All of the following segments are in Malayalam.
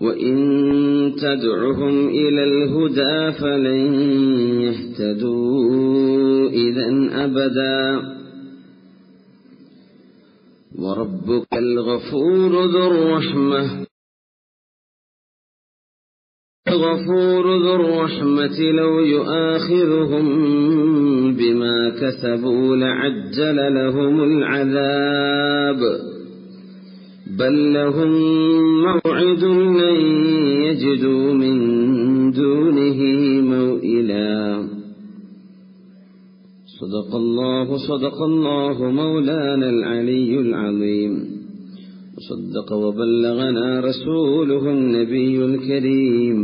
وإن تدعهم إلى الهدى فلن يهتدوا إذا أبدا وربك الغفور ذو الرحمة لو يؤاخذهم بما كسبوا لعجل لهم العذاب بل لهم موعد لن يجدوا من دونه موئلا صدق الله مولانا العلي العظيم وصدق وبلغنا رسوله النبي الكريم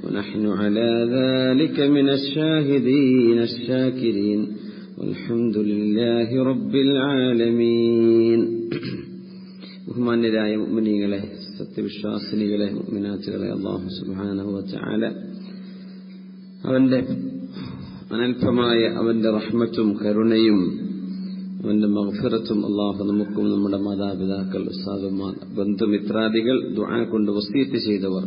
ونحن على ذلك من الشاهدين الشاكرين والحمد لله رب العالمين. ബഹുമാന്യരായ മുഅ്മിനീങ്ങളെ, സത്യവിശ്വാസിനികളെ, മുഅ്മിനാത്തുകളെ, അല്ലാഹു സുബ്ഹാനഹു വ തആല അവന്റെ അനൽപമായ അവന്റെ റഹ്മത്തും കരുണയും അവന്റെ മഗ്ഫിറത്തും അല്ലാഹു നമുക്കും നമ്മുടെ മാതാപിതാക്കൾ, ഉസ്താദുമാർ, ബന്ധുമിത്രാദികൾ, ദുആ കൊണ്ട് വസിയത്ത് ചെയ്തവർ,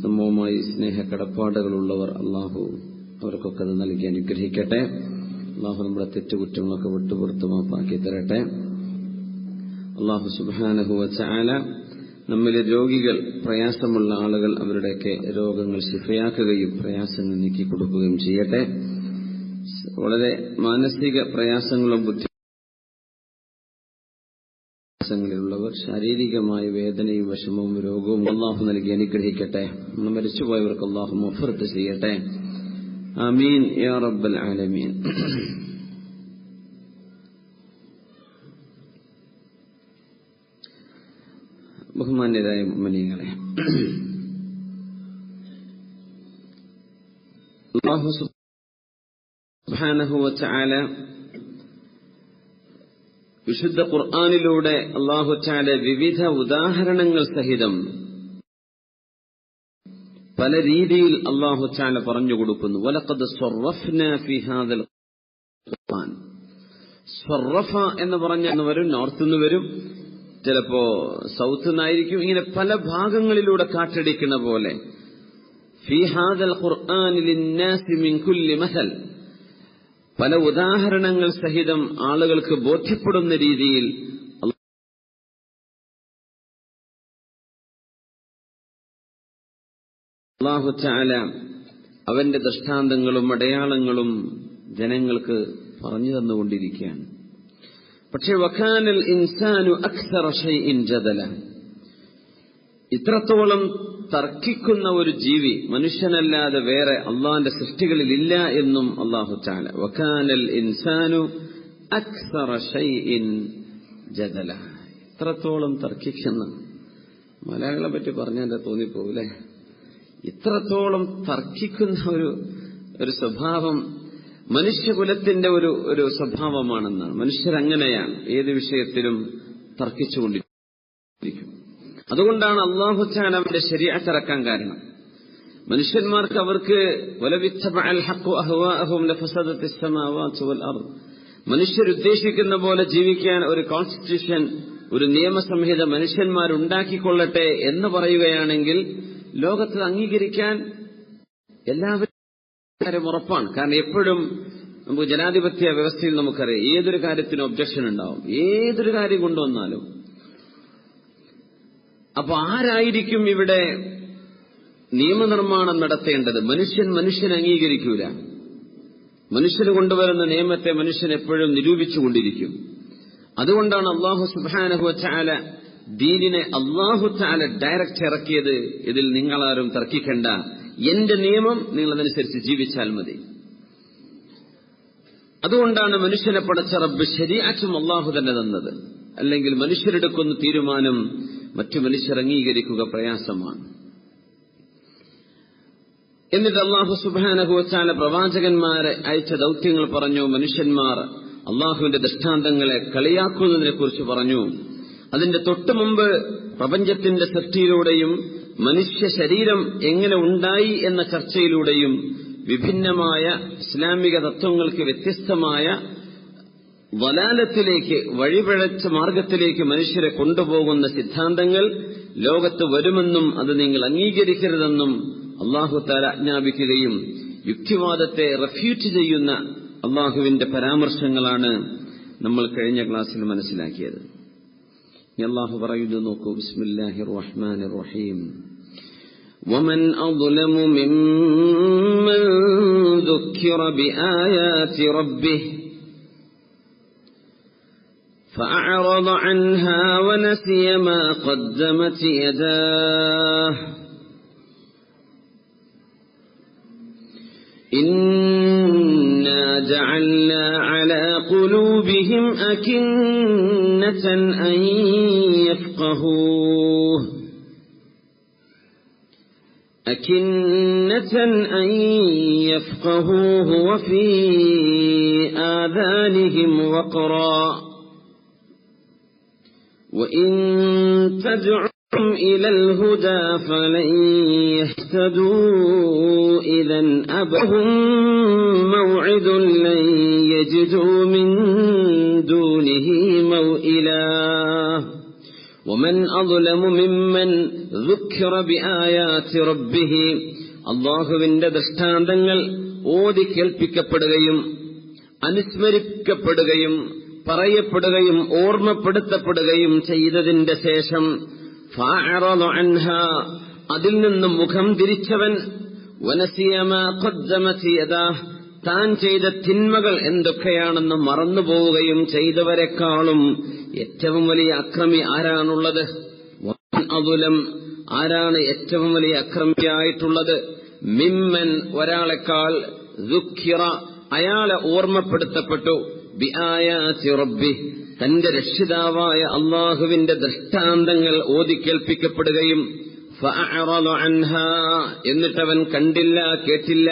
സമൂഹമായി സ്നേഹക്കടപ്പാടുകളുള്ളവർ, അല്ലാഹു അവർക്കൊക്കെ അത് നൽകി അനുഗ്രഹിക്കട്ടെ. അല്ലാഹു നമ്മുടെ തെറ്റുകുറ്റങ്ങളൊക്കെ വിട്ടുപുറത്തു മാപ്പാക്കി തരട്ടെ. അല്ലാഹു സുബ്ഹാനഹു വ തആല നമ്മിലെ രോഗികൾ, പ്രയാസമുള്ള ആളുകൾ, അവരുടെയൊക്കെ രോഗങ്ങൾ ശിഫയാക്കുകയും പ്രയാസങ്ങൾ നീക്കിക്കൊടുക്കുകയും ചെയ്യട്ടെ. വളരെ മാനസിക പ്രയാസങ്ങളും ബുദ്ധിമുട്ടുകളുള്ളവർ, ശാരീരികമായ വേദനയും വിഷമവും രോഗവും അല്ലാഹു നൽകി അനുഗ്രഹിക്കട്ടെ. മരിച്ചുപോയവർക്ക് അല്ലാഹു മഗ്ഫിറത്ത് ചെയ്യട്ടെ. ആമീൻ യാ റബ്ബൽ ആലമീൻ. ബഹുമാന്യരായ മുഅ്മിനീങ്ങളെ, അല്ലാഹു സുബ്ഹാനഹു വ തആല വിശുദ്ധ ഖുർആനിലൂടെ അല്ലാഹു തആല വിവിധ ഉദാഹരണങ്ങൾ സഹിതം പല രീതിയിൽ അല്ലാഹു തആല പറഞ്ഞു കൊടുക്കുന്നു. വലഖദ് സർറഫ്നാ ഫീ ഹാദൽ ഖുർആൻ. സർറഫ എന്ന് പറഞ്ഞാൽ വരും, നോർത്ത് നിന്ന് വരും, ചിലപ്പോ സൗത്ത് നിന്നായിരിക്കും. ഇങ്ങനെ പല ഭാഗങ്ങളിലൂടെ കാറ്റടിക്കുന്ന പോലെ ഫീ ഹാദൽ ഖുർആൻ ലിന്നാസി മിൻ കുല്ലി മസൽ, പല ഉദാഹരണങ്ങൾ സഹിതം ആളുകൾക്ക് ബോധ്യപ്പെടുന്ന രീതിയിൽ അല്ലാഹു തആല അവന്റെ ദൃഷ്ടാന്തങ്ങളും അടയാളങ്ങളും ജനങ്ങൾക്ക് പറഞ്ഞു തന്നുകൊണ്ടിരിക്കുകയാണ്. പക്ഷേ വകാനൽ ഇൻസാനു അക്സറ ഷൈഇൻ ജദല, ഇത്രത്തോളം തർക്കിക്കുന്ന ഒരു ജീവി മനുഷ്യനല്ലാതെ വേറെ അള്ളാന്റെ സൃഷ്ടികളിൽ ഇല്ല എന്നും അല്ലാഹു തആല വകാനൽ ഇൻസാനു അക്സറ ഷൈഇൻ ജദല, ഇത്രത്തോളം തർക്കിക്കുന്ന, മലയാളങ്ങളെ പറ്റി പറഞ്ഞാൽ തോന്നിപ്പോകൂലേ, ഇത്രത്തോളം തർക്കിക്കുന്ന ഒരു സ്വഭാവം മനുഷ്യകുലത്തിന്റെ ഒരു സ്വഭാവമാണെന്നാണ്. മനുഷ്യരങ്ങനെയാണ്, ഏത് വിഷയത്തിലും തർക്കിച്ചുകൊണ്ടിരിക്കും. അതുകൊണ്ടാണ് അല്ലാഹു തആല അവന്റെ ശരീഅത്ത് ഇറക്കാൻ കാരണം. മനുഷ്യന്മാർക്ക് അവർക്ക് വലവിത്തബഅൽ ഹഖ്ഖു അഹ്വാഅഹും ലഫസദത്തിസ് സമാവാതു വൽ അർദ്, മനുഷ്യരുദ്ദേശിക്കുന്ന പോലെ ജീവിക്കാൻ ഒരു കോൺസ്റ്റിറ്റ്യൂഷൻ, ഒരു നിയമസംഹിത മനുഷ്യന്മാരുണ്ടാക്കിക്കൊള്ളട്ടെ എന്ന് പറയുകയാണെങ്കിൽ ലോകത്ത് അംഗീകരിക്കാൻ എല്ലാവരും ഉറപ്പാണ്. കാരണം എപ്പോഴും നമുക്ക് ജനാധിപത്യ വ്യവസ്ഥയിൽ നമുക്കറിയാം, ഏതൊരു കാര്യത്തിനും ഒബ്ജക്ഷൻ ഉണ്ടാവും, ഏതൊരു കാര്യം കൊണ്ടുവന്നാലും. അപ്പൊ ആരായിരിക്കും ഇവിടെ നിയമനിർമ്മാണം നടത്തേണ്ടത്? മനുഷ്യൻ അംഗീകരിക്കൂല. മനുഷ്യന് കൊണ്ടുവരുന്ന നിയമത്തെ മനുഷ്യൻ എപ്പോഴും നിരൂപിച്ചുകൊണ്ടിരിക്കും. അതുകൊണ്ടാണ് അല്ലാഹു സുബ്ഹാനഹു വ തആല ദീനിനെ അല്ലാഹു തആല ഡയറക്റ്റ് ഇറക്കിയത്. ഇതിൽ നിങ്ങളാരും തർക്കിക്കണ്ട, എന്റെ നിയമം നിങ്ങൾ അതനുസരിച്ച് ജീവിച്ചാൽ മതി. അതുകൊണ്ടാണ് മനുഷ്യനെ പടച്ച റബ്ബ് ശരീഅത്തും അല്ലാഹു തന്നെ തന്നത്. അല്ലെങ്കിൽ മനുഷ്യരെടുക്കുന്ന തീരുമാനം മറ്റു മനുഷ്യർ അംഗീകരിക്കുക പ്രയാസമാണ്. എന്നിട്ട് അല്ലാഹു സുബ്ഹാനഹു വ തആല പ്രവാചകന്മാരെ അയച്ച ദൗത്യങ്ങൾ പറഞ്ഞു. മനുഷ്യന്മാർ അല്ലാഹുവിന്റെ ദൃഷ്ടാന്തങ്ങളെ കളിയാക്കുന്നതിനെ കുറിച്ച് പറഞ്ഞു. അതിന്റെ തൊട്ടു മുമ്പ് പ്രപഞ്ചത്തിന്റെ സൃഷ്ടിയിലൂടെയും മനുഷ്യ ശരീരം എങ്ങനെ ഉണ്ടായി എന്ന ചർച്ചയിലൂടെയും വിഭിന്നമായ ഇസ്ലാമിക തത്വങ്ങൾക്ക് വ്യത്യസ്തമായ വലാലത്തിലേക്ക്, വഴിപിഴച്ച മാർഗത്തിലേക്ക് മനുഷ്യരെ കൊണ്ടുപോകുന്ന സിദ്ധാന്തങ്ങൾ ലോകത്ത് വരുമെന്നും അത് നിങ്ങൾ അംഗീകരിക്കരുതെന്നും അല്ലാഹു തആല ആജ്ഞാപിക്കുകയും യുക്തിവാദത്തെ റെഫ്യൂട്ട് ചെയ്യുന്ന അല്ലാഹുവിന്റെ പരാമർശങ്ങളാണ് നമ്മൾ കഴിഞ്ഞ ക്ലാസ്സിൽ മനസ്സിലാക്കിയത്. അല്ലാഹു പറയുന്നത് നോക്കൂ, ബിസ്മില്ലാഹിർ റഹ്മാനിർ റഹീം. വമൻ അദ്ലമു മിമ്മൻ ദുക്കിറ ബിആയാതി റബ്ബിഹി فأعرض عنها ونسي ما قدمت يداه إنا جعلنا على قلوبهم أكنة أن يفقهوه وفي آذانهم وقرا وإن تدعهم إلى الهدى فلن يهتدوا إذا أبهم موعد لن يجدوا من دونه موئلا ومن أظلم ممن ذكر بآيات ربه അല്ലാഹുവിന്റെ ദൃഷ്ടാന്തങ്ങൾ ഓതി കേൾപ്പിക്കപ്പെടുകയും അനുസ്മരിക്കപ്പെടുകയും പറയപ്പെടുകയും ഓർമ്മപ്പെടുത്തപ്പെടുകയും ചെയ്തതിന്റെ ശേഷം ഫഅറദ അൻഹാ, അതിൽ നിന്നും മുഖം തിരിച്ചവൻ, വനസിയ മാ ഖദ്ദമത് യദാഹ്, താൻ ചെയ്ത തിന്മകൾ എന്തൊക്കെയാണെന്ന് മറന്നുപോവുകയും ചെയ്തവരെക്കാളും ഏറ്റവും വലിയ അക്രമി ആരാണുള്ളത്? അതുലം, ആരാണ് ഏറ്റവും വലിയ അക്രമിയായിട്ടുള്ളത്? മിമ്മൻ, ഒരാളെക്കാൾ, ദുഃഖിറ, അയാളെ ഓർമ്മപ്പെടുത്തപ്പെട്ടു, ബിആയാതി റബ്ബി, തന്റെ രക്ഷിതാവായ അല്ലാഹുവിന്റെ ദൃഷ്ടാന്തങ്ങൾ ഓതിക്കേൾപ്പിക്കപ്പെടുകയും ഫഅറദ അൻഹാ, എന്നിട്ടവൻ കണ്ടില്ല കേട്ടില്ല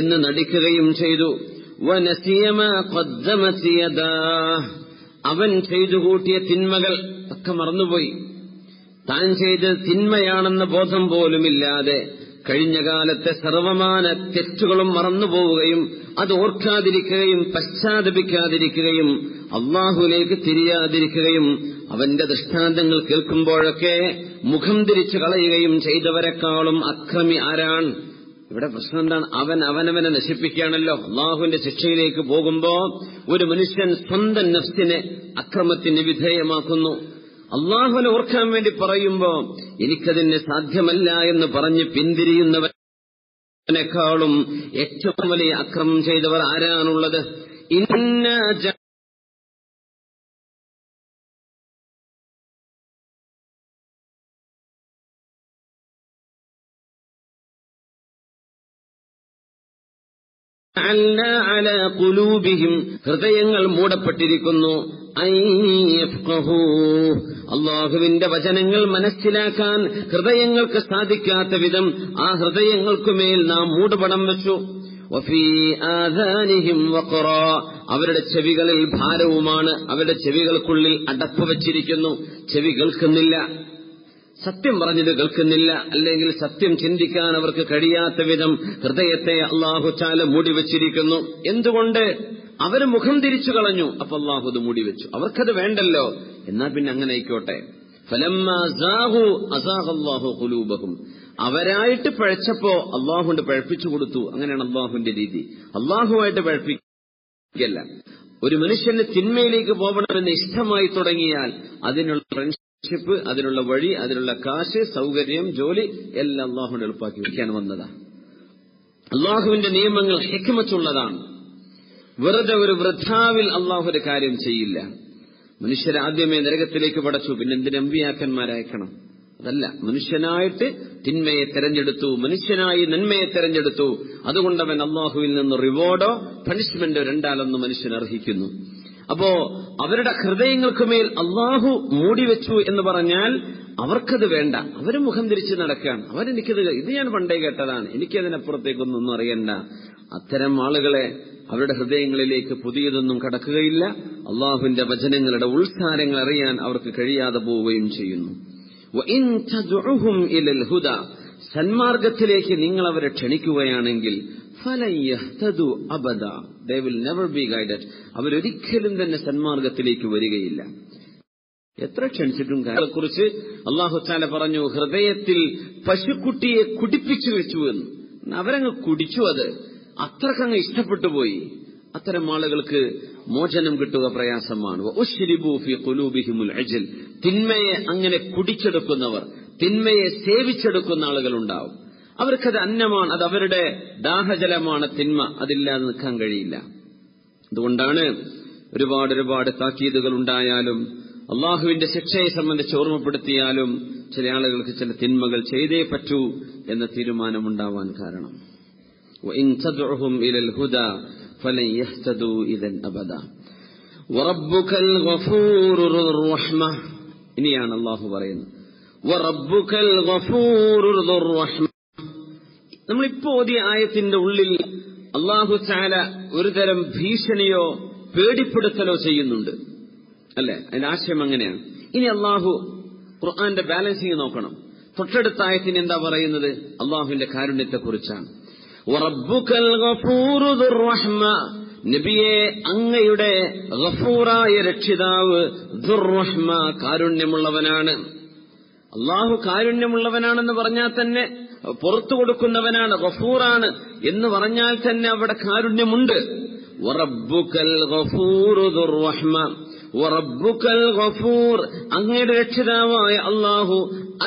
എന്ന് നടിക്കുകയും ചെയ്തു. വനസിയ മാ ഖദ്ദമത് യദാഹ്, അവൻ ചെയ്തു കൂട്ടിയ തിന്മകൾ ഒക്കെ മറന്നുപോയി. താൻ ചെയ്തത് തിന്മയാണെന്ന ബോധം പോലുമില്ലാതെ കഴിഞ്ഞ കാലത്തെ സർവമാന തെറ്റുകളും മറന്നുപോവുകയും അത് ഓർക്കാതിരിക്കുകയും പശ്ചാത്തപിക്കാതിരിക്കുകയും അല്ലാഹുവിലേക്ക് തിരിയാതിരിക്കുകയും അവന്റെ ദൃഷ്ടാന്തങ്ങൾ കേൾക്കുമ്പോഴൊക്കെ മുഖം തിരിച്ചു കളയുകയും ചെയ്തവരെക്കാളും അക്രമി ആരാണ്? ഇവിടെ പ്രശ്നം എന്താണ്? അവനവനെ നശിപ്പിക്കുകയാണല്ലോ. അല്ലാഹുവിന്റെ ശിക്ഷയിലേക്ക് പോകുമ്പോ ഒരു മനുഷ്യൻ സ്വന്തം നഫ്സിനെ അക്രമത്തിന് വിധേയമാക്കുന്നു. അല്ലാഹുവിനെ ഓർക്കാൻ വേണ്ടി പറയുമ്പോ എനിക്കതിന് സാധ്യമല്ല എന്ന് പറഞ്ഞ് പിന്തിരിയുന്നവനേക്കാളും ഏറ്റവും വലിയ അക്രമം ചെയ്തവർ ആരാണുള്ളത്? അലാ ഖുലൂബിഹിം, ഹൃദയങ്ങൾ മൂടപ്പെട്ടിരിക്കുന്നു. അല്ലാഹുവിന്റെ വചനങ്ങൾ മനസ്സിലാക്കാൻ ഹൃദയങ്ങൾക്ക് സാധിക്കാത്ത വിധം ആ ഹൃദയങ്ങൾക്കുമേൽ നാം മൂടുപടം വെച്ചു. വഫീ ആദാനിഹിം വഖറാ, അവരുടെ ചെവികളിൽ ഭാരവുമാണ്. അവരുടെ ചെവികൾക്കുള്ളിൽ അടപ്പ് വച്ചിരിക്കുന്നു. ചെവി കേൾക്കുന്നില്ല, സത്യം പറഞ്ഞത് കേൾക്കുന്നില്ല, അല്ലെങ്കിൽ സത്യം ചിന്തിക്കാൻ അവർക്ക് കഴിയാത്ത വിധം ഹൃദയത്തെ അല്ലാഹു തആല മൂടിവെച്ചിരിക്കുന്നു. എന്തുകൊണ്ട്? അവര് മുഖം തിരിച്ചു കളഞ്ഞു. അപ്പൊ അല്ലാഹു അത് മൂടിവെച്ചു. അവർക്കത് വേണ്ടല്ലോ. എന്നാ പിന്നെ അങ്ങനെ ആയിക്കോട്ടെ. ഫലമ്മാ സാഹു അസാഖ അല്ലാഹു ഖുലൂബഹും, അവരായിട്ട് പഴച്ചപ്പോ അല്ലാഹു പഴപ്പിച്ചു കൊടുത്തു. അങ്ങനെയാണ് അല്ലാഹുവിന്റെ രീതി. അല്ലാഹുവായിട്ട് പഴപ്പിക്കല്ല. ഒരു മനുഷ്യന് തിന്മയിലേക്ക് പോകണമെന്ന് ഇഷ്ടമായി തുടങ്ങിയാൽ അതിനുള്ള ഫ്രണ്ട്ഷിപ്പ്, അതിനുള്ള വഴി, അതിനുള്ള കാശ്, സൗകര്യം, ജോലി എല്ലാം അല്ലാഹുവിനെ എളുപ്പാക്കി വയ്ക്കാൻ വന്നതാ. അല്ലാഹുവിന്റെ നിയമങ്ങൾ ഹിക്മത്തുള്ളതാണ്. വെറുതെ ഒരു വൃഥാവിൽ അല്ലാഹു ഒരു കാര്യം ചെയ്യില്ല. മനുഷ്യരെ ആദ്യമേ നരകത്തിലേക്ക് പടച്ചു, പിന്നെ എന്തിന് അമ്പിയാക്കന്മാരയക്കണം? അതല്ല, മനുഷ്യനായിട്ട് തിന്മയെ തെരഞ്ഞെടുത്തു, മനുഷ്യനായി നന്മയെ തെരഞ്ഞെടുത്തു. അതുകൊണ്ടവൻ അല്ലാഹുവിൽ നിന്ന് റിവാർഡോ പണിഷ്മെന്റോ രണ്ടാലൊന്ന് മനുഷ്യൻ അർഹിക്കുന്നു. അപ്പോ അവരുടെ ഹൃദയങ്ങൾക്കുമേൽ അല്ലാഹു മൂടിവെച്ചു എന്ന് പറഞ്ഞാൽ അവർക്കത് വേണ്ട. അവര് മുഖം തിരിച്ച് നടക്കുകയാണ്. ഇത് ഞാൻ പണ്ടേ കേട്ടതാണ്, എനിക്കതിനപ്പുറത്തേക്കൊന്നും അറിയണ്ട. അത്തരം ആളുകളെ അവരുടെ ഹൃദയങ്ങളിലേക്ക് പുതിയതൊന്നും കടക്കുകയില്ല. അള്ളാഹുവിന്റെ വചനങ്ങളുടെ ഉൾസാരങ്ങൾ അറിയാൻ അവർക്ക് കഴിയാതെ പോവുകയും ചെയ്യുന്നു. സന്മാർഗത്തിലേക്ക് നിങ്ങൾ അവരെ ക്ഷണിക്കുകയാണെങ്കിൽ ഫലൻ യഹ്തദു അബദ, they will never be guided, അവരൊരിക്കലും തന്നെ സന്മാർഗത്തിലേക്ക് വരികയില്ല. എത്ര ക്ഷണിച്ചിട്ടും കാര്യത്തെക്കുറിച്ച് അല്ലാഹു തആല പറഞ്ഞു, ഹൃദയത്തിൽ പശുക്കുട്ടിയെ കുടിപ്പിച്ചു വെച്ചു എന്ന്. അവരങ്ങ് കുടിച്ചു, അത് അത്രക്കങ്ങ് ഇഷ്ടപ്പെട്ടു പോയി. അത്തരം ആളുകൾക്ക് മോചനം കിട്ടുക പ്രയാസമാണ്. വഉശ്രിബു ഫീ ഖുലൂബിഹിമുൽ അജ്ൽ, തിന്മയെ അങ്ങനെ കുടിച്ചെടുക്കുന്നവർ, തിന്മയെ സേവിച്ചെടുക്കുന്ന ആളുകളുണ്ടാവും. അവർക്കത് അന്നമാണ്, അത് അവരുടെ ദാഹജലമാണ് തിന്മ, അതില്ലാതെ നിൽക്കാൻ കഴിയില്ല. അതുകൊണ്ടാണ് ഒരുപാട് താക്കീതുകൾ ഉണ്ടായാലും അള്ളാഹുവിന്റെ ശിക്ഷയെ സംബന്ധിച്ച് ഓർമ്മപ്പെടുത്തിയാലും ചില ആളുകൾക്ക് ചില തിന്മകൾ ചെയ്തേ പറ്റൂ എന്ന തീരുമാനമുണ്ടാവാൻ കാരണം. വഇൻ തദ്ഉഹും ഇലൽ ഹുദാ ഫലൻ യഹ്തദൂ ഇദൻ അബദാ വറബ്ബുകൽ ഗഫൂറുർ റഹ്മ. ഇനിയാണ് അള്ളാഹു പറയുന്നത്, വറബ്ബുകൽ ഗഫൂറുർ റഹ്മ. നമ്മളിപ്പോ ഓതിയ ആയത്തിന്റെ ഉള്ളിൽ അള്ളാഹു തആല ഒരുതരം ഭീഷണിയോ പേടിപ്പെടുത്തലോ ചെയ്യുന്നുണ്ട്, അല്ലെ? അതിന്റെ ആശയം അങ്ങനെയാണ്. ഇനി അള്ളാഹു ഖുർആന്റെ ബാലൻസിങ് നോക്കണം. തൊട്ടടുത്ത ആയത്തിന് എന്താ പറയുന്നത്? അള്ളാഹുവിന്റെ കാരുണ്യത്തെക്കുറിച്ചാണ്. വറബ്ബുകൽ ഗഫൂറു ദുർ റഹ്മ, നബിയെ അങ്ങയുടെ ഗഫൂറായ രക്ഷിതാവ് ദുർ റഹ്മ, കാരുണ്യമുള്ളവനാണ്. അള്ളാഹു കാരുണ്യമുള്ളവനാണെന്ന് പറഞ്ഞാൽ തന്നെ, പുറത്തു കൊടുക്കുന്നവനാണ്, ഗഫൂറാണ് എന്ന് പറഞ്ഞാൽ തന്നെ അവിടെ കാരുണ്യമുണ്ട്. വറബ്ബുകൽ ഗഫൂറു ദുർ റഹ്മ, വറബ്ബുകൽ ഗഫൂർ, അങ്ങയുടെ രക്ഷിതാവായ അല്ലാഹു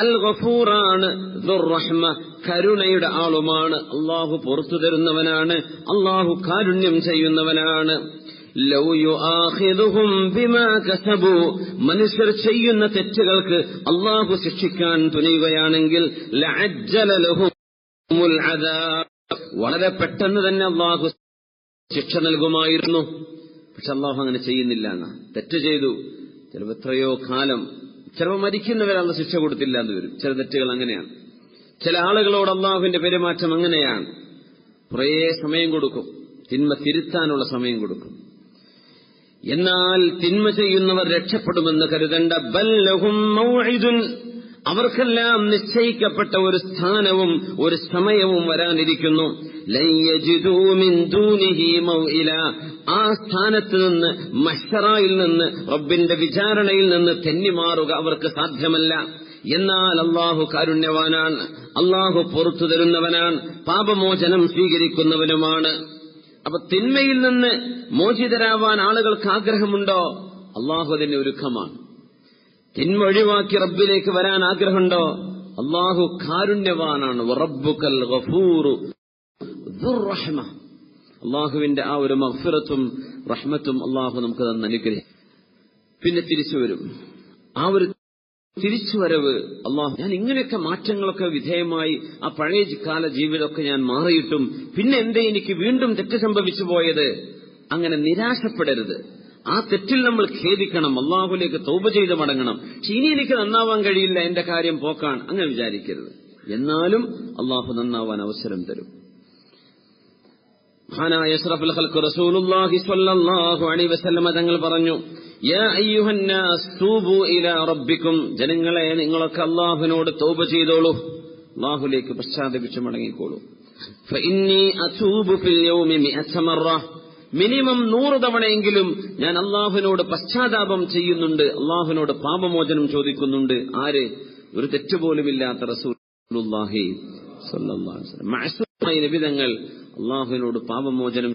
അൽ ഗഫൂറാണ്, ദുർ റഹ്മ, കരുണയുടെ ആളുമാണ്. അല്ലാഹു പുറത്തു തരുന്നവനാണ്, അല്ലാഹു കാരുണ്യം ചെയ്യുന്നവനാണ്. ലൗ യുആഖിദുഹും ബിമാ കസബു, മനുഷ്യർ ചെയ്യുന്ന തെറ്റുകൾക്ക് അല്ലാഹു ശിക്ഷിക്കാൻ തുനിയുകയാണെങ്കിൽ ലഅജ്ജല ലഹുമുൽ അദാബ്, വളരെ പെട്ടെന്ന് തന്നെ അല്ലാഹു ശിക്ഷ നൽകുമായിരുന്നു. പക്ഷെ അള്ളാഹു അങ്ങനെ ചെയ്യുന്നില്ല. തെറ്റ് ചെയ്തു, ചിലപ്പോൾ എത്രയോ കാലം, ചിലപ്പോൾ മരിക്കുന്നവരല്ല ശിക്ഷ കൊടുത്തില്ല എന്ന് വരും. ചില തെറ്റുകൾ അങ്ങനെയാണ്. ചില ആളുകളോട് അള്ളാഹുവിന്റെ പെരുമാറ്റം അങ്ങനെയാണ്. കുറേ സമയം കൊടുക്കും, തിന്മ തിരുത്താനുള്ള സമയം കൊടുക്കും. എന്നാൽ തിന്മ ചെയ്യുന്നവർ രക്ഷപ്പെടുമെന്ന് കരുതണ്ട. ബൽ ലഹും മൗഇദുൻ, അവർക്കെല്ലാം നിശ്ചയിക്കപ്പെട്ട ഒരു സ്ഥാനവും ഒരു സമയവും വരാനിരിക്കുന്നു. ലൻ യജിദൂ മിൻ ദൂനിഹി മൗഇല, ആ സ്ഥാനത്ത് നിന്ന്, മഹ്ശറയിൽ നിന്ന്, റബ്ബിന്റെ വിചാരണയിൽ നിന്ന് തെന്നിമാറുക അവർക്ക് സാധ്യമല്ല. എന്നാൽ അല്ലാഹു കാരുണ്യവാനാണ്, അല്ലാഹു പുറത്തു തരുന്നവനാണ്, പാപമോചനം സ്വീകരിക്കുന്നവനുമാണ്. അപ്പൊ തിന്മയിൽ നിന്ന് മോചിതരാവാൻ ആളുകൾക്ക് ആഗ്രഹമുണ്ടോ? അല്ലാഹു അതിന് ഒരുക്കമാണ്. തിന്മ ഒഴിവാക്കി റബ്ബിലേക്ക് വരാൻ ആഗ്രഹമുണ്ടോ? അല്ലാഹു കാരുണ്യവാനാണ്. വറബ്ബുകൽ ഗഫൂറു ദുർ റഹ്മ, അള്ളാഹുവിന്റെ ആ ഒരു മഗ്ഫിറത്തും റഹ്മത്തും അള്ളാഹു നമുക്ക് തന്നെ അനുഗ്രഹിക്കും. പിന്നെ തിരിച്ചു വരും. ആ ഒരു തിരിച്ചുവരവ് അള്ളാഹു, ഞാൻ ഇങ്ങനെയൊക്കെ മാറ്റങ്ങളൊക്കെ വിധേയമായി ആ പഴയ കാല ജീവിതമൊക്കെ ഞാൻ മാറിയിട്ടും പിന്നെ എന്തേ എനിക്ക് വീണ്ടും തെറ്റ് സംഭവിച്ചു പോയത്? അങ്ങനെ നിരാശപ്പെടരുത്. ആ തെറ്റിൽ നമ്മൾ ഖേദിക്കണം, അള്ളാഹുലേക്ക് തൗബ ചെയ്ത് മടങ്ങണം. പക്ഷെ ഇനി എനിക്ക് നന്നാവാൻ കഴിയില്ല, എന്റെ കാര്യം പോക്കാണ്, അങ്ങനെ വിചാരിക്കരുത്. എന്നാലും അള്ളാഹു നന്നാവാൻ അവസരം തരും. മഹാനായ അഷ്റഫുൽ ഖൽഖ് റസൂലുള്ളാഹി സ്വല്ലല്ലാഹു അലൈഹി വസല്ലം തങ്ങൾ പറഞ്ഞു, യാ അയ്യുഹന്നാസ് തൂബു ഇലാ റബ്ബിക്കും, ജനങ്ങളെ നിങ്ങളൊക്കെ അള്ളാഹുവിനോട് തൗബ ചെയ്തോളൂ, അള്ളാഹുലേക്ക് പശ്ചാത്തപിച്ച് മടങ്ങിക്കോളൂ. ഫഇന്നി അതൂബു ഫിൽ യൗമി 100 മറ, മിനിമം 100 തവണയെങ്കിലും ഞാൻ അള്ളാഹുവിനോട് പശ്ചാത്താപം ചെയ്യുന്നുണ്ട്, അള്ളാഹുവിനോട് പാപമോചനം ചോദിക്കുന്നുണ്ട്. ആര്? ഒരു തെറ്റുപോലുമില്ലാത്ത റസൂലുള്ളാഹി സ്വല്ലല്ലാഹു അലൈഹി വസല്ലം. മഅസൂമായ നബി തങ്ങൾ അള്ളാഹുവിനോട് പാപമോചനം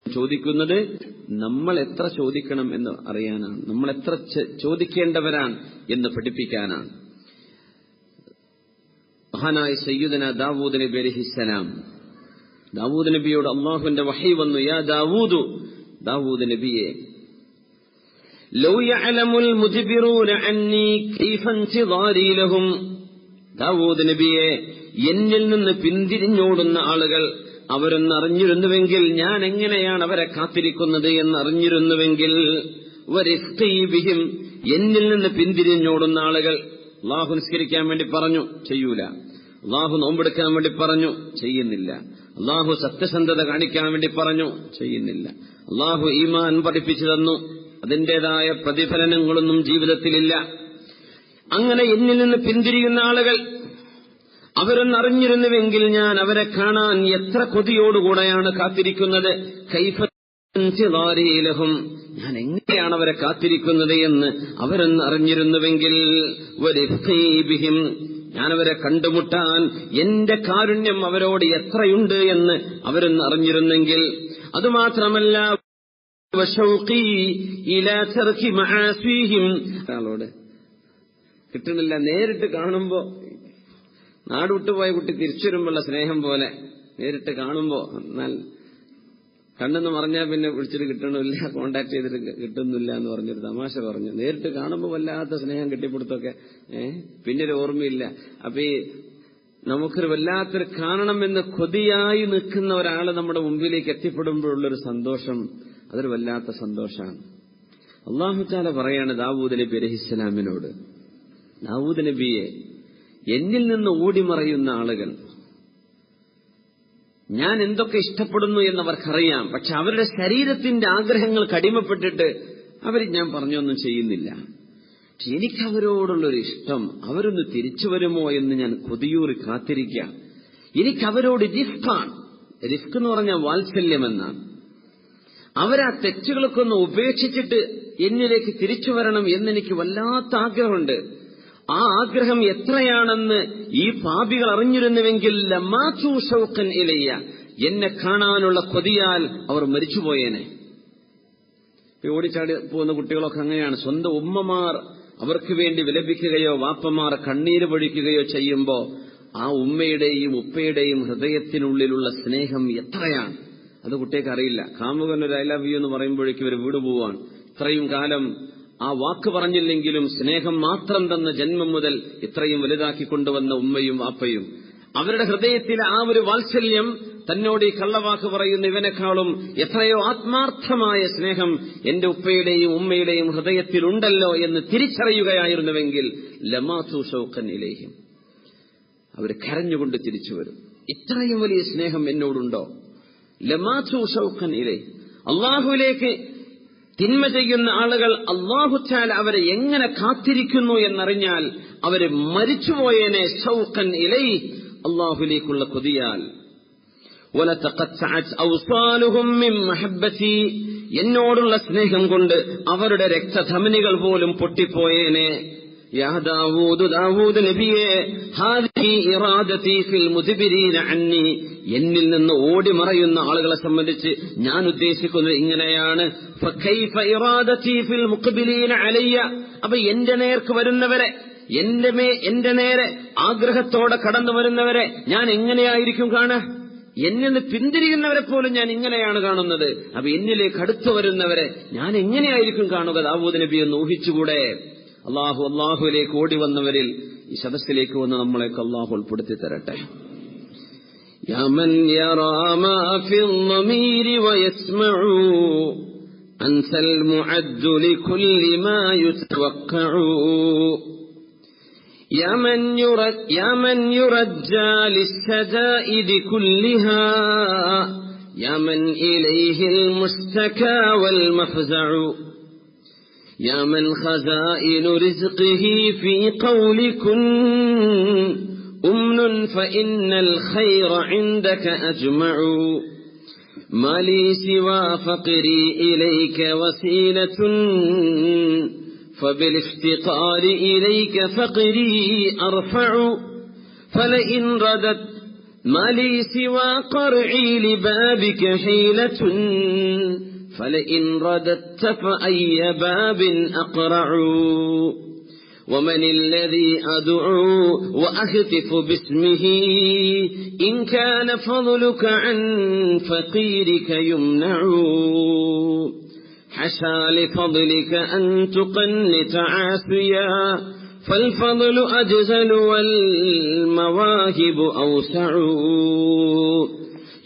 ചോദിക്കുന്നത് നമ്മൾ എത്ര ചോദിക്കണം എന്ന് അറിയാനാണ്, നമ്മൾ എത്ര ചോദിക്കേണ്ടവരാണ് എന്ന് പഠിപ്പിക്കാനാണ്. മഹാനായ സയ്യിദുനാ ദാവൂദ് നബി അലൈഹിസ്സലാം, ദാവൂദ് നബിയോട് അള്ളാഹുവിന്റെ വഹി വന്നു, യാ ദാവൂദു, ദാവൂദ് നബിയെ, ലൗ യഅലമുൽ മുജ്ബിറൂന അന്നി കൈഫ ഇൻതിദാരി ലഹും, ദാവൂദ് നബിയെ, എന്നിൽ നിന്ന് പിന്തിരിഞ്ഞോടുന്ന ആളുകൾ അവരൊന്നറിഞ്ഞിരുന്നുവെങ്കിൽ, ഞാൻ എങ്ങനെയാണ് അവരെ കാത്തിരിക്കുന്നത് എന്നറിഞ്ഞിരുന്നുവെങ്കിൽ, വരിഫ്ഖീ ബിഹിം, എന്നിൽ നിന്ന് പിന്തിരിഞ്ഞോടുന്ന ആളുകൾ. അള്ളാഹു നിസ്കരിക്കാൻ വേണ്ടി പറഞ്ഞു, ചെയ്യൂല. അള്ളാഹു നോമ്പെടുക്കാൻ വേണ്ടി പറഞ്ഞു, ചെയ്യുന്നില്ല. അള്ളാഹു സത്യസന്ധത കാണിക്കാൻ വേണ്ടി പറഞ്ഞു, ചെയ്യുന്നില്ല. അള്ളാഹു ഈമാൻ പഠിപ്പിച്ചു തന്നു, അതിന്റേതായ പ്രതിഫലനങ്ങളൊന്നും ജീവിതത്തിലില്ല. അങ്ങനെ എന്നിൽ നിന്ന് പിന്തിരിയുന്ന ആളുകൾ, അവരൊന്നറിഞ്ഞിരുന്നുവെങ്കിൽ ഞാൻ അവരെ കാണാൻ എത്ര കൊതിയോടുകൂടെയാണ് കാത്തിരിക്കുന്നത്. കൈഫലഹും, ഞാൻ എങ്ങനെയാണ് അവരെ കാത്തിരിക്കുന്നത് എന്ന് അവരൊന്ന് അറിഞ്ഞിരുന്നുവെങ്കിൽ, വരിഫീബിഹിം, ഞാൻ അവരെ കണ്ടുമുട്ടാൻ എന്റെ കാരുണ്യം അവരോട് എത്രയുണ്ട് എന്ന് അവരൊന്ന് അറിഞ്ഞിരുന്നെങ്കിൽ. അതുമാത്രമല്ല ആളോട് കിട്ടുന്നില്ല, നേരിട്ട് കാണുമ്പോ നാട് വിട്ടുപോയ കുട്ടി തിരിച്ചു വരുമ്പോഴുള്ള സ്നേഹം പോലെ നേരിട്ട് കാണുമ്പോ, എന്നാൽ കണ്ണെന്ന് പറഞ്ഞാൽ പിന്നെ വിളിച്ചിട്ട് കിട്ടണില്ല, കോണ്ടാക്ട് ചെയ്തിട്ട് കിട്ടുന്നില്ല എന്ന് പറഞ്ഞൊരു തമാശ പറഞ്ഞു. നേരിട്ട് കാണുമ്പോൾ വല്ലാത്ത സ്നേഹം കെട്ടിപ്പിടുത്തൊക്കെ പിന്നൊരു ഓർമ്മയില്ല. അപ്പൊ ഈ നമുക്കൊരു വല്ലാത്തൊരു കാണണമെന്ന് കൊതിയായി നിൽക്കുന്ന ഒരാൾ നമ്മുടെ മുമ്പിലേക്ക് എത്തിപ്പെടുമ്പോഴുള്ളൊരു സന്തോഷം, അതൊരു വല്ലാത്ത സന്തോഷമാണ്. അല്ലാഹു തആല പറയാണ് ദാവൂദ് നബി അലൈഹിസ്സലാമിനോട്, ദാവൂദ് നബിയെ, എന്നിൽ നിന്ന് ഓടിമറയുന്ന ആളുകൾ ഞാൻ എന്തൊക്കെ ഇഷ്ടപ്പെടുന്നു എന്നവർക്കറിയാം. പക്ഷെ അവരുടെ ശരീരത്തിന്റെ ആഗ്രഹങ്ങൾ കടിമപ്പെട്ടിട്ട് അവർ ഞാൻ പറഞ്ഞൊന്നും ചെയ്യുന്നില്ല. പക്ഷെ എനിക്കവരോടുള്ളൊരു ഇഷ്ടം, അവരൊന്ന് തിരിച്ചു വരുമോ എന്ന് ഞാൻ കൊതിയൂറി കാത്തിരിക്കാം. എനിക്കവരോട് റിഫ്ഖാണ്. റിഫ്ഖ് എന്ന് പറഞ്ഞാൽ വാത്സല്യമെന്നാണ്. അവരാ തെറ്റുകളൊക്കെ ഒന്ന് ഉപേക്ഷിച്ചിട്ട് എന്നിലേക്ക് തിരിച്ചു വരണം എന്നെനിക്ക് വല്ലാത്ത ആഗ്രഹമുണ്ട്. ആ ആഗ്രഹം എത്രയാണെന്ന് ഈ പാപികൾ അറിഞ്ഞിരുന്നുവെങ്കിൽ ലമാതു ഷൗഖൻ ഇലയ്യ, എന്നെ കാണാനുള്ള കൊതിയാൽ അവർ മരിച്ചുപോയേനെ. ഓടിച്ചാടി പോകുന്ന കുട്ടികളൊക്കെ അങ്ങനെയാണ്. സ്വന്തം ഉമ്മമാർ അവർക്ക് വേണ്ടി വിലപിക്കുകയോ വാപ്പമാർ കണ്ണീര് പൊഴിക്കുകയോ ചെയ്യുമ്പോ ആ ഉമ്മയുടെയും ഉപ്പയുടെയും ഹൃദയത്തിനുള്ളിലുള്ള സ്നേഹം എത്രയാണ് അത് കുട്ടികൾക്ക് അറിയില്ല. കാമുകനൊരു ഐ ലവ് യു എന്ന് പറയുമ്പോഴേക്കും ഒരു വീട് പോവാൻ, ഇത്രയും കാലം ആ വാക്ക് പറഞ്ഞില്ലെങ്കിലും സ്നേഹം മാത്രം തന്ന ജന്മം മുതൽ ഇത്രയും വലുതാക്കി കൊണ്ടുവന്ന ഉമ്മയും വാപ്പയും, അവരുടെ ഹൃദയത്തിലെ ആ ഒരു വാത്സല്യം തന്നോട് ഈ കള്ളവാക്ക് പറയുന്ന ഇവനെക്കാളും എത്രയോ ആത്മാർത്ഥമായ സ്നേഹം എന്റെ ഉപ്പയുടെയും ഉമ്മയുടെയും ഹൃദയത്തിലുണ്ടല്ലോ എന്ന് തിരിച്ചറിയുകയായിരുന്നുവെങ്കിൽ ലമാതു ഷൗഖൻ ഇലൈഹിം, അവർ കരഞ്ഞുകൊണ്ട് തിരിച്ചു വരും. ഇത്രയും വലിയ സ്നേഹം എന്നോടുണ്ടോ? ലമാതു ഷൗഖൻ ഇലൈഹി, അള്ളാഹുവിലേക്ക് തിന്മ ചെയ്യുന്ന ആളുകൾ അല്ലാഹു തആല അവരെ എങ്ങനെ കാത്തിരിക്കുന്നു എന്നറിഞ്ഞാൽ അവര് മരിച്ചുപോയേനെ. ഷൗഖൻ ഇലൈഹി, അല്ലാഹുവിലേക്കുള്ള കൊതിയാൽ. വലതഖത്തഅത് ഔസാലുഹും മിൻ മഹബ്ബതി, എന്നോടുള്ള സ്നേഹം കൊണ്ട് അവരുടെ രക്തധമനികൾ പോലും പൊട്ടിപ്പോയേനെ. യാ ദാവൂദ്, ദാവൂദ് നബിയെ, ഹാദിഹി ഇറാദതി ഫിൽ മുദ്ബിരീന അന്നി, എന്നിൽ നിന്ന് ഓടിമറയുന്ന ആളുകളെ സംബന്ധിച്ച് ഞാൻ ഉദ്ദേശിക്കുന്നത് ഇങ്ങനെയാണ്. ഫകൈഫ ഇറാദതി ഫിൽ മുഖ്ബിലീന അലയ്യ, അപ്പൊ എന്റെ നേർക്ക് വരുന്നവരെ, എന്റെ നേരെ ആഗ്രഹത്തോടെ കടന്നു വരുന്നവരെ ഞാൻ എങ്ങനെയായിരിക്കും കാണുക? എന്നിൽ നിന്ന് പിന്തിരിയുന്നവരെ പോലും ഞാൻ ഇങ്ങനെയാണ് കാണുന്നത്. അപ്പൊ എന്നിലേക്ക് അടുത്തു വരുന്നവരെ ഞാൻ എങ്ങനെയായിരിക്കും കാണുക? ദാവൂദ് നബി എന്ന് ഊഹിച്ചുകൂടെ? അള്ളാഹുവിലേക്ക് ഓടി വന്നവരിൽ ഈ സദസ്സിലേക്ക് വന്ന് നമ്മളെയൊക്കെ അള്ളാഹു ഉൾപ്പെടുത്തി തരട്ടെ. യാ മൻ യറാ മാ ഫിൽ ളമീരി വയസ്മഉ അൻതൽ മുഅദ്ദു ലികുല്ലി മാ യുതവഖഉ. യാ മൻ യുറജ്ജാ ലിശ്ശദാഇദി കുല്ലിഹാ യാ മൻ ഇലൈഹിൽ മുസ്തകാ വൽ മഫ്സഉ. يا من خزائن رزقه في قول كن أمن فإن الخير عندك أجمع. ما لي سوى فقري إليك وسيلة فبالافتقار إليك فقري أرفع. فلئن ردت ما لي سوى قرعي لبابك حيلة فلئن رددت فأي باب أقرع. ومن الذي أدعو وأهتف باسمه إن كان فضلك عن فقيرك يمنع. حشى لفضلك أن تقنت عاسيا فالفضل أجزل والمواهب أوسع.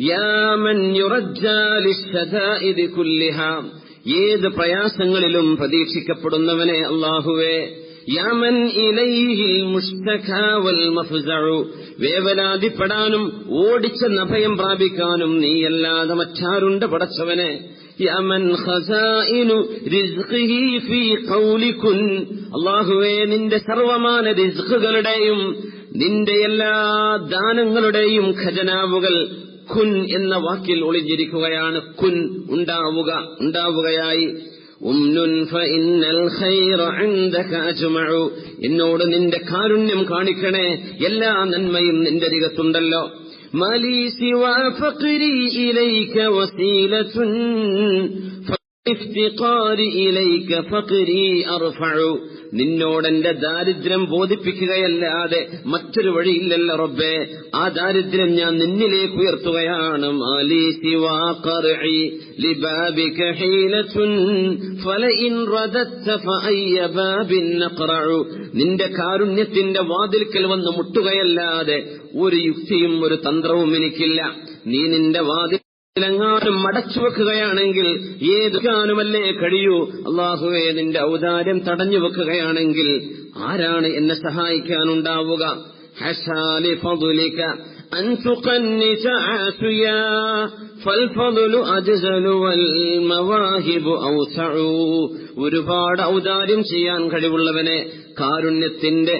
യാ മൻ യുറജ്ജാ ലിശ്ശദാഇദി കുല്ലിഹാ, ഏത് പ്രയാസങ്ങളിലും പ്രതീക്ഷിക്കപ്പെടുന്നവനെ അല്ലാഹുവേ. യാ മൻ ഇലൈഹിൽ മുസ്തകാ വൽ മഫ്സഉ, വേവലാതിപ്പെടാനും ഓടിച്ചെന്ന് അഭയം പ്രാപിക്കാനും നീയല്ലാതെ മറ്റാരുണ്ട് പടച്ചവനെ. യാ മൻ ഖസാഇനു റിസ്ഖിഹി ഫീ ഖൗലി കുൻ, അല്ലാഹുവേ, നിന്റെ സർവമാന റിസ്ഖുകളുടെയും നിന്റെ എല്ലാ ദാനങ്ങളുടെയും ഖജനാവുകൾ കുൻ എന്ന വാക്കിൽ ഒളിഞ്ഞിരിക്കുകയാണ്. കുൻ ഉണ്ടാവുകയായി. ഉംനുൻ ഫഇന്നൽ ഖൈറ ഇൻദക അജ്മഉ, എന്നോട് നിന്റെ കാരുണ്യം കാണിക്കണേ, എല്ലാ നന്മയും നിന്റെ അരികത്തുണ്ടല്ലോ. മാലി സിവാ ഫഖരി ഇലൈക വസീലത്തുൻ ഫഇഫ്തിഖാരി ഇലൈക ഫഖരി അർഫഉ, നിന്നോടെന്റെ ദാരിദ്ര്യം ബോധിപ്പിക്കുകയല്ലാതെ മറ്റൊരു വഴിയില്ലല്ലോ റബ്ബേ, ആ ദാരിദ്ര്യം ഞാൻ നിന്നിലേക്ക് ഉയർത്തുകയാണ്. മാലി സിവാ ഖർഇ ലിബാബിക ഹീലത്തുൻ ഫലഇൻ റദത്ത ഫഅയ്യ ബാബിൻ നഖറഉ, നിന്റെ കാരുണ്യത്തിന്റെ വാതിൽക്കൽ വന്ന് മുട്ടുകയല്ലാതെ ഒരു യുക്തിയും ഒരു തന്ത്രവും എനിക്കില്ല. നീ നിന്റെ വാതിൽ െങ്ങാനും മടച്ചു വെക്കുകയാണെങ്കിൽ ഏത് കാനുമല്ലേ കഴിയൂ. അല്ലാഹുവേ, നിന്റെ ഔദാര്യം തടഞ്ഞു വെക്കുകയാണെങ്കിൽ ആരാണ് എന്നെ സഹായിക്കാനുണ്ടാവുക? ഹസാലി ഫദ്ലിക അൻ തുഖന്നിസ ആസിയാ ഫൽഫദ്ലു അജ്സലു വൽ മവാഹിബു ഔസഉ, ഒരുപാട് ഔദാര്യം ചെയ്യാൻ കഴിവുള്ളവനെ, കാരുണ്യത്തിന്റെ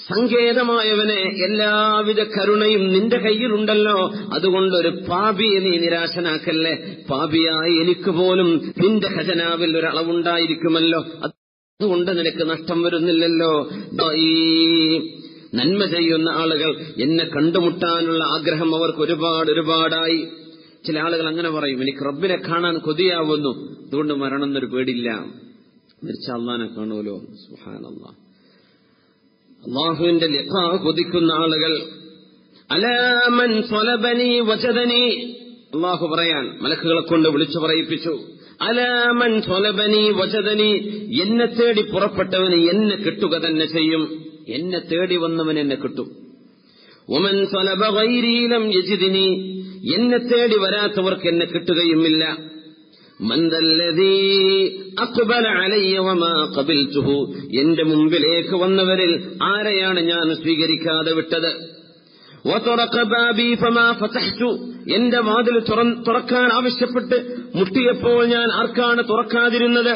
സങ്കേതമായവനെ, എല്ലാവിധ കരുണയും നിന്റെ കയ്യിലുണ്ടല്ലോ. അതുകൊണ്ടൊരു പാപിയെ നീ നിരാശനാക്കല്ലേ. പാപിയായി എനിക്ക് പോലും നിന്റെ ഖജനാവിൽ ഒരളവുണ്ടായിരിക്കുമല്ലോ, അതുകൊണ്ട് നിനക്ക് നഷ്ടം വരുന്നില്ലല്ലോ. ഈ നന്മ ചെയ്യുന്ന ആളുകൾ എന്നെ കണ്ടുമുട്ടാനുള്ള ആഗ്രഹം അവർക്ക് ഒരുപാടായി. ചില ആളുകൾ അങ്ങനെ പറയും, എനിക്ക് റബ്ബിനെ കാണാൻ കൊതിയാവുന്നു, അതുകൊണ്ട് മരണം എന്നൊരു പേടില്ല, മരിച്ച അല്ലാഹനെ കാണുമല്ലോ. സുബ്ഹാനല്ലാഹ്. അല്ലാഹുവിന്റെ ലിഖാ കൊതിക്കുന്ന ആളുകൾ. അലാ മൻ സ്വലബനി വജദനി, അല്ലാഹു പറയാൻ മലക്കുകളെ കൊണ്ട് വിളിച്ചു പറയിപ്പിച്ചു. അലാ മൻ സ്വലബനി വജദനി, എന്നെ തേടി പുറപ്പെട്ടവന് എന്നെ കിട്ടുക തന്നെ ചെയ്യും. എന്നെ തേടി വന്നവൻ എന്നെ കിട്ടും. വമൻ സ്വലബ ഗൈരി ലം യജിദ്നി, എന്നെ തേടി വരാത്തവർക്ക് എന്നെ കിട്ടുകയുമില്ല. മന്ദല്ലദീ അഖ്ബല അലയ്യ വമാ ഖബൽതുഹു, എന്റെ മുമ്പിലേക്ക് വന്നവരിൽ ആരെയാണ് ഞാൻ സ്വീകരിക്കാതെ വിട്ടത്? വതറഖ ബാബി ഫമാ ഫതഹ്തു, എന്റെ വാതിൽ തുറക്കാൻ ആവശ്യപ്പെട്ട് മുട്ടിയപ്പോൾ ഞാൻ ആർക്കാണ് തുറക്കാതിരുന്നത്?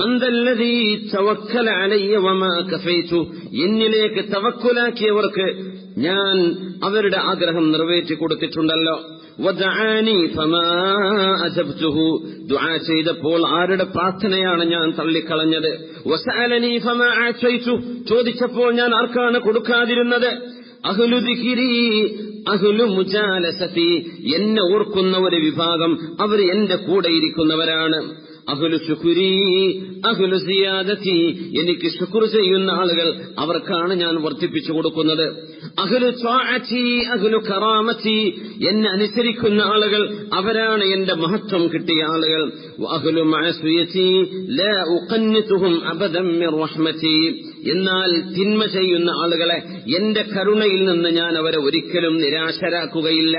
മന്ദല്ലദീ തവക്കല അലയ്യ വമാ കഫൈതു, എന്നിലേക്ക് തവക്കുലാക്കിയവർക്ക് ഞാൻ അവരുടെ ആഗ്രഹം നിറവേറ്റി കൊടുത്തിട്ടുണ്ടല്ലോ. വദഅനി ഫമാ അജബ്തുഹു, ദുആ ചെയ്തപ്പോൾ ആരുടെ പ്രാർത്ഥനയാണ് ഞാൻ തള്ളിക്കളഞ്ഞത്? വസഅലനി ഫമാ അഅതൈതു, ചോദിച്ചപ്പോൾ ഞാൻ ആർക്കാണ് കൊടുക്കാതിരുന്നത്? അഹ്ലു ദിക്രി അഹ്ലു മുജാലസതി, എന്നെ ഓർക്കുന്ന ഒരു വിഭാഗം അവർ എന്റെ കൂടെ ഇരിക്കുന്നവരാണ്. അഹ്ലു ശുക്രി അഹ്ലു സിയാദതി, എനിക്ക് ശുക്ർ ചെയ്യുന്ന ആളുകൾ അവർക്കാണ് ഞാൻ വർദ്ധിപ്പിച്ചു കൊടുക്കുന്നത്. അഹ്ലു ത്വാഅതി അഹ്ലു കറാമതി, എന്നെ അനുസരിക്കുന്ന ആളുകൾ അവരാണ് എന്റെ മഹത്വം കിട്ടിയ ആളുകൾ. അഹ്ലു മഅസിയതി ലാ ഉഖന്നിതുഹും അബദൻ മിർ റഹ്മതി, എന്നാൽ തിന്മ ചെയ്യുന്ന ആളുകളെ എന്റെ കരുണയിൽ നിന്ന് ഞാൻ അവരെ ഒരിക്കലും നിരാശരാക്കുകയില്ല.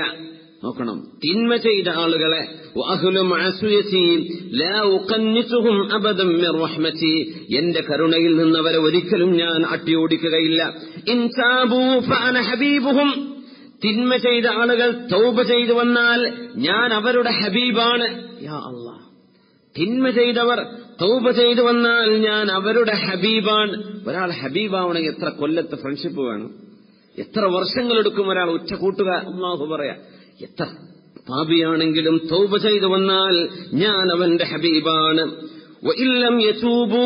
നോക്കണം, തിന്മ ചെയ്ത ആളുകളെ വഅഹ്ലു മഅസിയതി ലാ ഉഖന്നിതുഹും അബദൻ മിർ റഹ്മതി, എന്റെ കരുണയിൽ നിന്ന് അവരെ ഒരിക്കലും ഞാൻ അട്ടിയോടിക്കുകയില്ല. ഇൻ താബൂ ഫഅന ഹബീബുഹും, തിന്മ ചെയ്ത ആളുകൾ തൗബ ചെയ്തു വന്നാൽ ഞാൻ അവരുടെ ഹബീബാണ്. യാ അല്ലാഹ്, തിന്മ ചെയ്തവർ തൗബ ചെയ്തു വന്നാൽ ഞാൻ അവരുടെ ഹബീബാണ്. ഒരാൾ ഹബീബാവണമെങ്കിൽ എത്ര കൊല്ലത്തെ ഫ്രണ്ട്ഷിപ്പ് വേണം, എത്ര വർഷങ്ങളെടുക്കും ഒരാൾ ഉച്ച കൂട്ടുക. അല്ലാഹു പറയാ, എത്ര പാപിയാണെങ്കിലും തൗബ ചെയ്തു വന്നാൽ ഞാൻ അവന്റെ ഹബീബാണ്. വഇല്ലം യതൂബു,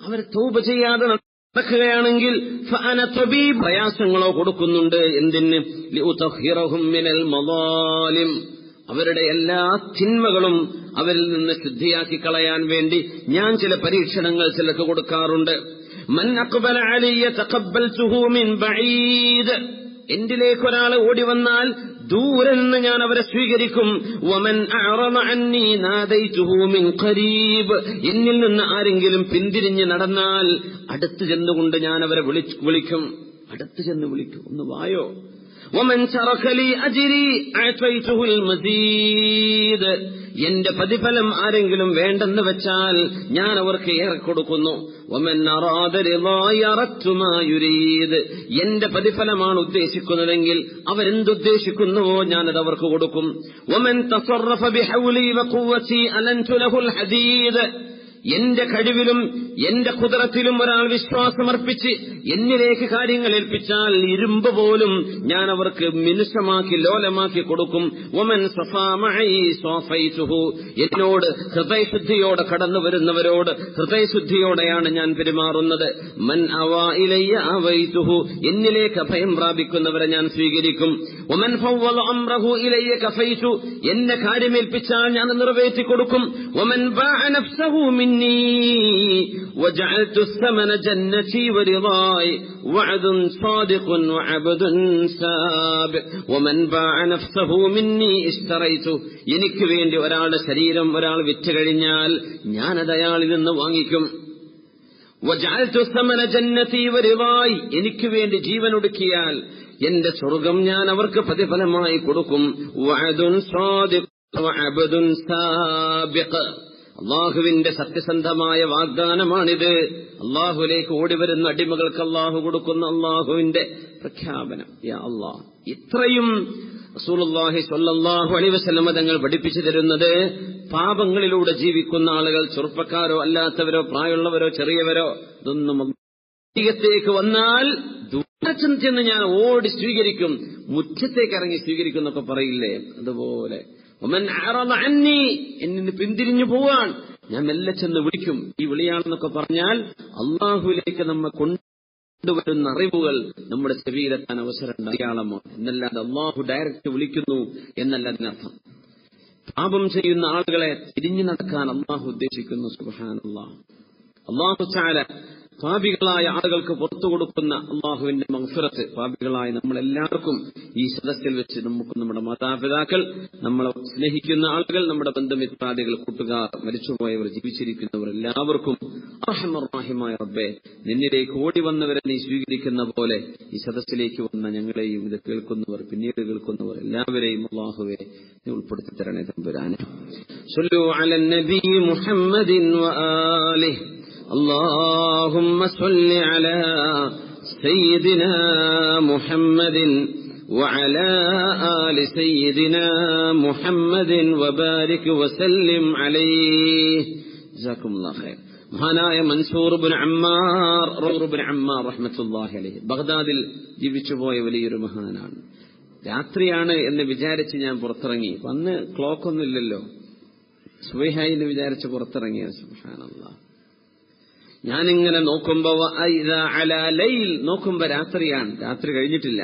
അവർ തൗബ ചെയ്യാതെ നടക്കുകയാണെങ്കിൽ ഫഅന തബീബ്, പ്രയാസങ്ങളോ കൊടുക്കുന്നുണ്ട്. എന്തിന്? ലിഉതഹിറഹും മിനൽ മളാലിം, അവരുടെ എല്ലാ തിന്മകളും അവരിൽ നിന്ന് ശുദ്ധിയാക്കി കളയാൻ വേണ്ടി ഞാൻ ചില പരീക്ഷണങ്ങൾ ചിലർക്ക് കൊടുക്കാറുണ്ട്. മൻ അഖ്ബല അലയ്യ തഖബ്ബൽതുഹു മിൻ ബഈദ്, എന്റിലേക്ക് ഒരാൾ ഓടി വന്നാൽ ദൂരെ നിന്ന് ഞാൻ അവരെ സ്വീകരിക്കും. വമൻ അഅറദ അന്നി നാദൈതുഹു മിൻ ഖരീബ്, എന്നിൽ നിന്ന് ആരെങ്കിലും പിന്തിരിഞ്ഞ് നടന്നാൽ അടുത്ത് ചെന്നുകൊണ്ട് ഞാൻ അവരെ വിളിക്കും. അടുത്ത് ചെന്ന് വിളിക്കും, ഒന്ന് വായോ. വമൻ തറക ലി അജ്രി അഅതൈതുഹുൽ മസീദ്, എന്റെ പ്രതിഫലം ആരെങ്കിലും വേണ്ടെന്ന് വെച്ചാൽ ഞാൻ അവർക്ക് ഏറെ കൊടുക്കുന്നു. വമൻ അറാദ റിളായ അറദ്തു മാ യുരീദ്, എന്റെ പ്രതിഫലമാണ് ഉദ്ദേശിക്കുന്നതെങ്കിൽ അവരെന്തുദ്ദേശിക്കുന്നുവോ ഞാനത് അവർക്ക് കൊടുക്കും. വമൻ തസറഫ ബിഹൗലി വഖുവതി അലൻതു ലഹുൽ ഹദീദ്, എന്റെ കഴിവിലും എന്റെ ഖുദ്റത്തിലും ഒരാൾ വിശ്വാസമർപ്പിച്ച് എന്നിലേക്ക് കാര്യങ്ങൾ ഏൽപ്പിച്ചാൽ ഇരുമ്പ് പോലും ഞാൻ അവർക്ക് മിനുസമാക്കി ലോലമാക്കി കൊടുക്കും. വമൻ സഫാ മഈ സഫൈതുഹു, എന്നോട് ഹൃദയശുദ്ധിയോടെ കടന്നു വരുന്നവരോട് ഹൃദയശുദ്ധിയോടെയാണ് ഞാൻ പെരുമാറുന്നത്. മൻ അവാ ഇലയ്യ അവൈതുഹു, എന്നിലേക്ക് അഭയം പ്രാപിക്കുന്നവരെ ഞാൻ സ്വീകരിക്കും. വമൻ ഫവ്വള അംറഹു ഇലയ്യ കഫൈതു, എന്നെ കാര്യമേൽപ്പിച്ചാൽ ഞാൻ നിറവേറ്റി കൊടുക്കും. വമൻ ബാഅ നഫ്സഹു മിന്നി വജഅൽതു സമന ജന്നതി വറിദായി വഅദുൻ സാദിഖുൻ വഅബ്ദുൻ സാബിഖ്. വമൻ ബാഅ നഫ്സഹു മിന്നി ഇസ്തറൈതു, എനിക്ക് വേണ്ടി ഒരാളുടെ ശരീരം ഒരാൾ വിറ്റ് കഴിഞ്ഞാൽ ഞാനത് അയാളിൽ നിന്ന് വാങ്ങിക്കും. വജഅൽതു സമന ജന്നതി വറിദായി, എനിക്ക് വേണ്ടി ജീവൻ ഒടുക്കിയാൽ എന്റെ സ്വർഗം ഞാൻ അവർക്ക് പ്രതിഫലമായി കൊടുക്കും. വഅദുൻ സാദിഖ് വഅബ്ദുൻ സാബിഖ്, അള്ളാഹുവിന്റെ സത്യസന്ധമായ വാഗ്ദാനമാണിത്. അള്ളാഹുലേക്ക് ഓടിവരുന്ന അടിമകൾക്ക് അള്ളാഹു കൊടുക്കുന്ന അള്ളാഹുവിന്റെ പ്രഖ്യാപനം. യാ അള്ളാഹ്, ഇത്രയും റസൂലുള്ളാഹി സ്വല്ലല്ലാഹു അലൈഹി വസല്ലം തങ്ങൾ പഠിപ്പിച്ചു തരുന്നത് പാപങ്ങളിലൂടെ ജീവിക്കുന്ന ആളുകൾ, ചെറുപ്പക്കാരോ അല്ലാത്തവരോ പ്രായമുള്ളവരോ ചെറിയവരോ, ഇതൊന്നും ത്തേക്ക് വന്നാൽ ദൂരത്തിൽ ചെന്ന് ഞാൻ ഓടി സ്വീകരിക്കും, മുറ്റത്തേക്ക് ഇറങ്ങി സ്വീകരിക്കും എന്നൊക്കെ പറയില്ലേ, അതുപോലെ ഒമൻ അറള അന്നി, എന്നിന് പിന്തിരിഞ്ഞു പോവാൻ ഞാൻ മെല്ലെ ചെന്ന് വിളിക്കും. ഈ വിളിയാണെന്നൊക്കെ പറഞ്ഞാൽ അള്ളാഹുവിലേക്ക് നമ്മെ കൊണ്ടുവരുന്ന അറിവുകൾ നമ്മുടെ ചെവിയിലെത്താൻ അവസരം അടയാളമാണ് എന്നല്ലാതെ അള്ളാഹു ഡയറക്റ്റ് വിളിക്കുന്നു എന്നല്ല അതിനർത്ഥം. പാപം ചെയ്യുന്ന ആളുകളെ തിരിഞ്ഞു നടക്കാൻ അള്ളാഹു ഉദ്ദേശിക്കുന്നു. സുബ്ഹാനല്ലാഹ്. അള്ളാഹു തആല പാപികളായ ആളുകൾക്ക് പുറത്തു കൊടുക്കുന്ന അള്ളാഹുവിന്റെ മഗ്ഫിറത്ത് പാപികളായ നമ്മളെല്ലാവർക്കും ഈ സദസ്സിൽ വെച്ച് നമുക്ക് നമ്മുടെ മാതാപിതാക്കൾ, നമ്മളെ സ്നേഹിക്കുന്ന ആളുകൾ, നമ്മുടെ ബന്ധുമിത്രാദികൾ, കൂട്ടുകാർ, മരിച്ചുപോയവർ, ജീവിച്ചിരിക്കുന്നവർ എല്ലാവർക്കും അർഹമർ റഹീമായ റബ്ബേ, നിന്നിലേക്ക് ഓടി വന്നവരെ നീ സ്വീകരിക്കുന്ന പോലെ ഈ സദസ്സിലേക്ക് വന്ന ഞങ്ങളെയും ഇത് കേൾക്കുന്നവർ പിന്നീട് കേൾക്കുന്നവർ എല്ലാവരെയും അള്ളാഹുവെ നീ ഉൾപ്പെടുത്തി തരണേ തമ്പുരാനെ. സ്വല്ലു അലൻ നബി മുഹമ്മദിൻ വആലിഹി. اللهم صل على سيدنا محمد وعلى آل سيدنا محمد وبارك وسلم عليه. جزاكم الله خير. മഹാനായ മൻസൂർ ബിൻ അമ്മാർ റഹ്മത്തുള്ളാഹി അലൈഹി ബഗ്ദാദിൽ ജീവിച്ചുപോയ വലിയൊരു മഹാനാണ്. രാത്രിയാണ് എന്ന് വിചാരിച്ച് ഞാൻ പുറത്തിറങ്ങി. അന്ന് ക്ലോക്കൊന്നുമില്ലല്ലോ, സുബഹിയായി എന്ന് വിചാരിച്ച് പുറത്തിറങ്ങിയ. സുബ്ഹാനല്ലാഹ്. ഞാനിങ്ങനെ നോക്കുമ്പോ നോക്കുമ്പോ രാത്രിയാണ്, രാത്രി കഴിഞ്ഞിട്ടില്ല.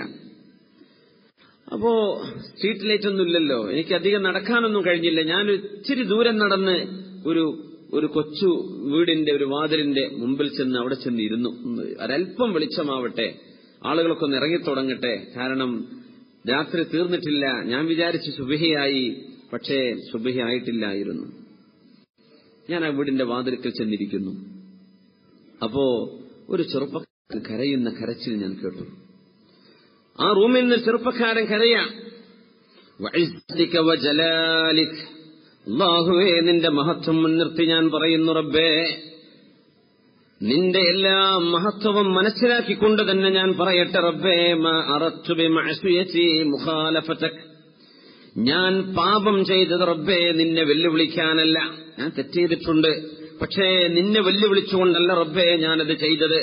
അപ്പോ സ്ട്രീറ്റ് ലൈറ്റ് ഒന്നും ഇല്ലല്ലോ, എനിക്ക് അധികം നടക്കാനൊന്നും കഴിഞ്ഞില്ല. ഞാൻ ഇച്ചിരി ദൂരം നടന്ന് ഒരു കൊച്ചു വീടിന്റെ ഒരു വാതിലിന്റെ മുമ്പിൽ ചെന്ന് അവിടെ ചെന്ന് ഇരുന്നു. ഒരൽപ്പം വെളിച്ചമാവട്ടെ, ആളുകളൊക്കെ ഒന്ന് ഇറങ്ങിത്തുടങ്ങട്ടെ, കാരണം രാത്രി തീർന്നിട്ടില്ല. ഞാൻ വിചാരിച്ച് സുബഹിയായി, പക്ഷേ സുബഹി ആയിട്ടില്ലായിരുന്നു. ഞാൻ ആ വീടിന്റെ വാതിൽക്കൽ ചെന്നിരിക്കുന്നു. അപ്പോ ഒരു ചെറുപ്പക്കാരൻ കരയുന്ന കരച്ചിൽ ഞാൻ കേട്ടു. ആ റൂമിൽ നിന്ന് ചെറുപ്പക്കാരൻ കരയാം. അല്ലാഹുവേ, നിന്റെ മഹത്വം മുൻനിർത്തി ഞാൻ പറയുന്നു റബ്ബേ, നിന്റെ എല്ലാ മഹത്വവും മനസ്സിലാക്കിക്കൊണ്ട് തന്നെ ഞാൻ പറയട്ടെ റബ്ബേ, മാ അറദ്തു ബിമഅസിയതി മുഖാലഫതക്, ഞാൻ പാപം ചെയ്തത് റബ്ബേ നിന്നെ വെല്ലുവിളിക്കാനല്ല. ഞാൻ തെറ്റ് ചെയ്തിട്ടുണ്ട്, പക്ഷേ നിന്നെ വെല്ലുവിളിച്ചുകൊണ്ടല്ല റബ്ബേ ഞാനത് ചെയ്തത്.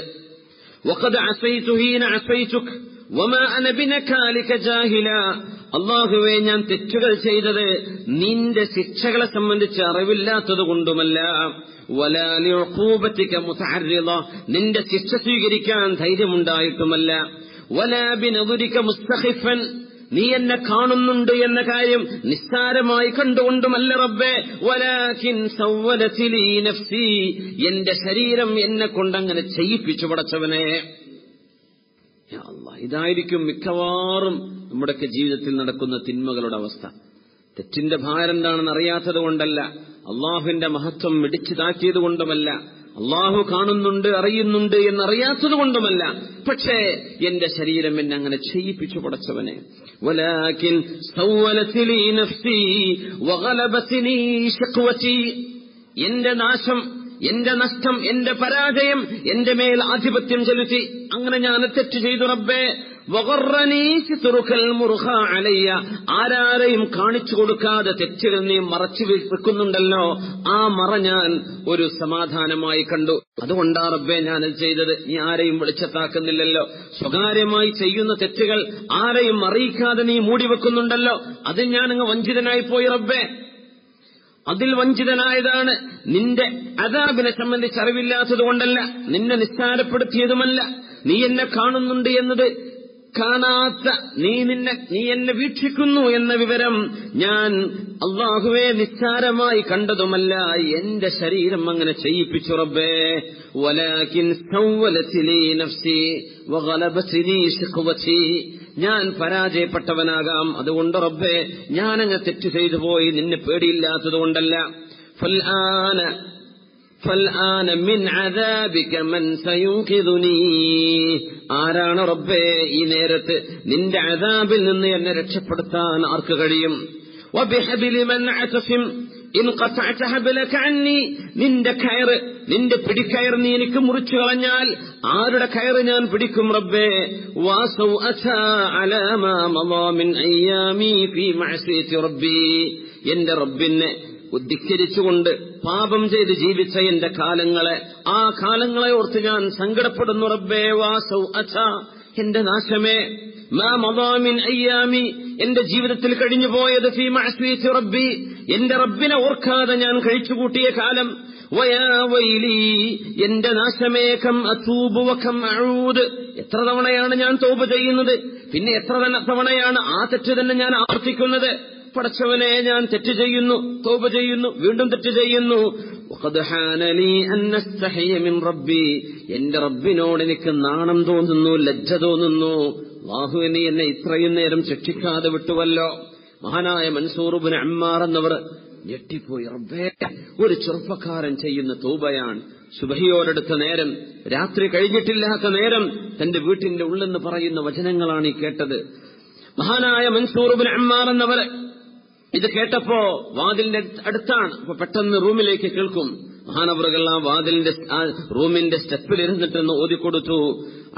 വഖദ് അസൈതു ഹീന അസൈതുക് വമാ അന ബിനകാലിക ജാഹില, അല്ലാഹുവേ, ഞാൻ തെറ്റുകൾ ചെയ്തത് നിന്റെ ശിക്ഷകളെ സംബന്ധിച്ച് അറിവില്ലാത്തതുകൊണ്ടുമല്ല. വലാ ലിഉഖൂബതിക മുതഅർരിദ, നിന്റെ ശിക്ഷ സ്വീകരിക്കാൻ ധൈര്യമുണ്ടായിട്ടുമല്ല. വലാ ബിനദുരിക മുസ്തഖിഫൻ, നീ എന്നെ കാണുന്നുണ്ട് എന്ന കാര്യം നിസ്സാരമായി കണ്ടുകൊണ്ടുമല്ല റബ്ബേ. വലാകിൻ സവ്വലതി ലീ നഫ്സി, എന്റെ ശരീരം എന്നെ കൊണ്ടങ്ങനെ ചെയ്യിപ്പിച്ചു പടച്ചവനെ. യാ അല്ലാഹ്, ഇതായിരിക്കും മിക്കവാറും നമ്മുടെയൊക്കെ ജീവിതത്തിൽ നടക്കുന്ന തിന്മകളുടെ അവസ്ഥ. തെറ്റിന്റെ ഭാരം എന്താണെന്ന് അറിയാത്തത് കൊണ്ടല്ല, അള്ളാഹുവിന്റെ മഹത്വം ഇടിച്ചു താക്കിയത് കൊണ്ടുമല്ല, അള്ളാഹു കാണുന്നുണ്ട് അറിയുന്നുണ്ട് എന്നറിയാത്തത് കൊണ്ടുമല്ല, പക്ഷേ എന്റെ ശരീരം എന്നെ അങ്ങനെ ചെയ്യിപ്പിച്ചു പടച്ചവനെ. വലാകിൻ സവ്വലതി ലീ നഫ്സി വഗലബത്നി ശഖ്വതി, എന്റെ നാശം, എന്റെ നഷ്ടം, എന്റെ പരാജയം എന്റെ മേൽ ആധിപത്യം ചെലുത്തി. അങ്ങനെ ഞാൻ തെറ്റ് ചെയ്തു റബ്ബേ. വഗറനീ സിത്റുകൽ മുർഖാ അലയ്യ, ആരാരെയും കാണിച്ചു കൊടുക്കാതെ തെറ്റുകൾ നീ മറച്ചു വെക്കുന്നുണ്ടല്ലോ, ആ മറ ഞാൻ ഒരു സമാധാനമായി കണ്ടു. അതുകൊണ്ടാ റബ്ബേ ഞാനത് ചെയ്തത്. നീ ആരെയും വെളിച്ചത്താക്കുന്നില്ലല്ലോ. സ്വകാര്യമായി ചെയ്യുന്ന തെറ്റുകൾ ആരെയും അറിയിക്കാതെ നീ മൂടിവെക്കുന്നുണ്ടല്ലോ, അതിൽ ഞാനങ്ങ് വഞ്ചിതനായി പോയി റബ്ബേ. അതിൽ വഞ്ചിതനായതാണ്. നിന്റെ അദാബിനെ സംബന്ധിച്ച് അറിവില്ലാത്തത് കൊണ്ടല്ല, നിന്നെ നിസ്സാരപ്പെടുത്തിയതുമല്ല. നീ എന്നെ കാണുന്നുണ്ട് എന്നത് കാണാത്ത നീ എന്നെ വീക്ഷിക്കുന്നു എന്ന വിവരം ഞാൻ അല്ലാഹുവേ നിസ്സാരമായി കണ്ടതുമല്ല. എന്റെ ശരീരം അങ്ങനെ ചെയ്യിപ്പിച്ചു റബ്ബേ. വലാകിൻ സവ്വലത് ലീ നഫ്സി വഗലബത് ലീ ശഖവതി, ഞാൻ പരാജയപ്പെട്ടവനാകാം, അതുകൊണ്ട് റബ്ബേ ഞാനങ്ങ് തെറ്റ് ചെയ്തു പോയി, നിന്നെ പേടിയില്ലാത്തതുകൊണ്ടല്ല. ഫൽആന മിൻ അദാബിക മൻ സയുഖിദുനി, ആരാണ് റബ്ബേ ഈ നേരത്ത് നിന്റെ അദാബിൽ നിന്ന് എന്നെ രക്ഷപ്പെടുത്താൻ ആർക്ക് കഴിയും? വബിഹബിലി മൻ അതഫിം ഇൻ ഖതഅത ഹബലക അന്നി, നിന്റെ പിടിക്കയർ നീ എനിക്ക് മുറിച്ചു കളഞ്ഞാൽ ആരുടെ കയറ് ഞാൻ പിടിക്കും റബ്ബേ? വസൗഅത അലാ മാ മളാ മിൻ അയ്യാമി ഫീ മഅസിയതി റബ്ബി, എന്റെ റബ്ബിനെ ധിക്കരിച്ചുകൊണ്ട് പാപം ചെയ്ത് ജീവിച്ച എന്റെ കാലങ്ങളെ, ആ കാലങ്ങളെ ഓർത്ത് ഞാൻ സങ്കടപ്പെടുന്നു റബ്ബേ. വാസൗഅത, എന്റെ നാശമേ, മാ മളാ മിൻ അയ്യാമി, എന്റെ ജീവിതത്തിൽ കഴിഞ്ഞുപോയത് ഫീ മഅസിയതി റബ്ബി, എന്റെ റബ്ബിനെ ഓർക്കാതെ ഞാൻ കഴിച്ചുകൂട്ടിയ കാലം. വയാ വൈലി, എന്റെ നാശമേ, കം അതൂബു വകം അഊദ്, എത്ര തവണയാണ് ഞാൻ തൗബ ചെയ്യുന്നത്, പിന്നെ എത്ര തവണയാണ് ആ തെറ്റ് തന്നെ ഞാൻ ആവർത്തിക്കുന്നത്. പടച്ചവനെ, ഞാൻ തെറ്റ് ചെയ്യുന്നു, തൗബ ചെയ്യുന്നു, വീണ്ടും തെറ്റ് ചെയ്യുന്നു. വഖദ് ഹാന ലീ അൻ അസ്തഹിയ മിൻ റബ്ബി, എന്റെ റബ്ബിനോട് എനിക്ക് നാണം തോന്നുന്നു, ലജ്ജ തോന്നുന്നു. അല്ലാഹുവേ, നീ എന്നെ ഇത്രയും നേരം ശിക്ഷിക്കാതെ വിട്ടുവല്ലോ. മഹാനായ മൻസൂർ ഇബ്നു അമ്മാർ എന്നവർ ഞെട്ടിപ്പോയി. റബ്ബേ, ഒരു ചെറുപ്പക്കാരൻ ചെയ്യുന്ന തൗബയാണ്. സുബഹിയോടടുത്ത നേരം, രാത്രി കഴിഞ്ഞിട്ടില്ലാത്ത നേരം തന്റെ വീട്ടിന്റെ ഉള്ളെന്ന് പറയുന്ന വചനങ്ങളാണ് ഈ കേട്ടത്. മഹാനായ മൻസൂർ ഇബ്നു അമ്മാർ എന്നവർ ഇത് കേട്ടപ്പോ വാതിലിന്റെ അടുത്താണ്, അപ്പൊ പെട്ടെന്ന് റൂമിലേക്ക് കേൾക്കും. മഹാനവറുകൾ ആ വാതിലിന്റെ റൂമിന്റെ സ്റ്റെപ്പിലിരുന്നിട്ടെന്ന് ഓതിക്കൊടുത്തു.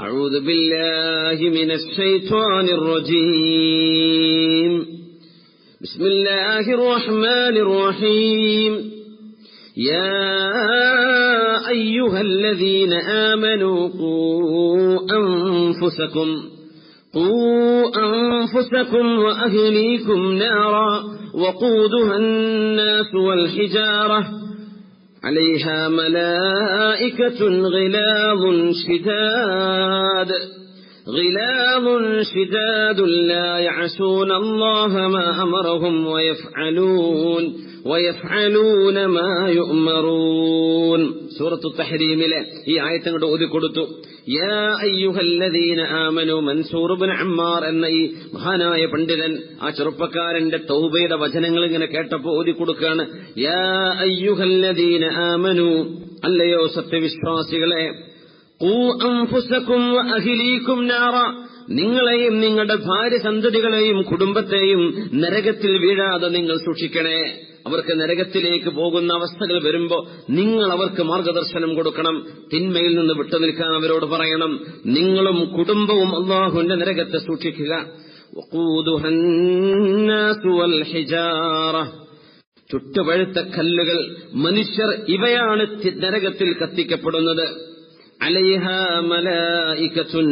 അഊദു ബില്ലാഹി മിനശ് ശൈത്വാനിർ റജീം, ബിസ്മില്ലാഹിർ റഹ്മാനിർ റഹീം, യാ അയ്യുഹല്ലദീന ആമനൂ ഖൂ أنفسكم وأهليكم نارا وقودها الناس والحجارة عليها ملائكة غلاظ شداد لا يعصون الله ما أمرهم ويفعلون ما يؤمرون. സൂറത്തു തഹ്രീമിലെ ഈ ആയത്ത് അങ്ങോട്ട് ഓതിക്കൊടുത്തു. യാ അയ്യുഹല്ലദീന ആമനു, മൻസൂർ ഇബ്നു അമ്മാർ എന്ന ഈ മഹാനായ പണ്ഡിതൻ ആ ചെറുപ്പക്കാരന്റെ തൗബയുടെ വചനങ്ങൾ ഇങ്ങനെ കേട്ടപ്പോ ഓതിക്കൊടുക്കുകയാണ്. യാ അയ്യുഹല്ലദീന ആമനു, അല്ലയോ സത്യവിശ്വാസികളെ, ഖൂ അൻഫുസകും വഅഹ്ലീകും നാറ, നിങ്ങളെയും നിങ്ങളുടെ ഭാര്യ സന്തതികളെയും കുടുംബത്തെയും നരകത്തിൽ വീഴാതെ നിങ്ങൾ സൂക്ഷിക്കണേ. അവർക്ക് നരകത്തിലേക്ക് പോകുന്ന അവസ്ഥകൾ വരുമ്പോ നിങ്ങൾ അവർക്ക് മാർഗദർശനം കൊടുക്കണം, തിന്മയിൽ നിന്ന് വിട്ടുനിൽക്കാൻ അവരോട് പറയണം. നിങ്ങളും കുടുംബവും അല്ലാഹുവിന്റെ നരകത്തെ സൂക്ഷിക്കുക. വഖൂദുഹന്നാസു വൽ ഹിജാറ, ചുട്ടുപഴുത്ത കല്ലുകൾ, മനുഷ്യർ, ഇവയാണ് നരകത്തിൽ കത്തിക്കപ്പെടുന്നത്. അലൈഹാ മലായികത്തുൻ,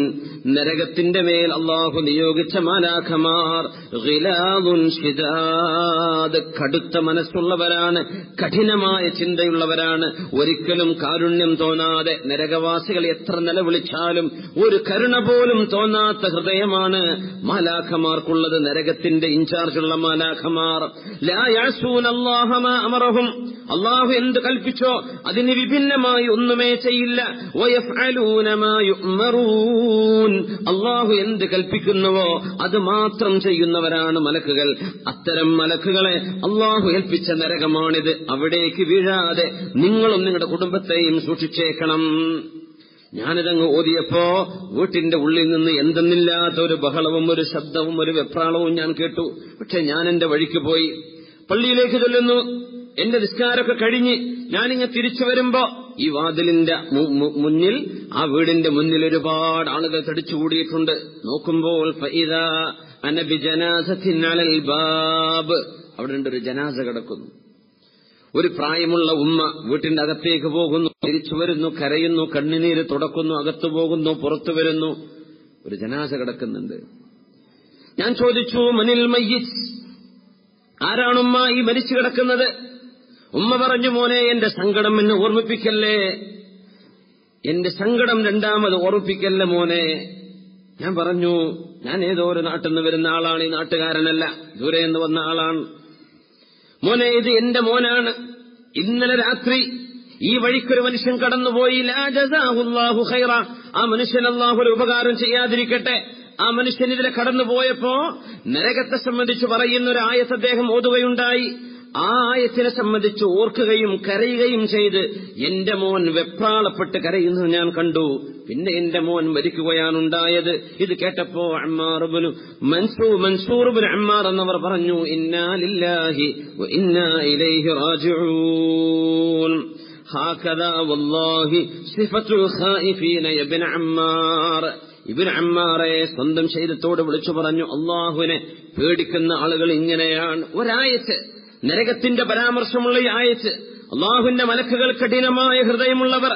നരകത്തിന്റെ മേൽ അല്ലാഹു നിയോഗിച്ച മാലാഖമാർ, ഗിലാദുൻ ശിദാദ്, കടുത്ത മനസ്സുള്ളവരാണ്, കഠിനമായ ചിന്തയുള്ളവരാണ്, ഒരിക്കലും കാരുണ്യം തോന്നാതെ, നരകവാസികൾ എത്ര നിലവിളിച്ചാലും ഒരു കരുണ പോലും തോന്നാത്ത ഹൃദയമാണ് മാലാഖമാർക്കുള്ളത്. നരകത്തിന്റെ ഇൻചാർജുള്ള മാലാഖമാർ. ലാ യഅസൂനല്ലാഹ മാ അമറഹും, അല്ലാഹു എന്ത് കൽപ്പിച്ചോ അതിന് വിഭിന്നമായി ഒന്നുമേ ചെയ്യില്ല. വയഫ്അലൂന മാ യുഅ്മറൂൻ, അല്ലാഹു എന്ത് കൽപ്പിക്കുന്നുവോ അത് മാത്രം ചെയ്യുന്നവരാണ് മലക്കുകൾ. അത്തരം മലക്കുകളെ അല്ലാഹു ഏൽപ്പിച്ച നരകമാണിത്. അവിടേക്ക് വീഴാതെ നിങ്ങളും നിങ്ങളുടെ കുടുംബത്തെയും സൂക്ഷിച്ചേക്കണം. ഞാനിതങ്ങ് ഓതിയപ്പോ വീട്ടിന്റെ ഉള്ളിൽ നിന്ന് എന്തെന്നില്ലാത്ത ഒരു ബഹളവും ഒരു ശബ്ദവും ഒരു വെപ്രാളവും ഞാൻ കേട്ടു. പക്ഷെ ഞാൻ എന്റെ വഴിക്ക് പോയി, പള്ളിയിലേക്ക് ചൊല്ലുന്നു. എന്റെ നിസ്കാരമൊക്കെ കഴിഞ്ഞ് ഞാനിങ്ങ് തിരിച്ചു വരുമ്പോ ഈ വാതിലിന്റെ മുന്നിൽ, ആ വീടിന്റെ മുന്നിൽ ഒരുപാട് ആളുകൾ തടിച്ചുകൂടിയിട്ടുണ്ട്. നോക്കുമ്പോൾ ഫഇദാ അന ബിജനാസത്തിൻ അലൽ ബാബ്, അവിടെ ഒരു ജനാസ കിടക്കുന്നു. ഒരു പ്രായമുള്ള ഉമ്മ വീട്ടിന്റെ അകത്തേക്ക് പോകുന്നു, തിരിച്ചു വരുന്നു, കരയുന്നു, കണ്ണുനീര് തുടക്കുന്നു, അകത്തു പോകുന്നു, പുറത്തു വരുന്നു. ഒരു ജനാസ കിടക്കുന്നുണ്ട്. ഞാൻ ചോദിച്ചു, മനിൽ മയ്യിത്ത്, ആരാണുമ്മ ഈ മരിച്ചു കിടക്കുന്നത്? ഉമ്മ പറഞ്ഞു, മോനെ എന്റെ സങ്കടം എന്നെ ഓർമ്മിപ്പിക്കല്ലേ, എന്റെ സങ്കടം രണ്ടാമത് ഓർമ്മിപ്പിക്കല്ലേ മോനെ. ഞാൻ പറഞ്ഞു, ഞാൻ ഏതോ ഒരു നാട്ടിൽ നിന്ന് വരുന്ന ആളാണ്, ഈ നാട്ടുകാരനല്ല, ദൂരെ നിന്ന് വന്ന ആളാണ്. മോനെ, ഇത് എന്റെ മോനാണ്. ഇന്നലെ രാത്രി ഈ വഴിക്കൊരു മനുഷ്യൻ കടന്നുപോയി. ലാ ജസാഹുല്ലാഹു ഖൈറ, ആ മനുഷ്യൻ അല്ലാഹു ഒരു ഉപകാരം ചെയ്യാതിരിക്കട്ടെ. ആ മനുഷ്യൻ ഇതിലെ കടന്നുപോയപ്പോ നരകത്തെ സംബന്ധിച്ച് പറയുന്ന ഒരു ആയത്ത് അദ്ദേഹം ഓതുകയുണ്ടായി. ആ ആയത്തിനെ സംബന്ധിച്ച് ഓർക്കുകയും കരയുകയും ചെയ്ത് എന്റെ മോൻ വെപ്രാളപ്പെട്ട് കരയുന്നത് ഞാൻ കണ്ടു. പിന്നെ എന്റെ മോൻ മരിക്കുകയാണുണ്ടായത്. ഇത് കേട്ടപ്പോ മൻസൂർ ഇബ്നു അമ്മാർ എന്നവർ പറഞ്ഞു, ഇന്നാ ലില്ലാഹി വ ഇന്നാ ഇലൈഹി റാജിഊൻ. ഹാകദാ വല്ലാഹി സിഫത്തുൽ ഖായിഫീന ഇബ്നു അമ്മാർ. ഇബ്നു അമ്മാറെ സ്വന്തം ശരീരത്തോട് വിളിച്ചു പറഞ്ഞു, അല്ലാഹുവിനെ പേടിക്കുന്ന ആളുകൾ ഇങ്ങനെയാണ്. ഒരായത്ത്, നരകത്തിന്റെ പരാമർശമുള്ള ഈ ആയത്ത്, അല്ലാഹുവിന്റെ മലക്കുകൾ കഠിനമായ ഹൃദയമുള്ളവർ,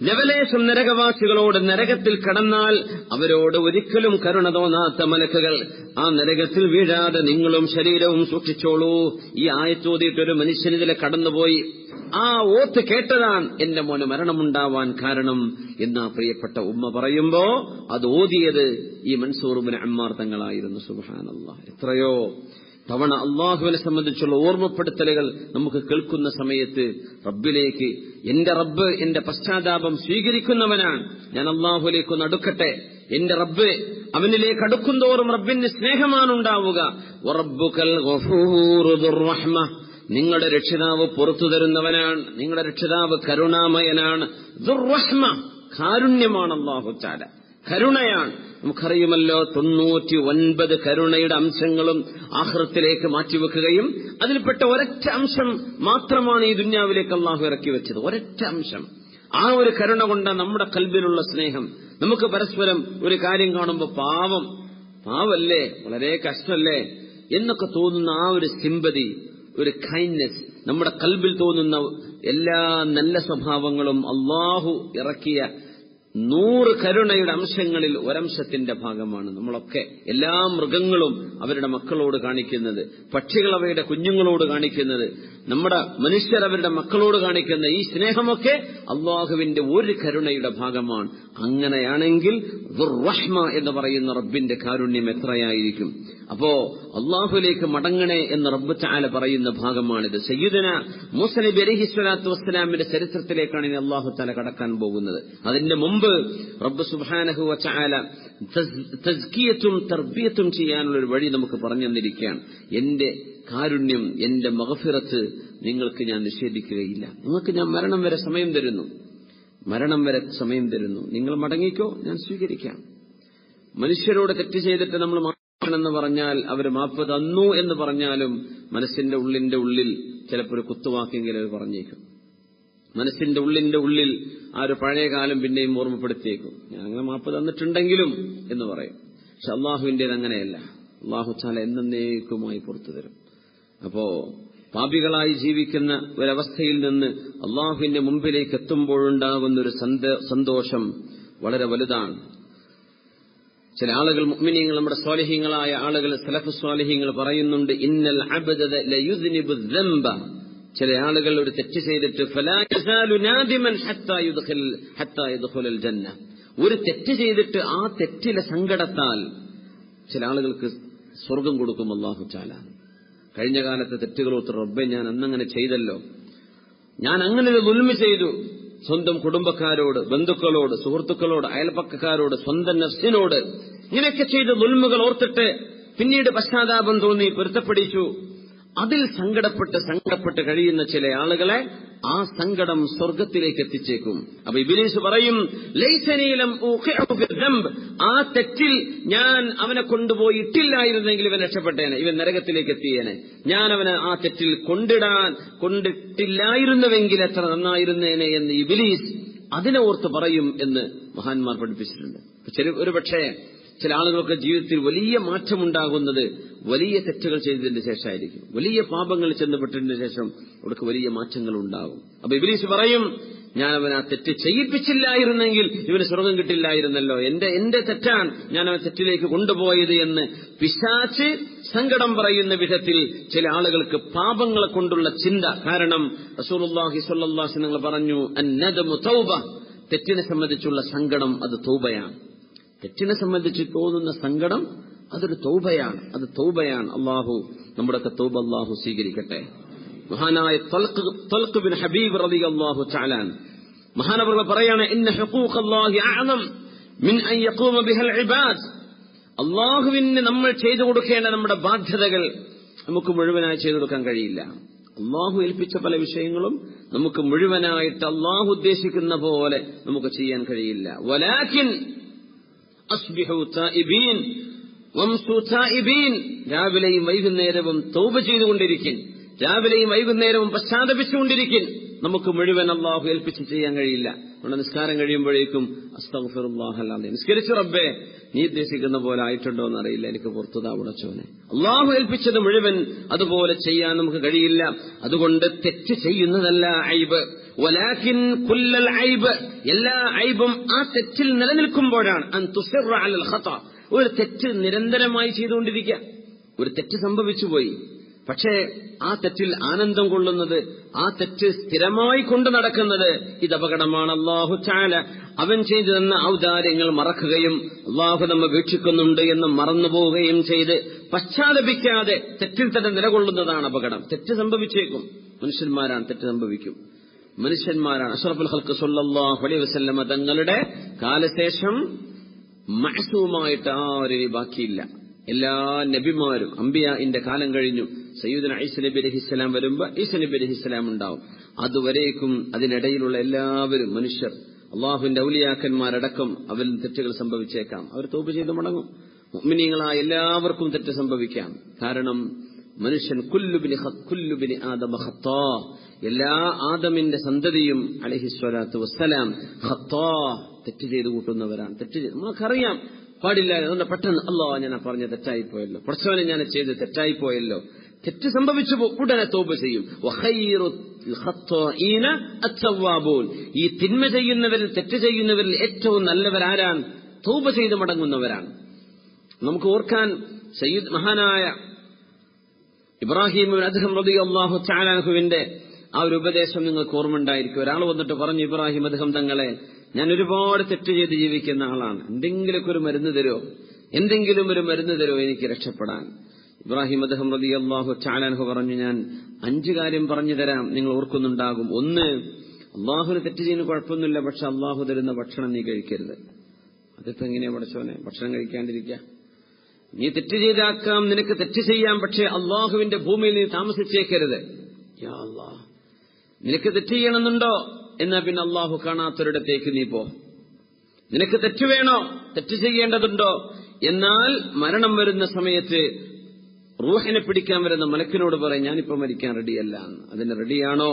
ലവലേശം നരകവാസികളോട് നരകത്തിൽ കടന്നാൽ അവരോട് ഒരിക്കലും കരുണ തോന്നാത്ത മലക്കുകൾ, ആ നരകത്തിൽ വീഴാതെ നിങ്ങളും ശരീരവും സൂക്ഷിച്ചോളൂ. ഈ ആയത്തോതിയിട്ടൊരു മനുഷ്യനിതിലെ കടന്നുപോയി. ആ ഓത്ത് കേട്ടതാണ് എന്റെ മോന് മരണമുണ്ടാവാൻ കാരണം എന്നാ പ്രിയപ്പെട്ട ഉമ്മ പറയുമ്പോ അത് ഓതിയത് ഈ മൻസൂർ ഇബ്നു അമ്മാർ തങ്ങളായിരുന്നു. സുബ്ഹാനല്ലാഹ്, എത്രയോ തവണ അള്ളാഹുവിനെ സംബന്ധിച്ചുള്ള ഓർമ്മപ്പെടുത്തലുകൾ നമുക്ക് കേൾക്കുന്ന സമയത്ത് റബ്ബിലേക്ക്, എന്റെ റബ്ബ് എന്റെ പശ്ചാത്താപം സ്വീകരിക്കുന്നവനാണ്, ഞാൻ അള്ളാഹുലേക്ക് അടുക്കട്ടെ, എന്റെ റബ്ബ് അവനിലേക്ക് അടുക്കുന്തോറും റബ്ബിന് സ്നേഹമാണ് ഉണ്ടാവുക. വറബ്ബുകൽ ഗഫൂറു ദുർ റഹ്മ, നിങ്ങളുടെ രക്ഷിതാവ് പുറത്തു തരുന്നവനാണ്, നിങ്ങളുടെ രക്ഷിതാവ് കരുണാമയനാണ്. ദുർ റഹ്മ, കാരുണ്യമാണ് അല്ലാഹു തആല, കരുണയാണ്. നമുക്കറിയുമല്ലോ 99 കരുണയുടെ അംശങ്ങളും ആഖിറത്തിലേക്ക് മാറ്റിവെക്കുകയും അതിൽപ്പെട്ട ഒരൊറ്റ അംശം മാത്രമാണ് ഈ ദുന്യാവിലേക്ക് അല്ലാഹു ഇറക്കി വെച്ചത്. ഒരൊറ്റ അംശം. ആ ഒരു കരുണ കൊണ്ട് നമ്മുടെ ഖൽബിലുള്ള സ്നേഹം, നമുക്ക് പരസ്പരം ഒരു കാര്യം കാണുമ്പോൾ പാവല്ലേ, വളരെ കഷ്ടമല്ലേ എന്നൊക്കെ തോന്നുന്ന ആ ഒരു സിമ്പതി, ഒരു കൈൻഡ്നെസ്, നമ്മുടെ ഖൽബിൽ തോന്നുന്ന എല്ലാ നല്ല സ്വഭാവങ്ങളും അല്ലാഹു ഇറക്കിയ 100 കരുണയുടെ അംശങ്ങളിൽ ഒരംശത്തിന്റെ ഭാഗമാണ് നമ്മളൊക്കെ. എല്ലാ മൃഗങ്ങളും അവരുടെ മക്കളോട് കാണിക്കുന്നത്, പക്ഷികൾ അവയുടെ കുഞ്ഞുങ്ങളോട് കാണിക്കുന്നത്, നമ്മുടെ മനുഷ്യർ അവരുടെ മക്കളോട് കാണിക്കുന്ന ഈ സ്നേഹമൊക്കെ അള്ളാഹുവിന്റെ ഒരു കരുണയുടെ ഭാഗമാണ്. അങ്ങനെയാണെങ്കിൽ ദുർറഹ്മ എന്ന് പറയുന്ന റബ്ബിന്റെ കാരുണ്യം എത്രയായിരിക്കും. അപ്പോ അള്ളാഹുലേക്ക് മടങ്ങണേ എന്ന് റബ്ബ് തആല പറയുന്ന ഭാഗമാണിത്. സയ്യിദുനാ മൂസാ നബി അലൈഹി സ്വലാത്തു വസ്സലാമിന്റെ ചരിത്രത്തിലേക്കാണ് ഇനി അള്ളാഹു തആല കടക്കാൻ പോകുന്നത്. അതിന്റെ മുമ്പ് റബ്ബ് സുബ്ഹാനഹു വ തആല തസ്കിയത്തും തർബിയത്തും ചെയ്യാനുള്ള ഒരു വഴി നമുക്ക് പറഞ്ഞു തന്നിരിക്കുകയാണ്. എന്റെ കാരുണ്യം, എന്റെ മഗ്ഫിറത്ത് നിങ്ങൾക്ക് ഞാൻ നിഷേധിക്കുകയില്ല. നിങ്ങൾക്ക് ഞാൻ മരണം വരെ സമയം തരുന്നു. നിങ്ങൾ മടങ്ങിക്കോ, ഞാൻ സ്വീകരിക്കാം. മനുഷ്യരോട് തെറ്റ് ചെയ്തിട്ട് നമ്മൾ എന്ന് പറഞ്ഞാൽ അവർ മാപ്പ് തന്നു എന്ന് പറഞ്ഞാലും മനസ്സിന്റെ ഉള്ളിൽ ചിലപ്പോൾ ഒരു കുത്തുവാക്കെങ്കിലും അവർ പറഞ്ഞേക്കും. മനസ്സിന്റെ ഉള്ളിൽ ആ ഒരു പഴയ കാലം പിന്നെയും ഓർമ്മപ്പെടുത്തിയേക്കും. ഞാൻ അങ്ങനെ മാപ്പ് തന്നിട്ടുണ്ടെങ്കിലും എന്ന് പറയും. പക്ഷെ അള്ളാഹുവിന്റേത് അങ്ങനെയല്ല. അള്ളാഹു തആല എന്നേക്കുമായി പുറത്തു തരും. അപ്പോ പാപികളായി ജീവിക്കുന്ന ഒരവസ്ഥയിൽ നിന്ന് അള്ളാഹുവിന്റെ മുമ്പിലേക്ക് എത്തുമ്പോഴുണ്ടാകുന്ന ഒരു സന്തോഷം വളരെ വലുതാണ്. ചില ആളുകൾ, മുഅ്മിനീങ്ങൾ, നമ്മുടെ സ്വാലിഹീങ്ങളായ ആളുകൾ, സലഫ് സ്വാലിഹീങ്ങൾ പറയുന്നുണ്ട്, ഇന്നൽ അബ്ദ ലയുദ്നിബു ദംബ. ചില ആളുകൾ ഒരു തെറ്റ് ചെയ്തിട്ട് ഫലാ യസാലു നാദിമൻ ഹത്താ യദ്ഖുലൽ ജന്ന. ഒരു തെറ്റ് ചെയ്തിട്ട് ആ തെറ്റിലെ സങ്കടത്താൽ ചില ആളുകൾക്ക് സ്വർഗം കൊടുക്കും അല്ലാഹു തആല. കഴിഞ്ഞ കാലത്തെ തെറ്റുകളോർത്ത് റബ്ബേ, ഞാൻ അന്നങ്ങനെ ചെയ്തല്ലോ, ഞാൻ അങ്ങനെ ഒരു ദുൽമ ചെയ്തു, സ്വന്തം കുടുംബക്കാരോട്, ബന്ധുക്കളോട്, സുഹൃത്തുക്കളോട്, അയൽപക്കക്കാരോട്, സ്വന്തം നഫ്സിനോട് ഇങ്ങനെയൊക്കെ ചെയ്ത ദുൽമുകൾ ഓർത്തിട്ട് പിന്നീട് പശ്ചാത്താപം തോന്നി പൊരുത്തപ്പെടിച്ചു. അതിൽ സങ്കടപ്പെട്ട് കഴിയുന്ന ചില ആളുകളെ ആ സങ്കടം സ്വർഗത്തിലേക്ക് എത്തിച്ചേക്കും. അപ്പൊ ഇബ്ലീസ് പറയും, ലൈസനീ ലം ഊഖിഉ ഫിദ്ദംബ്, ആ തെറ്റിൽ ഞാൻ അവനെ കൊണ്ടുപോയി ഇട്ടില്ലായിരുന്നെങ്കിൽ ഇവൻ രക്ഷപ്പെട്ടേനെ, ഇവൻ നരകത്തിലേക്ക് എത്തിയേനെ. ഞാൻ അവനെ ആ തെറ്റിൽ കൊണ്ടിട്ടില്ലായിരുന്നുവെങ്കിൽ എത്ര നന്നായിരുന്നേനെ എന്ന് ഇബ്ലീസ് അതിനെ ഓർത്ത് പറയും എന്ന് മഹാന്മാർ പഠിപ്പിച്ചിട്ടുണ്ട്. ഒരു പക്ഷേ ചില ആളുകൾക്ക് ജീവിതത്തിൽ വലിയ മാറ്റമുണ്ടാകുന്നത് വലിയ തെറ്റുകൾ ചെയ്തതിന് ശേഷമായിരിക്കും. വലിയ പാപങ്ങൾ ചെന്നപ്പെട്ടതിന് ശേഷം അവർക്ക് വലിയ മാറ്റങ്ങൾ ഉണ്ടാകും. അപ്പൊ ഇബ്ലീസ് പറയും, ഞാൻ അവൻ ആ തെറ്റ് ചെയ്യിപ്പിച്ചില്ലായിരുന്നെങ്കിൽ ഇവന് സ്വർഗം കിട്ടില്ലായിരുന്നല്ലോ, എന്റെ തെറ്റാണ് ഞാൻ അവൻ തെറ്റിലേക്ക് കൊണ്ടുപോയത് എന്ന് പിശാച് സങ്കടം പറയുന്ന വിധത്തിൽ ചില ആളുകൾക്ക് പാപങ്ങളെ കൊണ്ടുള്ള ചിന്ത. കാരണം റസൂലുള്ളാഹി സ്വല്ലല്ലാഹു അലൈഹി വസല്ലം പറഞ്ഞു, അന്നദമു തൗബ, തെറ്റിനെ സംബന്ധിച്ചുള്ള സങ്കടം അത് തൗബയാണ്. തെറ്റിനെ സംബന്ധിച്ച് തോന്നുന്ന സങ്കടം അതൊരു തൗബയാണ്, അത് തൗബയാണ്. അള്ളാഹു നമ്മുടെയൊക്കെ തൗബ അള്ളാഹു സ്വീകരിക്കട്ടെ. മഹാനായ തൽഖ് ബിൻ ഹബീബ് റളിയല്ലാഹു തആല മഹാനവർകൾ പറയാണ്, ഇന്ന ഹുഖൂഖല്ലാഹി അഅ്സം മിൻ അൻ യഖൂമ ബിഹൽ ഇബാദ്. അള്ളാഹുവിന് നമ്മൾ ചെയ്തു കൊടുക്കേണ്ട നമ്മുടെ ബാധ്യതകൾ നമുക്ക് മുഴുവനായി ചെയ്തു കൊടുക്കാൻ കഴിയില്ല. അള്ളാഹു ഏൽപ്പിച്ച പല വിഷയങ്ങളും നമുക്ക് മുഴുവനായിട്ട് അള്ളാഹു ഉദ്ദേശിക്കുന്ന പോലെ നമുക്ക് ചെയ്യാൻ കഴിയില്ല. വലാകിൻ അസ്ബിഹു തായിബീൻ വംസു തായിബീൻ, രാവിലെയും വൈകുന്നേരവും തൗബ ചെയ്തുകൊണ്ടിരിക്കും, രാവിലെയും വൈകുന്നേരവും പശ്ചാത്തപിച്ചുകൊണ്ടിരിക്കും. നമുക്ക് മുഴുവൻ അള്ളാഹു ഏൽപ്പിച്ച് ചെയ്യാൻ കഴിയില്ല. നമ്മുടെ നിസ്കാരം കഴിയുമ്പോഴേക്കും അസ്തഗ്ഫിറുല്ലാഹ്, അല്ലാതെ നിസ്കരിച്ചു റബ്ബേ നീ ഉദ്ദേശിക്കുന്ന പോലെ ആയിട്ടുണ്ടോ എന്നറിയില്ല, എനിക്ക് പുറത്തുതാ ഉടച്ചോനെ. അള്ളാഹു ഏൽപ്പിച്ചത് മുഴുവൻ അതുപോലെ ചെയ്യാൻ നമുക്ക് കഴിയില്ല. അതുകൊണ്ട് തെറ്റ് ചെയ്യുന്നതല്ല ഐബ്, വലാകിൻ കുല്ലൽ ഐബ്, എല്ലാ ഐബും ആ തെറ്റിൽ നിലനിൽക്കുമ്പോഴാണ്. അൻ തുസിറ അലൽ ഖത, ഒരു തെറ്റ് നിരന്തരമായി ചെയ്തുകൊണ്ടിരിക്കുക. ഒരു തെറ്റ് സംഭവിച്ചുപോയി, പക്ഷേ ആ തെറ്റിൽ ആനന്ദം കൊള്ളുന്നത്, ആ തെറ്റ് സ്ഥിരമായി കൊണ്ടു നടക്കുന്നത്, ഇത് അപകടമാണ്. അല്ലാഹു തആല അവൻ ചെയ്തു തന്ന ഔദാര്യങ്ങൾ മറക്കുകയും അല്ലാഹു നമ്മെ വീക്ഷിക്കുന്നുണ്ട് എന്ന് മറന്നുപോവുകയും ചെയ്ത് പശ്ചാത്തപിക്കാതെ തെറ്റിൽ തന്നെ നിലകൊള്ളുന്നതാണ് അപകടം. തെറ്റ് സംഭവിച്ചേക്കും, മനുഷ്യന്മാരാണ്, തെറ്റ് സംഭവിക്കും, മനുഷ്യന്മാരാണ്. അഷ്റഫുൽ ഖൽഖ് സ്വല്ലല്ലാഹു അലൈഹി വസല്ലമ തങ്ങളുടെ കാലശേഷം മഅസൂമായിട്ട് ആരും ബാക്കിയില്ല. എല്ലാ നബിമാരും അംബിയാഇന്റെ കാലം കഴിഞ്ഞു. സയ്യിദുനാ ഈസാ നബി അലൈഹിസ്സലാം വരുമ്പോ ഈസാ നബി അലൈഹിസ്സലാം ഉണ്ടാവും. അതുവരേക്കും അതിനിടയിലുള്ള എല്ലാവരും മനുഷ്യർ, അള്ളാഹുവിന്റെ ഔലിയാക്കന്മാരടക്കം അവരിൽ തെറ്റുകൾ സംഭവിച്ചേക്കാം. അവർ തൗബ ചെയ്ത് മടങ്ങും. മുഅ്മിനീങ്ങളായ എല്ലാവർക്കും തെറ്റ് സംഭവിക്കാം. കാരണം മനുഷ്യൻ കുല്ലുബിനി ആദമ ഖത്താ, എല്ലാ ആദമിന്റെ സന്തതിയും അലൈഹിസ്സലാത്തു വസ്സലാം ഖത്താ, തെറ്റ് ചെയ്ത് കൂട്ടുന്നവരാണ്. തെറ്റ് നമുക്കറിയാം പാടില്ല, അതുകൊണ്ട് പെട്ടെന്ന് അല്ലാഹ് ഞാൻ പറഞ്ഞ തെറ്റായിപ്പോയല്ലോ, പടച്ചവനെ ഞാൻ ചെയ്ത് തെറ്റായിപ്പോയല്ലോ. തെറ്റ് സംഭവിച്ചു ഉടനെ തൗബ ചെയ്യും. ഈ തിന്മ ചെയ്യുന്നവരിൽ, തെറ്റ് ചെയ്യുന്നവരിൽ ഏറ്റവും നല്ലവരാരാണ്? തൗബ ചെയ്ത് മടങ്ങുന്നവരാണ്. നമുക്ക് ഓർക്കാൻ സയ്യിദ് മഹാനായ ഇബ്രാഹിം അദ്ഹം റളിയല്ലാഹു തആല അൻഹുവിന്റെ ആ ഒരു ഉപദേശം നിങ്ങൾക്ക് ഓർമ്മയുണ്ടായിരിക്കും. ഒരാൾ വന്നിട്ട് പറഞ്ഞു, ഇബ്രാഹിം അദ്ഹം തങ്ങളെ, ഞാൻ ഒരുപാട് തെറ്റ് ചെയ്ത് ജീവിക്കുന്ന ആളാണ്, എന്തെങ്കിലുമൊക്കെ ഒരു മരുന്ന് തരുമോ, എന്തെങ്കിലും ഒരു മരുന്ന് തരുമോ എനിക്ക് രക്ഷപ്പെടാൻ? ഇബ്രാഹിം അദ്ഹം റളിയല്ലാഹു തആല അൻഹു പറഞ്ഞു, ഞാൻ 5 കാര്യം പറഞ്ഞു തരാം, നിങ്ങൾ ഓർക്കുന്നുണ്ടാകും. 1, അള്ളാഹുവിന് തെറ്റ് ചെയ്യുന്ന കുഴപ്പമൊന്നുമില്ല, പക്ഷെ അള്ളാഹു തരുന്ന ഭക്ഷണം നീ കഴിക്കരുത്. അതിപ്പോ എങ്ങനെയാ പടച്ചോനെ ഭക്ഷണം കഴിക്കാണ്ടിരിക്കുക? നീ തെറ്റ് ചെയ്താക്കാം, നിനക്ക് തെറ്റ് ചെയ്യാം, പക്ഷെ അള്ളാഹുവിന്റെ ഭൂമിയിൽ നീ താമസിച്ചേക്കരുത്. യാ അല്ലാഹ്, നിനക്ക് തെറ്റ് ചെയ്യണമെന്നുണ്ടോ? എന്നാ പിന്നെ അള്ളാഹു കാണാത്തൊരിടത്തേക്ക് നീ പോ. നിനക്ക് തെറ്റ് വേണോ, തെറ്റ് ചെയ്യേണ്ടതുണ്ടോ? എന്നാൽ മരണം വരുന്ന സമയത്ത് റൂഹിനെ പിടിക്കാൻ വരുന്ന മലക്കിനോട് പറയും, ഞാനിപ്പോ മരിക്കാൻ റെഡിയല്ല. അതിന് റെഡിയാണോ?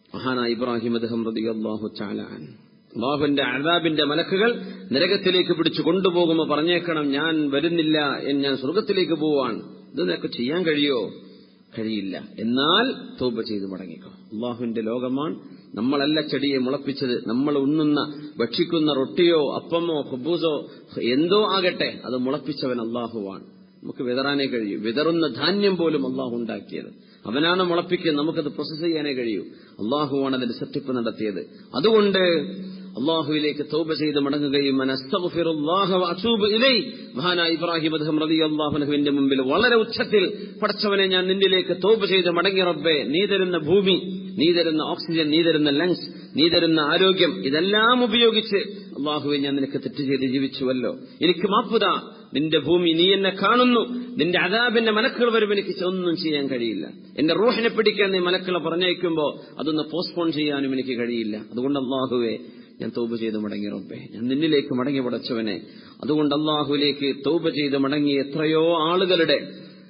മഹാനായ ഇബ്രാഹിം അദ്ഹം റളിയല്ലാഹു തആല അൻഹു, അല്ലാഹുവിന്റെ അദാബിന്റെ മലക്കുകൾ നരകത്തിലേക്ക് പിടിച്ചു കൊണ്ടുപോകുമ്പോൾ പറഞ്ഞേക്കണം, ഞാൻ വരുന്നില്ല, ഞാൻ സ്വർഗത്തിലേക്ക് പോവാൻ. ഇത് നിനക്ക് ചെയ്യാൻ കഴിയോ? കഴിയില്ല. എന്നാൽ തൗബ ചെയ്ത് മടങ്ങിക്കോ. അള്ളാഹുവിന്റെ ലോകമാണ്. നമ്മളല്ല ചെടിയെ മുളപ്പിച്ചത്. നമ്മൾ ഉണ്ണുന്ന ഭക്ഷിക്കുന്ന റൊട്ടിയോ അപ്പമോ ഖുബൂസോ എന്തോ ആകട്ടെ, അത് മുളപ്പിച്ചവൻ അള്ളാഹുവാണ്. നമുക്ക് വിതറാനേ കഴിയൂ. വിതറുന്ന ധാന്യം പോലും അള്ളാഹു ഉണ്ടാക്കിയത്, അവനാണ് മുളപ്പിക്കുന്നത്. നമുക്കത് പ്രോസസ് ചെയ്യാനേ കഴിയൂ. അള്ളാഹുവാണ് അതിന്റെ സെറ്റപ്പ് നടത്തിയത്. അതുകൊണ്ട് അള്ളാഹുവിലേക്ക് തൗബ ചെയ്ത് മടങ്ങുകയും മഹാനായ ഇബ്രാഹിം അദ്ഹം റളിയല്ലാഹു അൻഹുവിന്റെ മുമ്പിൽ വളരെ ഉച്ചത്തിൽ, പടച്ചവനെ ഞാൻ നിന്നിലേക്ക് തൗബ ചെയ്ത് മടങ്ങി റബ്ബേ, നീ തരുന്ന ഭൂമി, നീ തരുന്ന ഓക്സിജൻ, നീ തരുന്ന ലങ്സ്, നീ തരുന്ന ആരോഗ്യം, ഇതെല്ലാം ഉപയോഗിച്ച് അള്ളാഹുവെ ഞാൻ നിനക്ക് തെറ്റ് ചെയ്ത് ജീവിച്ചുവല്ലോ, എനിക്ക് മാപ്പുതാ. നിന്റെ ഭൂമി നീ എന്നെ കാണുന്നു, നിന്റെ അദാബിന്റെ മലക്കുകൾ വരും, എനിക്ക് ഒന്നും ചെയ്യാൻ കഴിയില്ല. എന്റെ റൂഹിനെ പിടിക്കാൻ നീ മലക്കുകളെ പറഞ്ഞയക്കുമ്പോ അതൊന്ന് പോസ്റ്റ്പോൺ ചെയ്യാനും എനിക്ക് കഴിയില്ല. അതുകൊണ്ട് അല്ലാഹുവേ, ഞാൻ തൗബ ചെയ്ത് മടങ്ങി റബ്ബേ, ഞാൻ നിന്നിലേക്ക് മടങ്ങി പടച്ചവനെ. അതുകൊണ്ട് അല്ലാഹുവിലേക്ക് തൗബ ചെയ്ത് മടങ്ങി എത്രയോ ആളുകളുടെ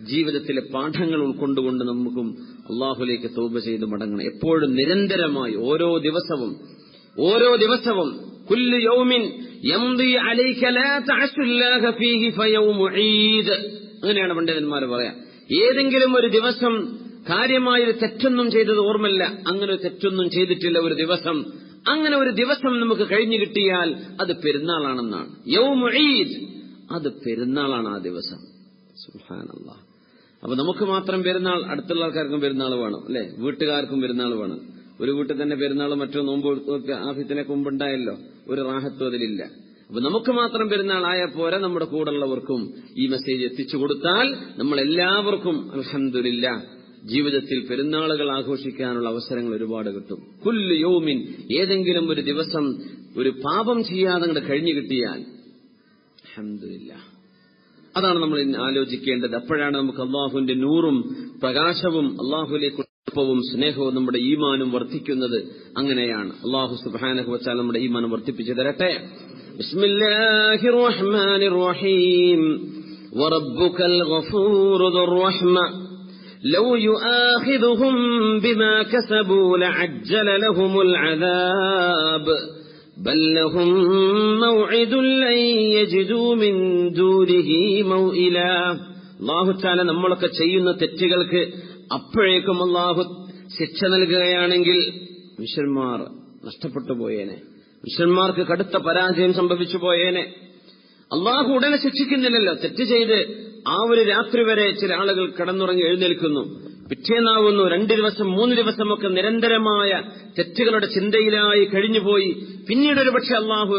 ജീവിതത്തിലെ പാഠങ്ങൾ ഉൾക്കൊണ്ടുകൊണ്ട് നമുക്കും അല്ലാഹുവിലേക്ക് തൗബ ചെയ്ത് മടങ്ങണം. എപ്പോഴും നിരന്തരമായി ഓരോ ദിവസവും കുല്ലു യൗമിൻ യംദി അലൈക ലാ തഅസുല്ലാഹ ഫീഹി ഫയൗമു ഈദ്, അങ്ങനെയാണ് പണ്ഡിതന്മാർ പറയാ. ഏതെങ്കിലും ഒരു ദിവസം കാര്യമായൊരു തെറ്റൊന്നും ചെയ്തത് ഓർമ്മല്ല, അങ്ങനെ ഒരു തെറ്റൊന്നും ചെയ്തിട്ടില്ല ഒരു ദിവസം, അങ്ങനെ ഒരു ദിവസം നമുക്ക് കഴിഞ്ഞു കിട്ടിയാൽ അത് പെരുന്നാളാണെന്നാണ്. യൗമു ഈദ്, അത് പെരുന്നാളാണ് ആ ദിവസം. സുബ്ഹാനല്ലാഹ്. അപ്പൊ നമുക്ക് മാത്രം പെരുന്നാൾ, അടുത്തുള്ള ആൾക്കാർക്കും പെരുന്നാൾ വേണം അല്ലെ, വീട്ടുകാർക്കും പെരുന്നാൾ വേണം. ഒരു വീട്ടിൽ തന്നെ പെരുന്നാൾ മറ്റോ നോമ്പ് ആഫിത്തിനൊക്കെ മുമ്പുണ്ടായല്ലോ, ഒരു റാഹത്തും അതിലില്ല. അപ്പൊ നമുക്ക് മാത്രം പെരുന്നാൾ ആയാൽ പോരാ, നമ്മുടെ കൂടെയുള്ളവർക്കും ഈ മെസ്സേജ് എത്തിച്ചു കൊടുത്താൽ നമ്മൾ എല്ലാവർക്കും അൽഹംദുലില്ലാഹ് ജീവിതത്തിൽ പെരുന്നാളുകൾ ആഘോഷിക്കാനുള്ള അവസരങ്ങൾ ഒരുപാട് കിട്ടും. കുല്ലു യൗമിൻ, ഏതെങ്കിലും ഒരു ദിവസം ഒരു പാപം ചെയ്യാതെ അങ്ങോട്ട് കഴിഞ്ഞു കിട്ടിയാൽ അൽഹംദുലില്ലാഹ്. അതാണ് നമ്മൾ ആലോചിക്കേണ്ടത്. അപ്പോഴാണ് നമുക്ക് അള്ളാഹുവിന്റെ നൂറും പ്രകാശവും അള്ളാഹുവിലേക്ക് വും സ്നേഹവും നമ്മുടെ ഈമാനും വർദ്ധിക്കുന്നത്. അങ്ങനെയാണ് അല്ലാഹു സുബ്ഹാനഹു വ തആല നമ്മുടെ ഈമാൻ വർദ്ധിപ്പിച്ചു തരട്ടെ. ബിസ്മില്ലാഹിർ റഹ്മാനിർ റഹീം. വറബ്ബുകൽ ഗഫൂറു ദുർ റഹ്മ ലൗ യുആഖിദുഹും ബിമാ കസബൂ ലഅജ്ജല ലഹുമുൽ അദാബ് ബൽ ലഹും മൗഇദുൻ ലൻ യജിദൂ മിൻ ദൂനിഹി മൗഇലാ. അല്ലാഹു തആല നമ്മളൊക്കെ ചെയ്യുന്ന തെറ്റുകൾക്ക് അപ്പോഴേക്കും അല്ലാഹു ശിക്ഷ നൽകുകയാണെങ്കിൽ മനുഷ്യന്മാർ നഷ്ടപ്പെട്ടു പോയേനെ, മനുഷ്യന്മാർക്ക് കടുത്ത പരാജയം സംഭവിച്ചു പോയേനെ. അല്ലാഹു ഉടനെ ശിക്ഷിക്കുന്നില്ലല്ലോ. തെറ്റ് ചെയ്ത് ആ ഒരു രാത്രി വരെ ചില ആളുകൾ കിടന്നുറങ്ങി എഴുന്നേൽക്കുന്നു, പിറ്റേന്നാവുന്നു, 2 ദിവസം 3 ദിവസമൊക്കെ നിരന്തരമായ തെറ്റുകളുടെ ചിന്തയിലായി കഴിഞ്ഞുപോയി. പിന്നീട് ഒരു പക്ഷെ അള്ളാഹു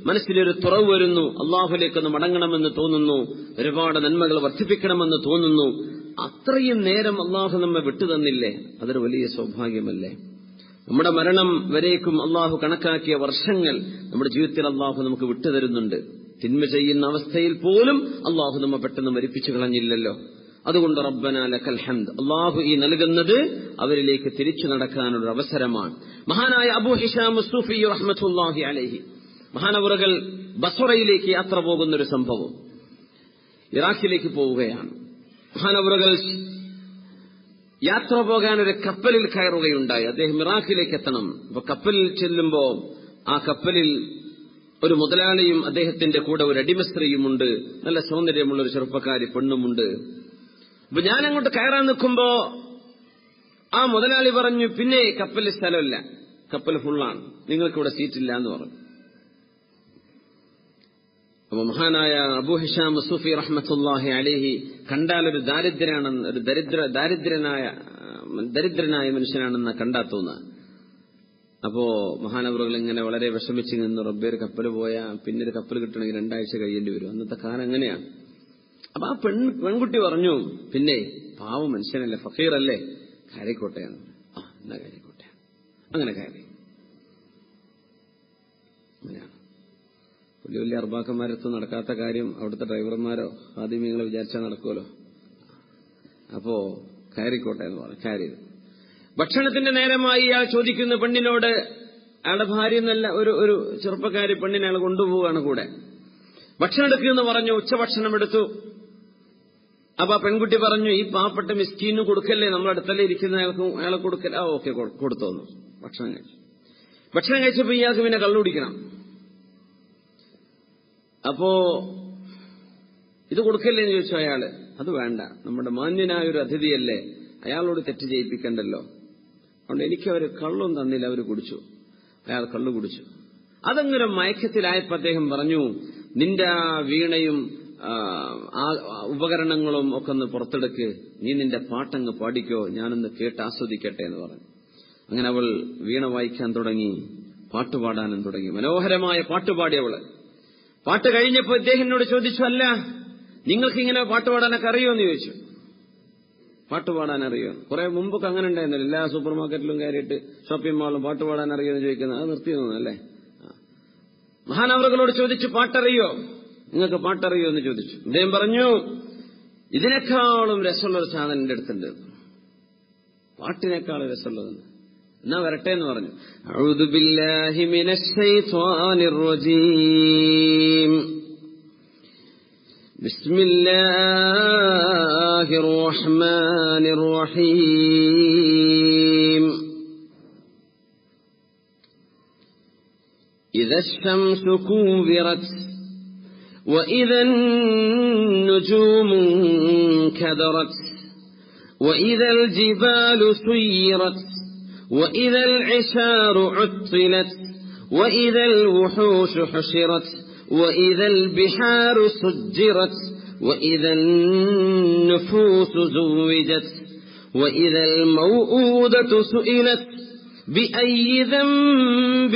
മനസ്സിലൊരു തുറവ് വരുന്നു, അള്ളാഹുലേക്കൊന്ന് മടങ്ങണമെന്ന് തോന്നുന്നു, ഒരുപാട് നന്മകൾ വർദ്ധിപ്പിക്കണമെന്ന് തോന്നുന്നു. അത്രയും നേരം അള്ളാഹു നമ്മെ വിട്ടുതന്നില്ലേ, അതൊരു വലിയ സൗഭാഗ്യമല്ലേ? നമ്മുടെ മരണം വരേക്കും അള്ളാഹു കണക്കാക്കിയ വർഷങ്ങൾ നമ്മുടെ ജീവിതത്തിൽ അള്ളാഹു നമുക്ക് വിട്ടുതരുന്നുണ്ട്. തിന്മ ചെയ്യുന്ന അവസ്ഥയിൽ പോലും അള്ളാഹു നമ്മെ പെട്ടെന്ന് മരിപ്പിച്ചു കളഞ്ഞില്ലല്ലോ. അതുകൊണ്ട് റബ്ബനാ ലക്കൽ ഹംദ്, അള്ളാഹു ഈ നൽകുന്നത് അവരിലേക്ക് തിരിച്ചു നടക്കാനുള്ള അവസരമാണ്. മഹാനായ അബൂ ഹിശാം സൂഫി റഹ്മത്തുള്ളാഹി അലൈഹി, മഹാനവറുകൾ ബസ്റയിലേക്ക് യാത്ര പോകുന്നൊരു സംഭവം, ഇറാഖിലേക്ക് പോവുകയാണ്. മഹാനവറുകൾ യാത്ര പോകാൻ ഒരു കപ്പലിൽ കയറുകയുണ്ടായി. അദ്ദേഹം ഇറാഖിലേക്ക് എത്തണം. അപ്പൊ കപ്പലിൽ ചെല്ലുമ്പോ ആ കപ്പലിൽ ഒരു മുതലാളിയും അദ്ദേഹത്തിന്റെ കൂടെ ഒരു അടിമസ്ത്രീയുമുണ്ട്, നല്ല സൗന്ദര്യമുള്ള ഒരു ചെറുപ്പക്കാരി പെണ്ണുമുണ്ട്. അപ്പൊ ഞാൻ അങ്ങോട്ട് കയറാൻ നിൽക്കുമ്പോ ആ മുതലാളി പറഞ്ഞു, പിന്നെ കപ്പലിൽ സ്ഥലമില്ല, കപ്പൽ ഫുള്ളാണ്, നിങ്ങൾക്കിവിടെ സീറ്റില്ല എന്ന് പറഞ്ഞു. അപ്പൊ മഹാനായ അബൂ ഹിശാം സൂഫി റഹ്മത്തുള്ളാഹി അലൈഹി കണ്ടാൽ ഒരു ദാരിദ്ര്യനാണെന്ന്, ഒരു ദരിദ്രനായ മനുഷ്യനാണെന്ന് കണ്ടാ തോന്നുക. അപ്പോ മഹാനവറുകൾ ഇങ്ങനെ വളരെ വിഷമിച്ച് നിന്ന്, റബ്ബേ ഒരു കപ്പൽ പോയാ പിന്നെ ഒരു കപ്പൽ കിട്ടണമെങ്കിൽ 2 ആഴ്ച കഴിയേണ്ടി വരും, അന്നത്തെ കാലം അങ്ങനെയാണ്. അപ്പൊ ആ പെൺകുട്ടി പറഞ്ഞു, പിന്നെ പാവ മനുഷ്യനല്ലേ, ഫക്കീറല്ലേ, കയറിക്കോട്ടെയാണ്. എന്നാ കയറിക്കോട്ടെ, അങ്ങനെ കയറി. അങ്ങനെയാണ് വലിയ വലിയ അർബാക്കന്മാരത്ത് നടക്കാത്ത കാര്യം അവിടുത്തെ ഡ്രൈവർമാരോ ആദ്യമീങ്ങളെ വിചാരിച്ചാൽ നടക്കുമല്ലോ. അപ്പോ കയറിക്കോട്ടെ എന്ന് പറഞ്ഞു. കയറിയത് ഭക്ഷണത്തിന്റെ നേരമായി ഇയാൾ ചോദിക്കുന്നു പെണ്ണിനോട്, അയാളുടെ ഭാര്യ എന്നല്ല, ഒരു ചെറുപ്പക്കാരി പെണ്ണിനെ അയാൾ കൊണ്ടുപോവുകയാണ് കൂടെ. ഭക്ഷണം എടുക്കുമെന്ന് പറഞ്ഞു. ഉച്ചഭക്ഷണം എടുത്തു. അപ്പൊ ആ പെൺകുട്ടി പറഞ്ഞു, ഈ പാവപ്പെട്ട മിസ്കീനും കൊടുക്കല്ലേ, നമ്മളടുത്തല്ലേ ഇരിക്കുന്ന അയാളെ കൊടുക്കല്ല. ഓക്കെ കൊടുത്തോന്നു. ഭക്ഷണം കഴിച്ചു. ഭക്ഷണം കഴിച്ചപ്പോ ഇയാൾക്ക് പിന്നെ കള്ളു കുടിക്കണം. അപ്പോ ഇത് കൊടുക്കല്ലേ എന്ന് ചോദിച്ചു അയാള്. അത് വേണ്ട, നമ്മുടെ മാന്യനായ ഒരു അതിഥിയല്ലേ, അയാളോട് തെറ്റ് ചെയ്യിപ്പിക്കണ്ടല്ലോ. അതുകൊണ്ട് എനിക്കവര് കള്ളും തന്നില്ല, അവര് കുടിച്ചു. അയാൾ കള്ളു കുടിച്ചു. അതങ്ങനെ മയക്കത്തിലായപ്പോ അദ്ദേഹം പറഞ്ഞു, നിന്റെ ആ വീണയും ആ ഉപകരണങ്ങളും ഒക്കെ ഒന്ന് പുറത്തെടുക്ക്, നീ നിന്റെ പാട്ടങ്ങ് പാടിക്കോ, ഞാനൊന്ന് കേട്ട് ആസ്വദിക്കട്ടെ എന്ന് പറഞ്ഞു. അങ്ങനെ അവൾ വീണ വായിക്കാൻ തുടങ്ങി, പാട്ടുപാടാനും തുടങ്ങി. മനോഹരമായ പാട്ടുപാടിയവള്. പാട്ട് കഴിഞ്ഞപ്പോ ഇദ്ദേഹത്തിനോട് ചോദിച്ചു, അല്ല നിങ്ങൾക്കിങ്ങനെ പാട്ടുപാടാനൊക്കെ അറിയോ എന്ന് ചോദിച്ചു. പാട്ടുപാടാൻ അറിയോ? കുറെ മുമ്പൊക്കെ അങ്ങനെ ഉണ്ടായിരുന്നല്ലോ, എല്ലാ സൂപ്പർ മാർക്കറ്റിലും കയറിയിട്ട് ഷോപ്പിംഗ് മാളിലും പാട്ടുപാടാൻ അറിയോ എന്ന് ചോദിക്കുന്നത്. അത് നിർത്തി തോന്നുന്നല്ലേ. മഹാനവറുകളോട് ചോദിച്ചു, പാട്ടറിയോ, നിങ്ങൾക്ക് പാട്ടറിയോ എന്ന് ചോദിച്ചു. അദ്ദേഹം പറഞ്ഞു, ഇതിനേക്കാളും രസമുള്ളൊരു സാധനം എന്റെ അടുത്തുണ്ട്, പാട്ടിനേക്കാളും രസമുള്ളത്. എന്നാ വരട്ടെ എന്ന് പറഞ്ഞു. അഊദു ബില്ലാഹി മിനശ് ശൈത്വാനിർ റജീം. ബിസ്മില്ലാഹിർ റഹ്മാനിർ റഹീം. ഇദശ് ശംസു കൂവിറത് وإذا النجوم انكدرت وإذا الجبال سيرت وإذا العشار عطلت وإذا الوحوش حشرت وإذا البحار سجرت وإذا النفوس زوجت وإذا الموءودة سئلت بأي ذنب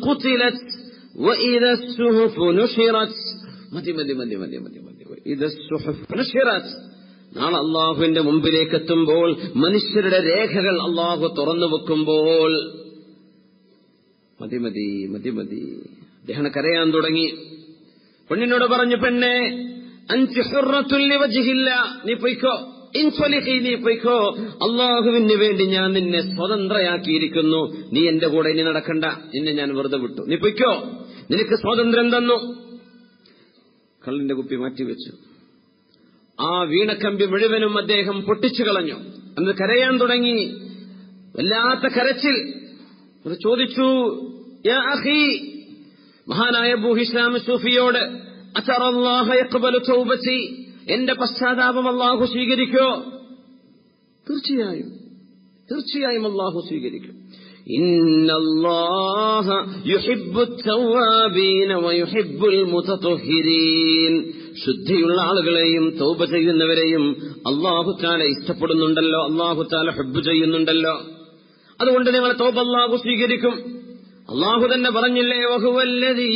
قتلت وإذا الصحف نشرت. മതി മതി മതി മതി മതി മതി. ഇദാ സുഹുഫ് നുശിറത്. നാളെ അള്ളാഹുവിന്റെ മുമ്പിലേക്ക് എത്തുമ്പോൾ, മനുഷ്യരുടെ രേഖകൾ അള്ളാഹു തുറന്നു വെക്കുമ്പോൾ, മതി മതി മതി മതി. അദ്ദേഹം കരയാൻ തുടങ്ങി. പെണ്ണിനോട് പറഞ്ഞു, പെണ്ണെ, അൻതി ഹുറത്തുൽ ലിവജ്ഹില്ല, നീ പൊയ്ക്കോ, ഇൻഫലിഖി, നീ പൊയ്ക്കോ, അള്ളാഹുവിന് വേണ്ടി ഞാൻ നിന്നെ സ്വതന്ത്രയാക്കിയിരിക്കുന്നു, നീ എന്റെ കൂടെ ഇനി നടക്കണ്ട, നിന്നെ ഞാൻ വെറുതെ വിട്ടു, നീ പൊയ്ക്കോ, നിനക്ക് സ്വാതന്ത്ര്യം തന്നു. കള്ളിന്റെ കുപ്പി മാറ്റിവെച്ചു. ആ വീണക്കമ്പി മുഴുവനും അദ്ദേഹം പൊട്ടിച്ചു കളഞ്ഞു. അന്ന് കരയാൻ തുടങ്ങി, വല്ലാത്ത കരച്ചിൽ. ചോദിച്ചു, യാ അഖി, മഹാനായ അബൂ ഹിശാം സൂഫിയോട്, അതറല്ലാഹ യഖ്ബലു തൗബതി, എന്റെ പശ്ചാത്താപം അല്ലാഹു സ്വീകരിക്കോ? തീർച്ചയായും തീർച്ചയായും അല്ലാഹു സ്വീകരിക്കും. ഇന്നല്ലാഹ യുഹിബ്ബുത് തവ്വാബീന വയുഹിബ്ബുൽ മുതത്വഹിരീൻ. ശുദ്ധിയുള്ള ആളുകളെയും തൗബ ചെയ്യുന്നവരെയും അല്ലാഹു തആല ഇഷ്ടപ്പെടുന്നുണ്ടല്ലോ, അല്ലാഹു തആല ഹബ്ബ് ചെയ്യുന്നുണ്ടല്ലോ. അതുകൊണ്ട് നിങ്ങൾ തൗബ അല്ലാഹു സ്വീകരിക്കും. അല്ലാഹു തന്നെ പറഞ്ഞില്ലേ, വഹുവല്ലദീ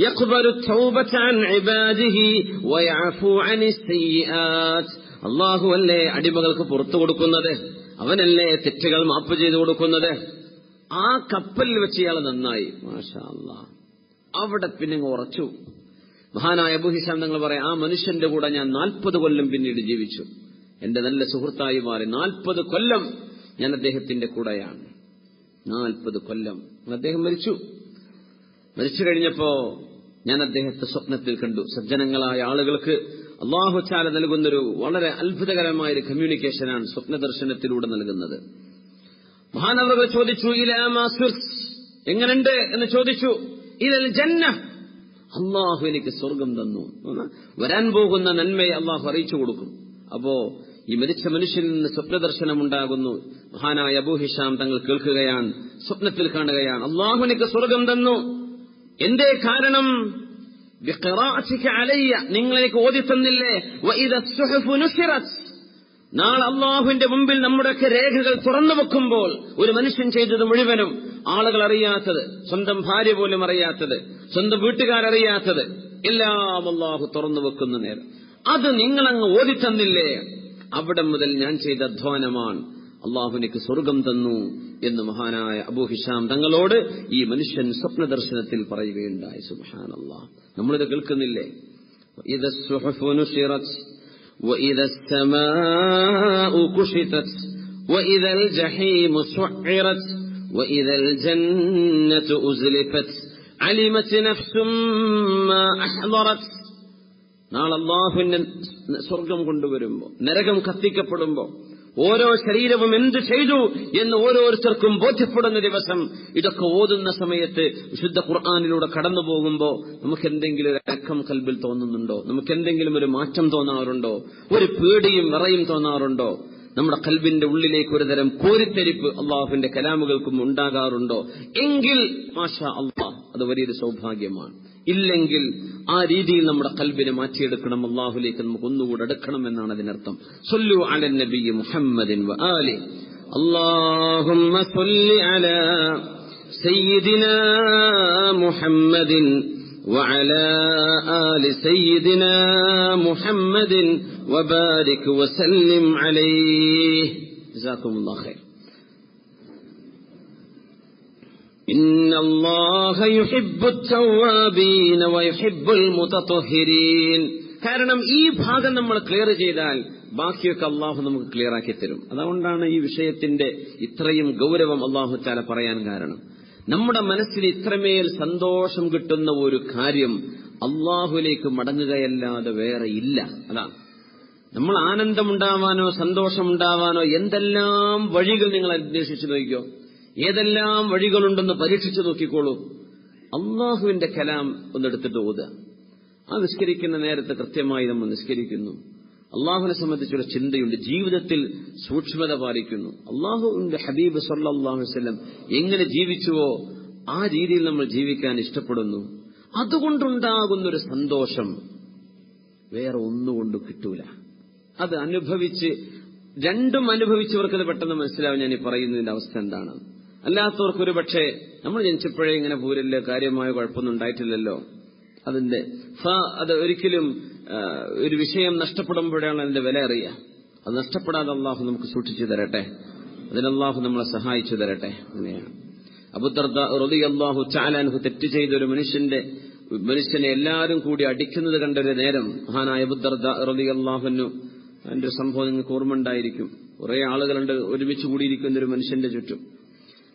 യഖ്ബലു തൗബത അൻ ഇബാദിഹി വയഅഫു അനിസ് സയ്യിആത്ത്. അല്ലാഹു അല്ലേ അടിമകൾക്ക് പുറത്തു കൊടുക്കുന്നത്, അവനല്ലേ തെറ്റുകൾ മാപ്പ് ചെയ്തു കൊടുക്കുന്നത്. ആ കപ്പലിൽ വെച്ച് ഇയാൾ നന്നായി, മാഷാ അല്ലാഹ്. അവിടെ പിന്നെ ഉറച്ചു. മഹാനായ അബൂ ഹിശാം തങ്ങൾ പറയാം, ആ മനുഷ്യന്റെ കൂടെ ഞാൻ 40 കൊല്ലം പിന്നീട് ജീവിച്ചു. എന്റെ നല്ല സുഹൃത്തായി മാറി. 40 കൊല്ലം ഞാൻ അദ്ദേഹത്തിന്റെ കൂടെയാണ്. 40 കൊല്ലം. അദ്ദേഹം മരിച്ചു. മരിച്ചു കഴിഞ്ഞപ്പോ ഞാൻ അദ്ദേഹത്തെ സ്വപ്നത്തിൽ കണ്ടു. സജ്ജനങ്ങളായ ആളുകൾക്ക് അല്ലാഹു തആല നൽകുന്നൊരു വളരെ അത്ഭുതകരമായൊരു കമ്മ്യൂണിക്കേഷനാണ് സ്വപ്ന ദർശനത്തിലൂടെ നൽകുന്നത്. മഹാനവറുകൾ ചോദിച്ചു, ഇലാ മാ സിർത്, എങ്ങനെയുണ്ട് എന്ന് ചോദിച്ചു. ഇലൽ ജന്ന, അല്ലാഹു എനിക്ക് സ്വർഗം തന്നു. വരാൻ പോകുന്ന നന്മയെ അല്ലാഹു അറിയിച്ചു കൊടുക്കും. അപ്പോ ഈ മരിച്ച മനുഷ്യനിൽ നിന്ന് സ്വപ്നദർശനം ഉണ്ടാകുന്നു. മഹാനായ അബൂ ഹിശാം തങ്ങൾ കേൾക്കുകയാണ്, സ്വപ്നത്തിൽ കാണുകയാണ്, അല്ലാഹു എനിക്ക് സ്വർഗം തന്നു. എന്തേ കാരണം? ബിഖിറാഅതിക അലയ്യ, നിങ്ങൾ എനിക്ക് ഓതി തന്നില്ലേ. വഇദാ സുഹുഫു നുശിറത്, നാളെ അല്ലാഹുവിന്റെ മുമ്പിൽ നമ്മുടെയൊക്കെ രേഖകൾ തുറന്നു വെക്കുമ്പോൾ, ഒരു മനുഷ്യൻ ചെയ്തത് മുഴുവനും ആളുകൾ അറിയാത്തത്, സ്വന്തം ഭാര്യ പോലും അറിയാത്തത്, സ്വന്തം വീട്ടുകാരറിയാത്തത് എല്ലാം അല്ലാഹു തുറന്നു വെക്കുന്ന നേരം അത് നിങ്ങളങ്ങ് ഓതി തന്നില്ലേ. അവിടെ മുതൽ ഞാൻ ചെയ്ത അധ്വാനമാണ്, അല്ലാഹു എനിക്ക് സ്വർഗം തന്നു എന്ന് മഹാനായ അബൂ ഹിശാം തങ്ങളോട് ഈ മനുഷ്യൻ സ്വപ്ന ദർശനത്തിൽ പറയുകയുണ്ടായി. സുബ്ഹാനല്ലാഹ്, നമ്മളിത് കേൾക്കുന്നില്ലേ? ഇദാ സുഹുഫു നുശിറത് وإذا السماء كشطت وإذا الجحيم سعرت وإذا الجنة أزلفت علمت نفس ما أحضرت. നാളെ അല്ലാഹുവിന്റെ സ്വർഗം കൊണ്ടുവരുമ്പോ, നരകം കത്തിക്കപ്പെടുമ്പോ, ഓരോ ശരീരവും എന്ത് ചെയ്തു എന്ന് ഓരോരുത്തർക്കും ബോധ്യപ്പെടുന്ന ദിവസം, ഇതൊക്കെ ഓതുന്ന സമയത്ത് വിശുദ്ധ ഖുർആനിലൂടെ കടന്നു പോകുമ്പോ നമുക്ക് എന്തെങ്കിലും ഒരു അടക്കം കൽബിൽ തോന്നുന്നുണ്ടോ? നമുക്ക് എന്തെങ്കിലും ഒരു മാറ്റം തോന്നാറുണ്ടോ? ഒരു പേടിയും വിറയും തോന്നാറുണ്ടോ? നമ്മുടെ കൽബിന്റെ ഉള്ളിലേക്ക് ഒരു തരം കോരിത്തെരിപ്പ് അള്ളാഹുവിന്റെ കലാമുകൾക്കും ഉണ്ടാകാറുണ്ടോ? എങ്കിൽ മാഷാ അല്ലാഹ്, അത് വലിയൊരു സൗഭാഗ്യമാണ്. ഇല്ലെങ്കിൽ ആ രീതിയിൽ നമ്മുടെ കൽബിനെ മാറ്റിയെടുക്കണം, അള്ളാഹുലേക്ക് നമുക്ക് ഒന്നുകൂടെ എടുക്കണം എന്നാണ് അതിനർത്ഥം. സല്ലു അലൻ നബി മുഹമ്മദിൻ വ ആലി. അല്ലാഹുമ്മ സല്ലി അലാ സയ്യിദിനാ മുഹമ്മദിൻ وعلى آل سيدنا محمد وبارك وسلم عليه. جزاكم الله خير. إن الله يحب التوابين ويحب المتطهرين. കാരണം ഈ ഭാഗം നമ്മൾ ക്ലിയർ ചെയ്താൽ ബാക്കിയൊക്കെ അള്ളാഹു നമുക്ക് ക്ലിയർ ആക്കി തരും. അതുകൊണ്ടാണ് ഈ വിഷയത്തിന്റെ ഇത്രയും ഗൗരവം അള്ളാഹു തആല പറയാൻ കാരണം. നമ്മുടെ മനസ്സിൽ ഇത്രമേൽ സന്തോഷം കിട്ടുന്ന ഒരു കാര്യം അള്ളാഹുലേക്ക് മടങ്ങുകയല്ലാതെ വേറെ ഇല്ല. അതാണ് നമ്മൾ ആനന്ദമുണ്ടാവാനോ സന്തോഷമുണ്ടാവാനോ എന്തെല്ലാം വഴികൾ നിങ്ങൾ അന്വേഷിച്ചു നോക്കിക്കോ, ഏതെല്ലാം വഴികളുണ്ടെന്ന് പരീക്ഷിച്ചു നോക്കിക്കോളൂ. അള്ളാഹുവിന്റെ കലാം ഒന്നെടുത്തിട്ട് ഓതുക. ആ നിസ്കരിക്കുന്ന നേരത്തെ കൃത്യമായി നമ്മൾ നിസ്കരിക്കുന്നു. അള്ളാഹുവിനെ സംബന്ധിച്ചൊരു ചിന്തയുണ്ട്, ജീവിതത്തിൽ സൂക്ഷ്മത പാലിക്കുന്നു. അള്ളാഹുവിന്റെ ഹബീബ് സല്ലല്ലാഹു അലൈഹി വസല്ലം എങ്ങനെ ജീവിച്ചുവോ ആ രീതിയിൽ നമ്മൾ ജീവിക്കാൻ ഇഷ്ടപ്പെടുന്നു. അതുകൊണ്ടുണ്ടാകുന്നൊരു സന്തോഷം വേറെ ഒന്നുകൊണ്ടും കിട്ടൂല. അത് രണ്ടും അനുഭവിച്ചവർക്കത് പെട്ടെന്ന് മനസ്സിലാവും ഞാൻ ഈ പറയുന്നതിന്റെ അവസ്ഥ എന്താണ്. അല്ലാത്തവർക്ക് ഒരു പക്ഷേ നമ്മൾ ജനിച്ചപ്പോഴേ ഇങ്ങനെ പൂരല്ല, കാര്യമായ കുഴപ്പമൊന്നും ഉണ്ടായിട്ടില്ലല്ലോ, അത് ഒരിക്കലും ഒരു വിഷയം നഷ്ടപ്പെടുമ്പോഴാണ് അതിന്റെ വില അറിയുക. അത് നഷ്ടപ്പെടാതെ അള്ളാഹു നമുക്ക് സൂക്ഷിച്ചു തരട്ടെ, അതിന് അള്ളാഹു നമ്മളെ സഹായിച്ചു തരട്ടെ. അങ്ങനെയാണ് അബൂദർദാ റളിയല്ലാഹു തആല അൻഹു തെറ്റ് ചെയ്ത ഒരു മനുഷ്യനെ എല്ലാവരും കൂടി അടിക്കുന്നത് കണ്ടൊരു നേരം മഹാനായ അബൂദർദാ റളിയല്ലാഹു അൻഹു, അതിന്റെ സംഭവം നിങ്ങൾക്ക് ഓർമ്മ ഉണ്ടായിരിക്കും. കുറെ ആളുകളുണ്ട് ഒരുമിച്ച് കൂടിയിരിക്കുന്ന ഒരു മനുഷ്യന്റെ ചുറ്റും.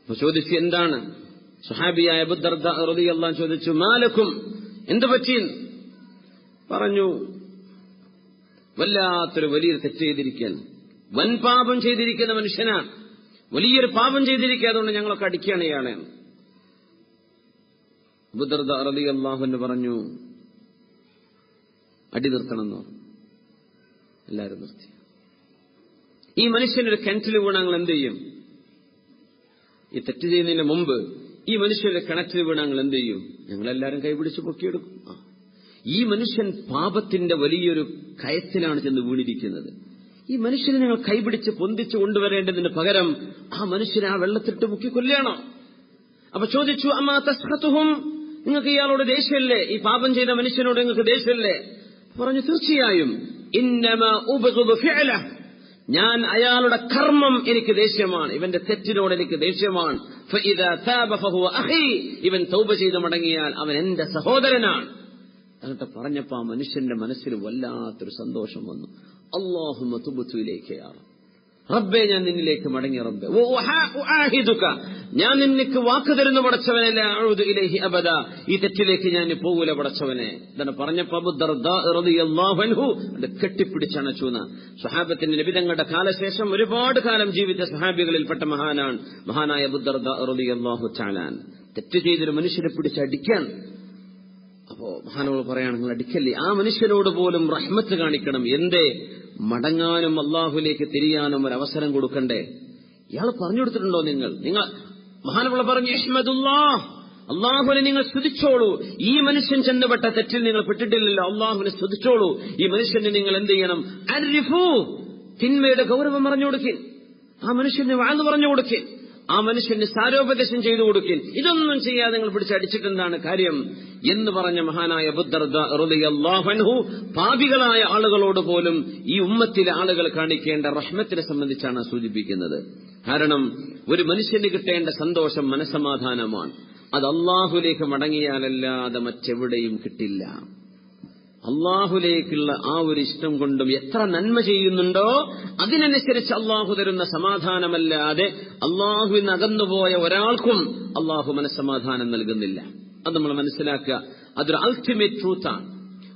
അപ്പൊ ചോദിച്ചു, എന്താണ്? സ്വഹാബിയായ അബൂദർദാ റളിയല്ലാഹു അൻഹു ചോദിച്ചു, മാലക്കും, എന്ത് പറ്റി? പറഞ്ഞു, വല്ലാത്തൊരു വലിയൊരു തെറ്റ് ചെയ്തിരിക്കുകയാണ്, വൻ പാപം ചെയ്തിരിക്കുന്ന മനുഷ്യനാണ്, വലിയൊരു പാപം ചെയ്തിരിക്കുക, അതുകൊണ്ട് ഞങ്ങളൊക്കെ അടിക്കുകയാണ് ഇയാളെ. അബൂദർദാ റളിയല്ലാഹു അൻഹു പറഞ്ഞു, അടി നിർത്തണമെന്നോ? എല്ലാവരും നിർത്തി. ഈ മനുഷ്യനൊരു കിണറ്റിൽ വീണാൽ ഞങ്ങൾ എന്ത് ചെയ്യും? ഈ തെറ്റ് ചെയ്യുന്നതിന് മുമ്പ് ഈ മനുഷ്യന്റെ കിണറ്റിൽ വീണാൽ ഞങ്ങൾ എന്ത് ചെയ്യും? ഞങ്ങളെല്ലാവരും കൈപിടിച്ച് പൊക്കിയെടുക്കും. ഈ മനുഷ്യൻ പാപത്തിന്റെ വലിയൊരു കയത്തിലാണ് ചെന്ന് വീണിരിക്കുന്നത്. ഈ മനുഷ്യനെ ഞങ്ങൾ കൈപിടിച്ച് പൊന്തിച്ചു കൊണ്ടുവരേണ്ടതിന് പകരം ആ മനുഷ്യനെ ആ വെള്ളത്തിട്ട് മുക്കിക്കൊല്ലുകയാണോ? അപ്പൊ ചോദിച്ചു, അമ്മാ തസ്ഖതുഹും, നിങ്ങൾക്ക് ഇയാളോട് ദേഷ്യമല്ലേ? ഈ പാപം ചെയ്ത മനുഷ്യനോട് നിങ്ങൾക്ക് ദേഷ്യമല്ലേ? പറഞ്ഞു, തീർച്ചയായും. ഇന്നമാ ഉബ്ഗിദു ഫിഅലഹു, ഞാൻ അയാളുടെ കർമ്മം എനിക്ക് ദേഷ്യമാണ്, ഇവന്റെ തെറ്റിനോട് എനിക്ക് ദേഷ്യമാണ്. ഫഇദാ താബ ഫഹുവ അഖീ, ഇവൻ തൗബ ചെയ്ത് മടങ്ങിയാൽ അവൻ എന്റെ സഹോദരനാണ്. എന്നിട്ട് പറഞ്ഞപ്പോ ആ മനുഷ്യന്റെ മനസ്സിൽ വല്ലാത്തൊരു സന്തോഷം വന്നു. അല്ലാഹുമ്മ തുബ്തു ഇലൈക യാ റബ്ബേ, ഞാൻ നിന്നിലേക്ക് മടങ്ങി റബ്ബേ. വഉആഹിദുക, ഞാൻ നിനക്ക് വാക്ക് തരുന്നു പടച്ചവനെ, ലാ അഊദു ഇലൈഹി അബദ, ഈ തെറ്റിലേക്ക് ഞാൻ പോകൂല പടച്ചവനെ. ഇതാണ് പറഞ്ഞപ്പോ അബൂദർദാ റളിയല്ലാഹു അൻഹു കെട്ടിപ്പിടിച്ചണച്ചുന്ന സ്വഹാബത്തിന്റെ നബി തങ്ങളുടെ കാലശേഷം ഒരുപാട് കാലം ജീവിച്ച സ്വഹാബികളിൽപ്പെട്ട മഹാനായ അബൂദർദാ റളിയല്ലാഹു തആല. തെറ്റ് ചെയ്തൊരു മനുഷ്യനെ പിടിച്ചടിക്കാൻ, അപ്പോ മഹാനോട് പറയാണ്, നിങ്ങൾ അടിക്കല്ലേ, ആ മനുഷ്യനോട് പോലും റഹ്മത്ത് കാണിക്കണം. എന്തേ? മടങ്ങാനും അള്ളാഹുലേക്ക് തിരിയാനും ഒരു അവസരം കൊടുക്കണ്ടേ? ഇയാൾ പറഞ്ഞു കൊടുത്തിട്ടുണ്ടോ? നിങ്ങൾ മഹാനവള പറഞ്ഞു, ഇഹ്മദുല്ലാഹ്, അള്ളാഹുവിനെ നിങ്ങൾ സ്തുതിച്ചോളൂ. ഈ മനുഷ്യൻ ചെന്നപ്പെട്ട തെറ്റിൽ നിങ്ങൾ പെട്ടിട്ടില്ലല്ലോ, അള്ളാഹുവിനെ സ്തുതിച്ചോളൂ. ഈ മനുഷ്യന് നിങ്ങൾ എന്ത് ചെയ്യണം? അരിഫു, തിന്മയുടെ ഗൗരവം പറഞ്ഞു കൊടുക്കിൻ, ആ മനുഷ്യന് വാഴ്ന്നു പറഞ്ഞു കൊടുക്കിൻ, ആ മനുഷ്യന് സാരോപദേശം ചെയ്തു കൊടുക്കിൻ. ഇതൊന്നും ചെയ്യാതെ നിങ്ങൾ പിടിച്ചടിച്ചിട്ടെന്താണ് കാര്യം എന്ന് പറഞ്ഞ മഹാനായ അബൂദർദാ റളിയല്ലാഹു അൻഹു പാപികളായ ആളുകളോട് പോലും ഈ ഉമ്മത്തിലെ ആളുകൾ കാണിക്കേണ്ട റഹ്മത്തിനെ സംബന്ധിച്ചാണ് സൂചിപ്പിക്കുന്നത്. കാരണം ഒരു മനുഷ്യന് കിട്ടേണ്ട സന്തോഷം മനസ്സമാധാനമാണ്. അത് അള്ളാഹുലേക്ക് മടങ്ങിയാലല്ലാതെ മറ്റെവിടെയും കിട്ടില്ല. അള്ളാഹുലേക്കുള്ള ആ ഒരു ഇഷ്ടം കൊണ്ടും എത്ര നന്മ ചെയ്യുന്നുണ്ടോ അതിനനുസരിച്ച് അള്ളാഹു തരുന്ന സമാധാനമല്ലാതെ അള്ളാഹുവിൽ നിന്ന് അകന്നുപോയ ഒരാൾക്കും അള്ളാഹു മനസ്സമാധാനം നൽകുന്നില്ല. അത് നമ്മൾ മനസ്സിലാക്കുക. അതൊരു അൾട്ടിമേറ്റ് ട്രൂത്താണ്.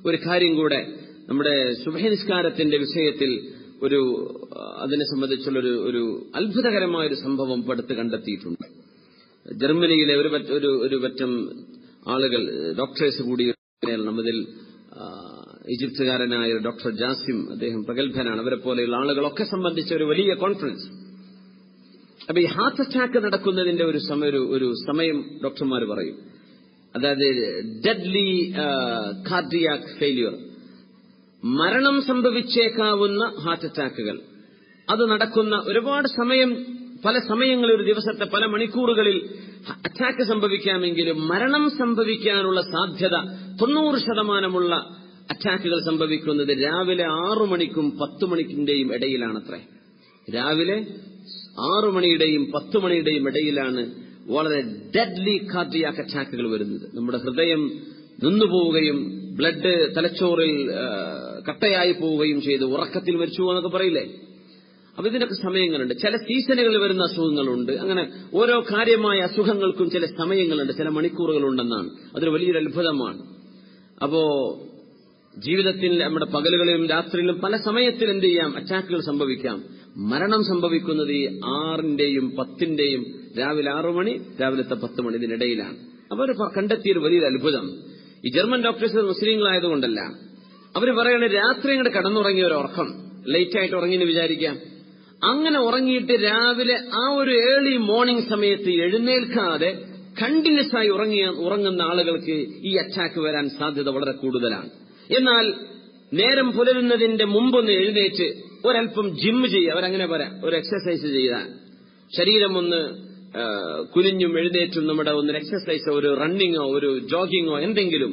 ഒരു കാര്യം കൂടെ, നമ്മുടെ സുബ്ഹി നിസ്കാരത്തിന്റെ വിഷയത്തിൽ അതിനെ സംബന്ധിച്ചുള്ള ഒരു അത്ഭുതകരമായൊരു സംഭവം അടുത്ത് കണ്ടെത്തിയിട്ടുണ്ട്. ജർമ്മനിയിലെ ഒരു പറ്റം ആളുകൾ, ഡോക്ടേഴ്സ് കൂടി നമ്മതിൽ ഈജിപ്തുകാരനായ ഡോക്ടർ ജാസിം, അദ്ദേഹം പ്രഗത്ഭനാണ്. അവരെ പോലെയുള്ള ആളുകളൊക്കെ സംബന്ധിച്ച ഒരു വലിയ കോൺഫറൻസ്. അപ്പൊ ഈ ഹാർട്ട് അറ്റാക്ക് നടക്കുന്നതിന്റെ ഒരു സമയം ഡോക്ടർമാർ പറയും, അതായത് ഡെഡ്ലി കാർഡിയാക് ഫെയിലിയർ, മരണം സംഭവിച്ചേക്കാവുന്ന ഹാർട്ട് അറ്റാക്കുകൾ. അത് നടക്കുന്ന ഒരുപാട് സമയം, പല സമയങ്ങളിൽ, ഒരു ദിവസത്തെ പല മണിക്കൂറുകളിൽ അറ്റാക്ക് സംഭവിക്കാമെങ്കിലും മരണം സംഭവിക്കാനുള്ള സാധ്യത 90% അറ്റാക്കുകൾ സംഭവിക്കുന്നത് രാവിലെ 6 മണിക്കും 10 മണിക്കിന്റെയും ഇടയിലാണത്രേ. രാവിലെ 6 മണിയുടെയും 10 മണിയുടെയും ഇടയിലാണ് വളരെ ഡെഡ്ലി കാർഡിയാക് അറ്റാക്കുകൾ വരുന്നത്. നമ്മുടെ ഹൃദയം നിന്നുപോവുകയും ബ്ലഡ് തലച്ചോറിൽ കട്ടയായി പോവുകയും ചെയ്ത് ഉറക്കത്തിൽ മരിച്ചു എന്നൊക്കെ പറയില്ലേ. അപ്പൊ ഇതിനൊക്കെ സമയങ്ങളുണ്ട്. ചില സീസണുകളിൽ വരുന്ന അസുഖങ്ങളുണ്ട്. അങ്ങനെ ഓരോ കാര്യമായ അസുഖങ്ങൾക്കും ചില സമയങ്ങളുണ്ട്, ചില മണിക്കൂറുകളുണ്ടെന്നാണ്. അതൊരു വലിയൊരു അത്ഭുതമാണ്. അപ്പോ ജീവിതത്തിൽ നമ്മുടെ പകലുകളിലും രാത്രിയിലും പല സമയത്തിൽ എന്ത് ചെയ്യാം, അറ്റാക്കുകൾ സംഭവിക്കാം. മരണം സംഭവിക്കുന്നത് ഈ 6-ന്റെയും 10-ന്റെയും രാവിലെ 6 മണി രാവിലത്തെ 10 മണി ഇതിനിടയിലാണ്. അവർ കണ്ടെത്തിയൊരു വലിയൊരു അത്ഭുതം. ഈ ജർമ്മൻ ഡോക്ടേഴ്സ് മുസ്ലിങ്ങളായതുകൊണ്ടല്ല, അവർ പറയുന്നത് രാത്രി ഇങ്ങോട്ട് കടന്നുറങ്ങിയ ഒരു ഉറക്കം, ലേറ്റ് ആയിട്ട് ഉറങ്ങിയെന്ന് വിചാരിക്കാം. അങ്ങനെ ഉറങ്ങിയിട്ട് രാവിലെ ആ ഒരു ഏർലി മോർണിംഗ് സമയത്ത് എഴുന്നേൽക്കാതെ കണ്ടിന്യൂസ് ആയി ഉറങ്ങുന്ന ആളുകൾക്ക് ഈ അറ്റാക്ക് വരാൻ സാധ്യത വളരെ കൂടുതലാണ്. എന്നാൽ നേരം പുലരുന്നതിന്റെ മുമ്പൊന്ന് എഴുന്നേറ്റ് ഒരൽപ്പം ജിമ്മ് ചെയ്യുക, അവരങ്ങനെ പറയാം, ഒരു എക്സസൈസ് ചെയ്താൽ ശരീരം ഒന്ന് കുനിഞ്ഞും എഴുന്നേറ്റും നമ്മുടെ ഒന്ന് എക്സസൈസോ ഒരു റണ്ണിങ്ങോ ഒരു ജോഗിങ്ങോ എന്തെങ്കിലും,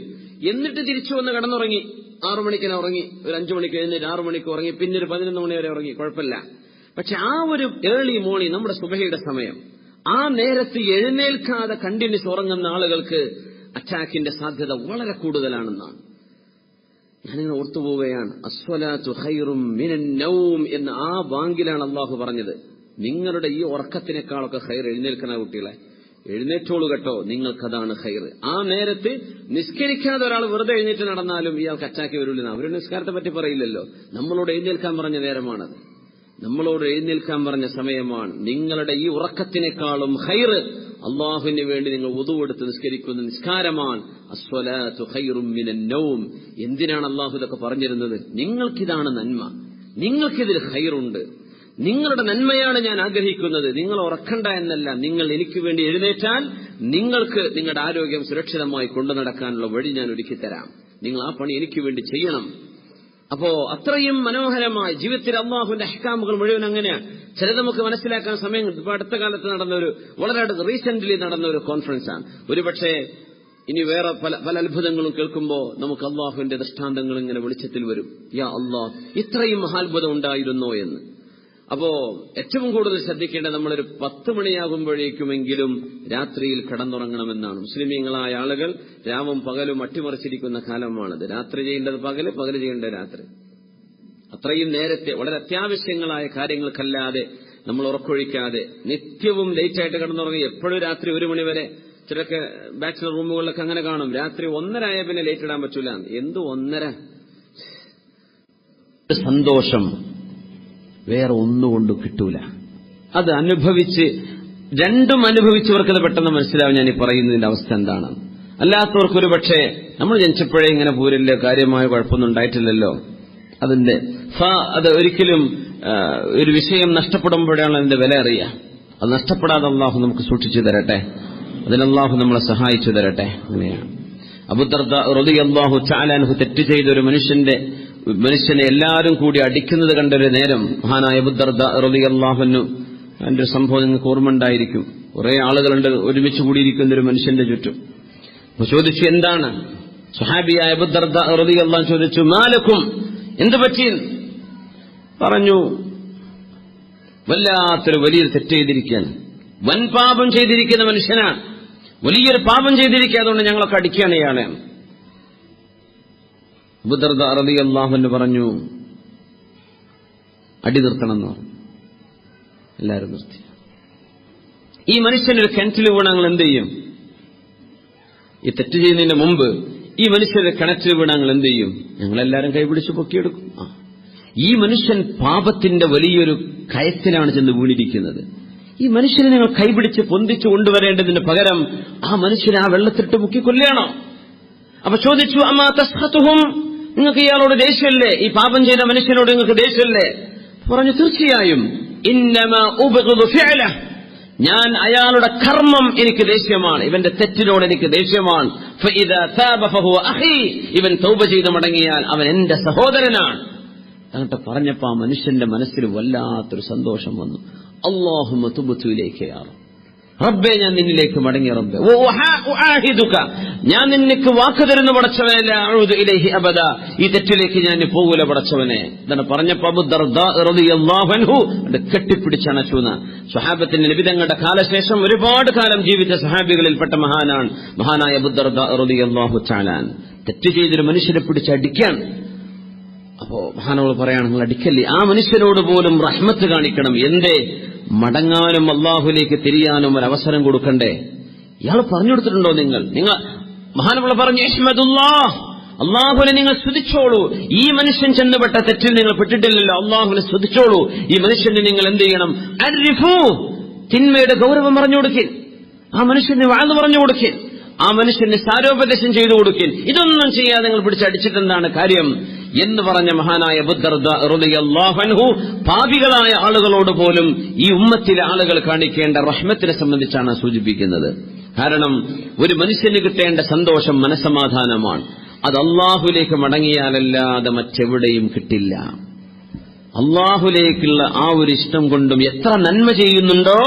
എന്നിട്ട് തിരിച്ചു വന്ന് കടന്നുറങ്ങി. 6 മണിക്കിനെ ഉറങ്ങി, ഒരു 5 മണിക്ക് എഴുന്നേറ്റ് 6 മണിക്ക് ഉറങ്ങി, പിന്നെ ഒരു 11 മണി വരെ ഉറങ്ങി, കുഴപ്പമില്ല. പക്ഷെ ആ ഒരു ഏർലി മോർണിംഗ്, നമ്മുടെ സുബഹിയുടെ സമയം, ആ നേരത്ത് എഴുന്നേൽക്കാതെ കണ്ടിന്യൂസ് ഉറങ്ങുന്ന ആളുകൾക്ക് അറ്റാക്കിന്റെ സാധ്യത വളരെ കൂടുതലാണെന്നാണ്. ഞാനിങ്ങനെ ഓർത്തുപോവുകയാണ്. അസ്വലാത്തു ഖൈറും മിനൻ നൗം എന്ന ആ വാങ്കിലാണ് അള്ളാഹു പറഞ്ഞത്. നിങ്ങളുടെ ഈ ഉറക്കത്തിനേക്കാളൊക്കെ ഖൈർ എഴുന്നേൽക്കണ കുട്ടികളെ, എഴുന്നേറ്റോളൂ കേട്ടോ, നിങ്ങൾക്കതാണ് ഖൈർ. ആ നേരത്ത് നിസ്കരിക്കാതെ ഒരാൾ വെറുതെ എഴുന്നേറ്റ് നടന്നാലും ഇയാൾക്ക് അറ്റാക്ക് വരില്ല. അവരുടെ നിസ്കാരത്തെ പറ്റി പറയില്ലല്ലോ. നമ്മളോട് എഴുന്നേൽക്കാൻ പറഞ്ഞ നേരമാണത്, നമ്മളോട് എഴുന്നേൽക്കാൻ പറഞ്ഞ സമയമാണ്. നിങ്ങളുടെ ഈ ഉറക്കത്തിനേക്കാളും ഖൈർ അള്ളാഹുവിന് വേണ്ടി നിങ്ങൾ വുദു എടുത്ത് നിസ്കരിക്കുന്ന നിസ്കാരമാണ്. അസ്വലാത്തു ഖൈറും മിനൻ നൗം. എന്തിനാണ് അള്ളാഹു ഇതൊക്കെ പറഞ്ഞിരുന്നത്? നിങ്ങൾക്കിതാണ് നന്മ, നിങ്ങൾക്കിതിൽ ഖൈറുണ്ട്, നിങ്ങളുടെ നന്മയാണ് ഞാൻ ആഗ്രഹിക്കുന്നത്. നിങ്ങൾ ഉറക്കണ്ട എന്നല്ല, നിങ്ങൾ എനിക്ക് വേണ്ടി എഴുന്നേറ്റാൽ നിങ്ങൾക്ക് നിങ്ങളുടെ ആരോഗ്യം സുരക്ഷിതമായി കൊണ്ടു നടക്കാനുള്ള വഴി ഞാൻ ഒരുക്കിത്തരാം. നിങ്ങൾ ആ പണി എനിക്ക് വേണ്ടി ചെയ്യണം. അപ്പോ അത്രയും മനോഹരമായി ജീവിതത്തിൽ അള്ളാഹുവിന്റെ അഹ്കാമുകൾ മുഴുവൻ അങ്ങനെയാണ്. ചിലത് നമുക്ക് മനസ്സിലാക്കാൻ സമയം. ഇപ്പൊ അടുത്ത കാലത്ത് നടന്ന ഒരു വളരെ റീസെന്റ്ലി നടന്ന ഒരു കോൺഫറൻസ് ആണ്. ഒരുപക്ഷെ ഇനി വേറെ പല അത്ഭുതങ്ങളും കേൾക്കുമ്പോൾ നമുക്ക് അള്ളാഹുവിന്റെ ദൃഷ്ടാന്തങ്ങൾ ഇങ്ങനെ വെളിച്ചത്തിൽ വരും. യാ അള്ളാഹ്, ഇത്രയും മഹാത്ഭുതം ഉണ്ടായിരുന്നോ എന്ന്. അപ്പോ ഏറ്റവും കൂടുതൽ ശ്രദ്ധിക്കേണ്ടത് നമ്മളൊരു 10 മണിയാകുമ്പോഴേക്കുമെങ്കിലും രാത്രിയിൽ കടന്നുറങ്ങണമെന്നാണ്. മുസ്ലിമീങ്ങളായ ആളുകൾ രാവും പകലും അട്ടിമറിച്ചിരിക്കുന്ന കാലമാണത്. രാത്രി ചെയ്യേണ്ടത് പകല്, പകല് ചെയ്യേണ്ടത് രാത്രി. അത്രയും നേരത്തെ വളരെ അത്യാവശ്യങ്ങളായ കാര്യങ്ങൾക്കല്ലാതെ നമ്മൾ ഉറക്കൊഴിക്കാതെ നിത്യവും ലേറ്റായിട്ട് കിടന്നുറങ്ങി, എപ്പോഴും രാത്രി 1 മണി വരെ. ചിലർക്ക് ബാച്ചിലർ റൂമുകളിലൊക്കെ അങ്ങനെ കാണും, രാത്രി 1:30 ആയ പിന്നെ ലേറ്റ് ഇടാൻ പറ്റൂല. എന്ത് 1:30? സന്തോഷം വേറെ ഒന്നുകൊണ്ടും കിട്ടൂല. അത് അനുഭവിച്ച്, രണ്ടും അനുഭവിച്ചവർക്കത് പെട്ടെന്ന് മനസ്സിലാവും ഞാൻ ഈ പറയുന്നതിന്റെ അവസ്ഥ എന്താണ്. അല്ലാത്തവർക്കൊരു പക്ഷേ നമ്മൾ ജനിച്ചപ്പോഴേ ഇങ്ങനെ പൂരില്ല, കാര്യമായ കുഴപ്പമൊന്നും ഉണ്ടായിട്ടില്ലല്ലോ, അത് ഒരിക്കലും ഒരു വിഷയം നഷ്ടപ്പെടുമ്പോഴാണ് അതിന്റെ വില അറിയുക. അത് നഷ്ടപ്പെടാതെ അള്ളാഹു നമുക്ക് സൂക്ഷിച്ചു തരട്ടെ, അതിന് അള്ളാഹു നമ്മളെ സഹായിച്ചു തരട്ടെ. അങ്ങനെയാണ് അബൂദർദാ റളിയല്ലാഹു തആല അൻഹു തെറ്റ് ചെയ്ത ഒരു മനുഷ്യനെ എല്ലാവരും കൂടി അടിക്കുന്നത് കണ്ടൊരു നേരം മഹാനായ അബൂദർദാ റളിയല്ലാഹു അൻഹു, അതിന്റെ ഒരു സംഭവം നിങ്ങൾക്ക് ഓർമ്മ ഉണ്ടായിരിക്കും. കുറെ ആളുകളുണ്ട് ഒരുമിച്ച് കൂടിയിരിക്കുന്ന ഒരു മനുഷ്യന്റെ ചുറ്റും. അപ്പൊ ചോദിച്ചു, എന്താണ്? സ്വഹാബിയായ അബൂദർദാ റളിയല്ലാഹു അൻഹു ചോദിച്ചു, മാലക്കും, എന്ത് പറ്റി? പറഞ്ഞു, വല്ലാത്തൊരു വലിയൊരു തെറ്റ് ചെയ്തിരിക്കുകയാണ്, വൻ പാപം ചെയ്തിരിക്കുന്ന മനുഷ്യനാണ്, വലിയൊരു പാപം ചെയ്തിരിക്കുക, അതുകൊണ്ട് ഞങ്ങളൊക്കെ അടിക്കുകയാണ് ഇയാളെ. അബൂദർദാ റളിയല്ലാഹു അൻഹു പറഞ്ഞു, അടി നിർത്തണമെന്ന് പറഞ്ഞു. എല്ലാവരും നിർത്തി. ഈ മനുഷ്യനൊരു കിണറ്റിൽ വീണ ഞങ്ങൾ എന്ത് ചെയ്യും? ഈ തെറ്റ് ചെയ്യുന്നതിന് മുമ്പ് ഈ മനുഷ്യരുടെ കിണറ്റിൽ വീണ ഞങ്ങൾ എന്ത് ചെയ്യും? ഞങ്ങളെല്ലാവരും കൈപിടിച്ച് പൊക്കിയെടുക്കും. ഈ മനുഷ്യൻ പാപത്തിന്റെ വലിയൊരു കയത്തിലാണ് ചെന്ന് വീണിരിക്കുന്നത്. ഈ മനുഷ്യനെ നിങ്ങൾ കൈപിടിച്ച് പൊന്തിച്ചു കൊണ്ടുവരേണ്ടതിന് പകരം ആ മനുഷ്യനെ ആ വെള്ളത്തിട്ട് മുക്കിക്കൊല്ലുകയാണോ? അപ്പൊ ചോദിച്ചു, അമ്മാ തസ്ഖതുഹും, നിങ്ങൾക്ക് ഇയാളോട് ദേഷ്യമല്ലേ? ഈ പാപം ചെയ്ത മനുഷ്യനോട് നിങ്ങൾക്ക് ദേഷ്യമല്ലേ? പറഞ്ഞു, തീർച്ചയായും. ഇന്നമാ ഉബ്ഗിദു ഫിഅലഹ്, ഞാൻ അയാളുടെ കർമ്മം എനിക്ക് ദേഷ്യമാണ്, ഇവന്റെ തെറ്റിനോട് എനിക്ക് ദേഷ്യമാണ്. ഫഇദാ താബ ഫഹുവ അഖീ, ഇവൻ തൗബ ചെയ്ത് മടങ്ങിയാൽ അവൻ എന്റെ സഹോദരനാണ്. എന്നിട്ട് പറഞ്ഞപ്പോ ആ മനുഷ്യന്റെ മനസ്സിൽ വല്ലാത്തൊരു സന്തോഷം വന്നു. അല്ലാഹുമ്മ തുബ്തു ഇലൈക യാ റബ്ബ്, റബ്ബേ ഞാൻ നിന്നിലേക്ക് മടങ്ങി റബ്ബേ ഉആഹിദുക ഞാൻ നിനക്ക് വാക്ക് തരുന്നു പടച്ചവനെ ലാ അഊദു ഇലൈഹി അബദ ഈ തെറ്റിലേക്ക് ഞാൻ പോകൂല പടച്ചവനെ ഇതാണ് പറഞ്ഞപ്പോൾ അബൂ ദർദാ റളിയല്ലാഹു അൻഹു കെട്ടിപ്പിടിച്ചണച്ചുന്ന സ്വഹാബത്തിന്റെ നബി തങ്ങളുടെ കാലശേഷം ഒരുപാട് കാലം ജീവിച്ച സഹാബികളിൽപ്പെട്ട മഹാനായ അബൂ ദർദാ റളിയല്ലാഹു തആല തെറ്റ് ചെയ്തൊരു മനുഷ്യരെ പിടിച്ചടിക്കാൻ. അപ്പോ മഹാനോട് പറയാണ് നിങ്ങൾ അടിക്കല്ലേ, ആ മനുഷ്യരോട് പോലും റഹ്മത്ത് കാണിക്കണം. എന്തേ? മടങ്ങാനും അള്ളാഹുലേക്ക് തിരിയാനും ഒരു അവസരം കൊടുക്കണ്ടേ? ഇയാൾ പറഞ്ഞു കൊടുത്തിട്ടുണ്ടോ? നിങ്ങൾ മഹാനവള പറഞ്ഞു ഇഹ്മദുല്ലാഹ് അള്ളാഹുവിനെ നിങ്ങൾ സ്തുതിച്ചോളൂ. ഈ മനുഷ്യൻ ചെന്നുപെട്ട തെറ്റിൽ നിങ്ങൾ പെട്ടിട്ടില്ലല്ലോ, അള്ളാഹുവിനെ സ്തുതിച്ചോളൂ. ഈ മനുഷ്യന് നിങ്ങൾ എന്ത് ചെയ്യണം? അരിഫു തിന്മയുടെ ഗൗരവം പറഞ്ഞു കൊടുക്കിൻ, ആ മനുഷ്യന് വാഴ്ന്നു പറഞ്ഞു കൊടുക്കിൻ, ആ മനുഷ്യന് സാരോപദേശം ചെയ്തു കൊടുക്കിൻ. ഇതൊന്നും ചെയ്യാതെ നിങ്ങൾ പിടിച്ചടിച്ചിട്ടെന്താണ് കാര്യം എന്ന് പറഞ്ഞ മഹാനായ അബൂ ദർദാ റളിയല്ലാഹു അൻഹു പാപികളായ ആളുകളോട് പോലും ഈ ഉമ്മത്തിലെ ആളുകൾ കാണിക്കേണ്ട റഹ്മത്തിനെ സംബന്ധിച്ചാണ് സൂചിപ്പിക്കുന്നത്. കാരണം ഒരു മനുഷ്യന് കിട്ടേണ്ട സന്തോഷം മനസ്സമാധാനമാണ്. അത് അള്ളാഹുലേക്ക് മടങ്ങിയാലല്ലാതെ മറ്റെവിടെയും കിട്ടില്ല. അള്ളാഹുലേക്കുള്ള ആ ഒരു ഇഷ്ടം കൊണ്ടും എത്ര നന്മ ചെയ്യുന്നുണ്ടോ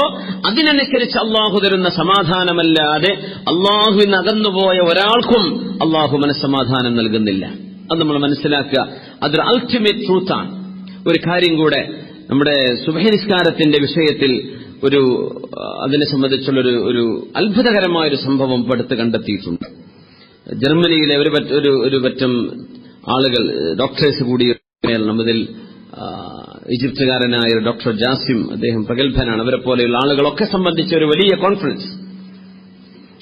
അതിനനുസരിച്ച് അള്ളാഹു തരുന്ന സമാധാനമല്ലാതെ അള്ളാഹുവിന് അകന്നുപോയ ഒരാൾക്കും അള്ളാഹു മനസ്സമാധാനം നൽകുന്നില്ല. അത് നമ്മൾ മനസ്സിലാക്കുക. അതൊരു അൾട്ടിമേറ്റ് ട്രൂത്താണ്. ഒരു കാര്യം കൂടെ, നമ്മുടെ സുബ്ഹി നിസ്കാരത്തിന്റെ വിഷയത്തിൽ അതിനെ സംബന്ധിച്ചുള്ള ഒരു അത്ഭുതകരമായൊരു സംഭവം അടുത്ത് കണ്ടെത്തിയിട്ടുണ്ട്. ജർമ്മനിയിലെ ഒരു പറ്റം ആളുകൾ, ഡോക്ടേഴ്സ് കൂടി നമ്മതിൽ ഈജിപ്തുകാരനായ ഡോക്ടർ ജാസിം, അദ്ദേഹം പ്രഗത്ഭനാണ്, അവരെ പോലെയുള്ള ആളുകളൊക്കെ സംബന്ധിച്ച ഒരു വലിയ കോൺഫറൻസ്.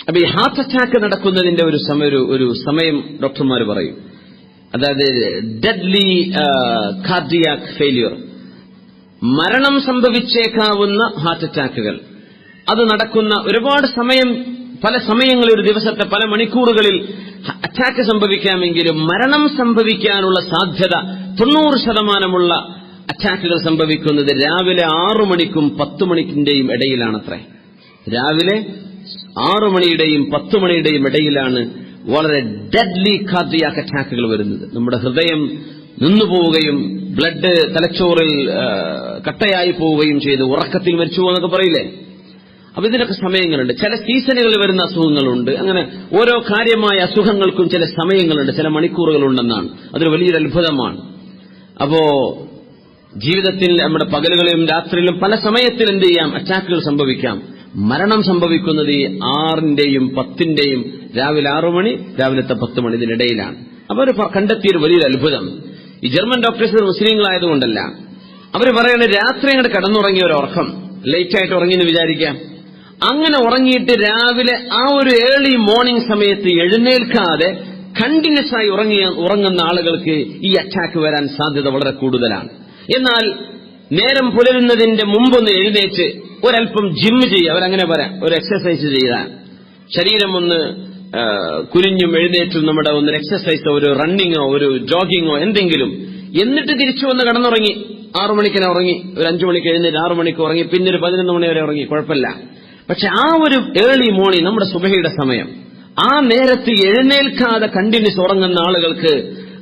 അപ്പൊ ഈ ഹാർട്ട് അറ്റാക്ക് നടക്കുന്നതിന്റെ ഒരു സമയം ഡോക്ടർമാർ പറയും, അതായത് ഡെഡ്ലി കാർഡിയാക് ഫെയിലിയർ, മരണം സംഭവിച്ചേക്കാവുന്ന ഹാർട്ട് അറ്റാക്കുകൾ. അത് നടക്കുന്ന ഒരുപാട് സമയം, പല സമയങ്ങളിൽ, ഒരു ദിവസത്തെ പല മണിക്കൂറുകളിൽ അറ്റാക്ക് സംഭവിക്കാമെങ്കിലും മരണം സംഭവിക്കാനുള്ള സാധ്യത 90% അറ്റാക്കുകൾ സംഭവിക്കുന്നത് രാവിലെ 6 മണിക്കും 10 മണിക്കിന്റെയും ഇടയിലാണത്രേ. രാവിലെ 6 മണിയുടെയും 10 മണിയുടെയും ഇടയിലാണ് വളരെ ഡെഡ്ലി കാർഡിയാക് അറ്റാക്കുകൾ വരുന്നത്. നമ്മുടെ ഹൃദയം നിന്നുപോവുകയും ബ്ലഡ് തലച്ചോറിൽ കട്ടയായി പോവുകയും ചെയ്ത് ഉറക്കത്തിൽ മരിച്ചു പോകുന്നൊക്കെ പറയില്ലേ. അപ്പൊ ഇതിനൊക്കെ സമയങ്ങളുണ്ട്. ചില സീസണുകളിൽ വരുന്ന അസുഖങ്ങളുണ്ട്. അങ്ങനെ ഓരോ കാര്യമായ അസുഖങ്ങൾക്കും ചില സമയങ്ങളുണ്ട്, ചില മണിക്കൂറുകളുണ്ടെന്നാണ്. അതൊരു വലിയൊരു അത്ഭുതമാണ്. അപ്പോ ജീവിതത്തിൽ നമ്മുടെ പകലുകളിലും രാത്രിയിലും പല സമയത്തിൽ എന്ത് ചെയ്യാം? അറ്റാക്കുകൾ സംഭവിക്കാം. മരണം സംഭവിക്കുന്നത് ഈ 6ന്റെയും 10ന്റെയും രാവിലെ 6 മണി, രാവിലത്തെ 10 മണി ഇതിനിടയിലാണ്. അപ്പൊ അവർ കണ്ടെത്തിയൊരു വലിയൊരു അത്ഭുതം. ഈ ജർമ്മൻ ഡോക്ടേഴ്സ് മുസ്ലിങ്ങളായതുകൊണ്ടല്ല, അവർ പറയുന്നത് രാത്രി അങ്ങോട്ട് കടന്നുറങ്ങിയ ഒരു ഉറക്കം, ലേറ്റായിട്ട് ഉറങ്ങിയെന്ന് വിചാരിക്കാം. അങ്ങനെ ഉറങ്ങിയിട്ട് രാവിലെ ആ ഒരു ഏർലി മോർണിംഗ് സമയത്ത് എഴുന്നേൽക്കാതെ കണ്ടിന്യൂസ് ആയി ഉറങ്ങുന്ന ആളുകൾക്ക് ഈ അറ്റാക്ക് വരാൻ സാധ്യത വളരെ കൂടുതലാണ്. എന്നാൽ നേരം പുലരുന്നതിന്റെ മുമ്പൊന്ന് എഴുന്നേറ്റ് ഒരല്പം ജിമ്മ് ചെയ്യുക, അവരങ്ങനെ പറയാം, ഒരു എക്സസൈസ് ചെയ്താൽ ശരീരം ഒന്ന് കുനിഞ്ഞും എഴുന്നേറ്റും നമ്മുടെ ഒന്ന് എക്സസൈസോ ഒരു റണ്ണിങ്ങോ ഒരു ജോഗിങ്ങോ എന്തെങ്കിലും, എന്നിട്ട് തിരിച്ചു വന്ന് കടന്നുറങ്ങി. 6 മണിക്കിനെ ഉറങ്ങി, ഒരു 5 മണിക്ക് എഴുന്നേറ്റ് 6 മണിക്ക് ഉറങ്ങി, പിന്നെ ഒരു 11 മണി വരെ ഉറങ്ങി, കുഴപ്പമില്ല. പക്ഷെ ആ ഒരു ഏർലി മോർണിംഗ്, നമ്മുടെ സുബഹിയുടെ സമയം, ആ നേരത്ത് എഴുന്നേൽക്കാതെ കണ്ടിന്യൂസ് ഉറങ്ങുന്ന ആളുകൾക്ക്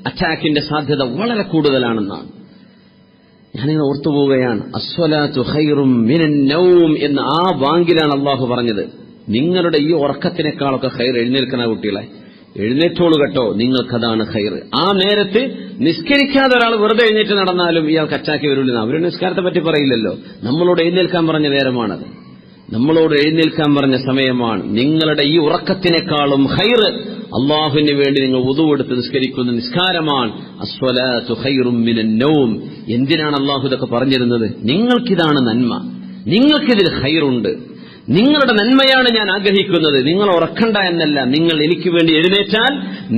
അറ്റാക്കിന്റെ സാധ്യത വളരെ കൂടുതലാണെന്നാണ്. ഞാനിങ്ങനെ ഓർത്തുപോവുകയാണ്. അസ്വലാത്തു ഖൈറും മിനൻ നൗം എന്ന ആ വാങ്കിലാണ് അള്ളാഹു പറഞ്ഞത്. നിങ്ങളുടെ ഈ ഉറക്കത്തിനേക്കാളൊക്കെ ഖൈർ എഴുന്നേൽക്കണ കുട്ടികളെ, എഴുന്നേറ്റോളൂ കേട്ടോ, നിങ്ങൾക്കതാണ് ഖൈർ. ആ നേരത്ത് നിസ്കരിക്കാതെ ഒരാൾ വെറുതെ എഴുന്നേറ്റ് നടന്നാലും ഇയാൾക്ക് അറ്റാക്ക് വരില്ല. അവർ നിസ്കാരത്തെ പറ്റി പറയില്ലല്ലോ. നമ്മളോട് എഴുന്നേൽക്കാൻ പറഞ്ഞ നേരമാണത്, നമ്മളോട് എഴുന്നേൽക്കാൻ പറഞ്ഞ സമയമാണ്. നിങ്ങളുടെ ഈ ഉറക്കത്തിനേക്കാളും ഖൈർ അള്ളാഹുവിന് വേണ്ടി നിങ്ങൾ വുദു എടുത്ത് നിസ്കരിക്കുന്ന നിസ്കാരമാണ്. അസ്വലാത്തു ഖൈറും മിനൻ നൗം. എന്തിനാണ് അള്ളാഹു ഇതൊക്കെ പറഞ്ഞിരുന്നത്? നിങ്ങൾക്കിതാണ് നന്മ, നിങ്ങൾക്കിതിൽ ഖൈറുണ്ട്, നിങ്ങളുടെ നന്മയാണ് ഞാൻ ആഗ്രഹിക്കുന്നത്. നിങ്ങൾ ഉറക്കണ്ട എന്നല്ല, നിങ്ങൾ എനിക്ക് വേണ്ടി എഴുന്നേറ്റാൽ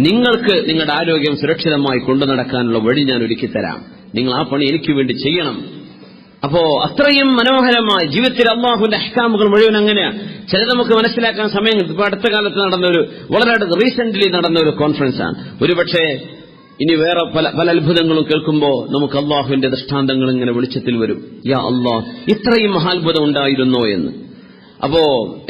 നിങ്ങൾക്ക് നിങ്ങളുടെ ആരോഗ്യം സുരക്ഷിതമായി കൊണ്ടു നടക്കാനുള്ള വഴി ഞാൻ ഒരുക്കിത്തരാം. നിങ്ങൾ ആ പണി എനിക്ക് വേണ്ടി ചെയ്യണം. അപ്പോ അത്രയും മനോഹരമായി ജീവിതത്തിൽ അള്ളാഹുവിന്റെ അഹ്കാമുകൾ മുഴുവൻ അങ്ങനെയാണ്. ചിലത് നമുക്ക് മനസ്സിലാക്കാൻ സമയം. ഇപ്പൊ അടുത്ത കാലത്ത് വളരെ റീസെന്റ്ലി നടന്ന ഒരു കോൺഫറൻസ് ആണ്. ഒരുപക്ഷെ ഇനി വേറെ പല അത്ഭുതങ്ങളും കേൾക്കുമ്പോൾ നമുക്ക് അള്ളാഹുവിന്റെ ദൃഷ്ടാന്തങ്ങൾ ഇങ്ങനെ വെളിച്ചത്തിൽ വരും. യാ അള്ളാഹ്, ഇത്രയും മഹാത്ഭുതം ഉണ്ടായിരുന്നോ എന്ന്. അപ്പോ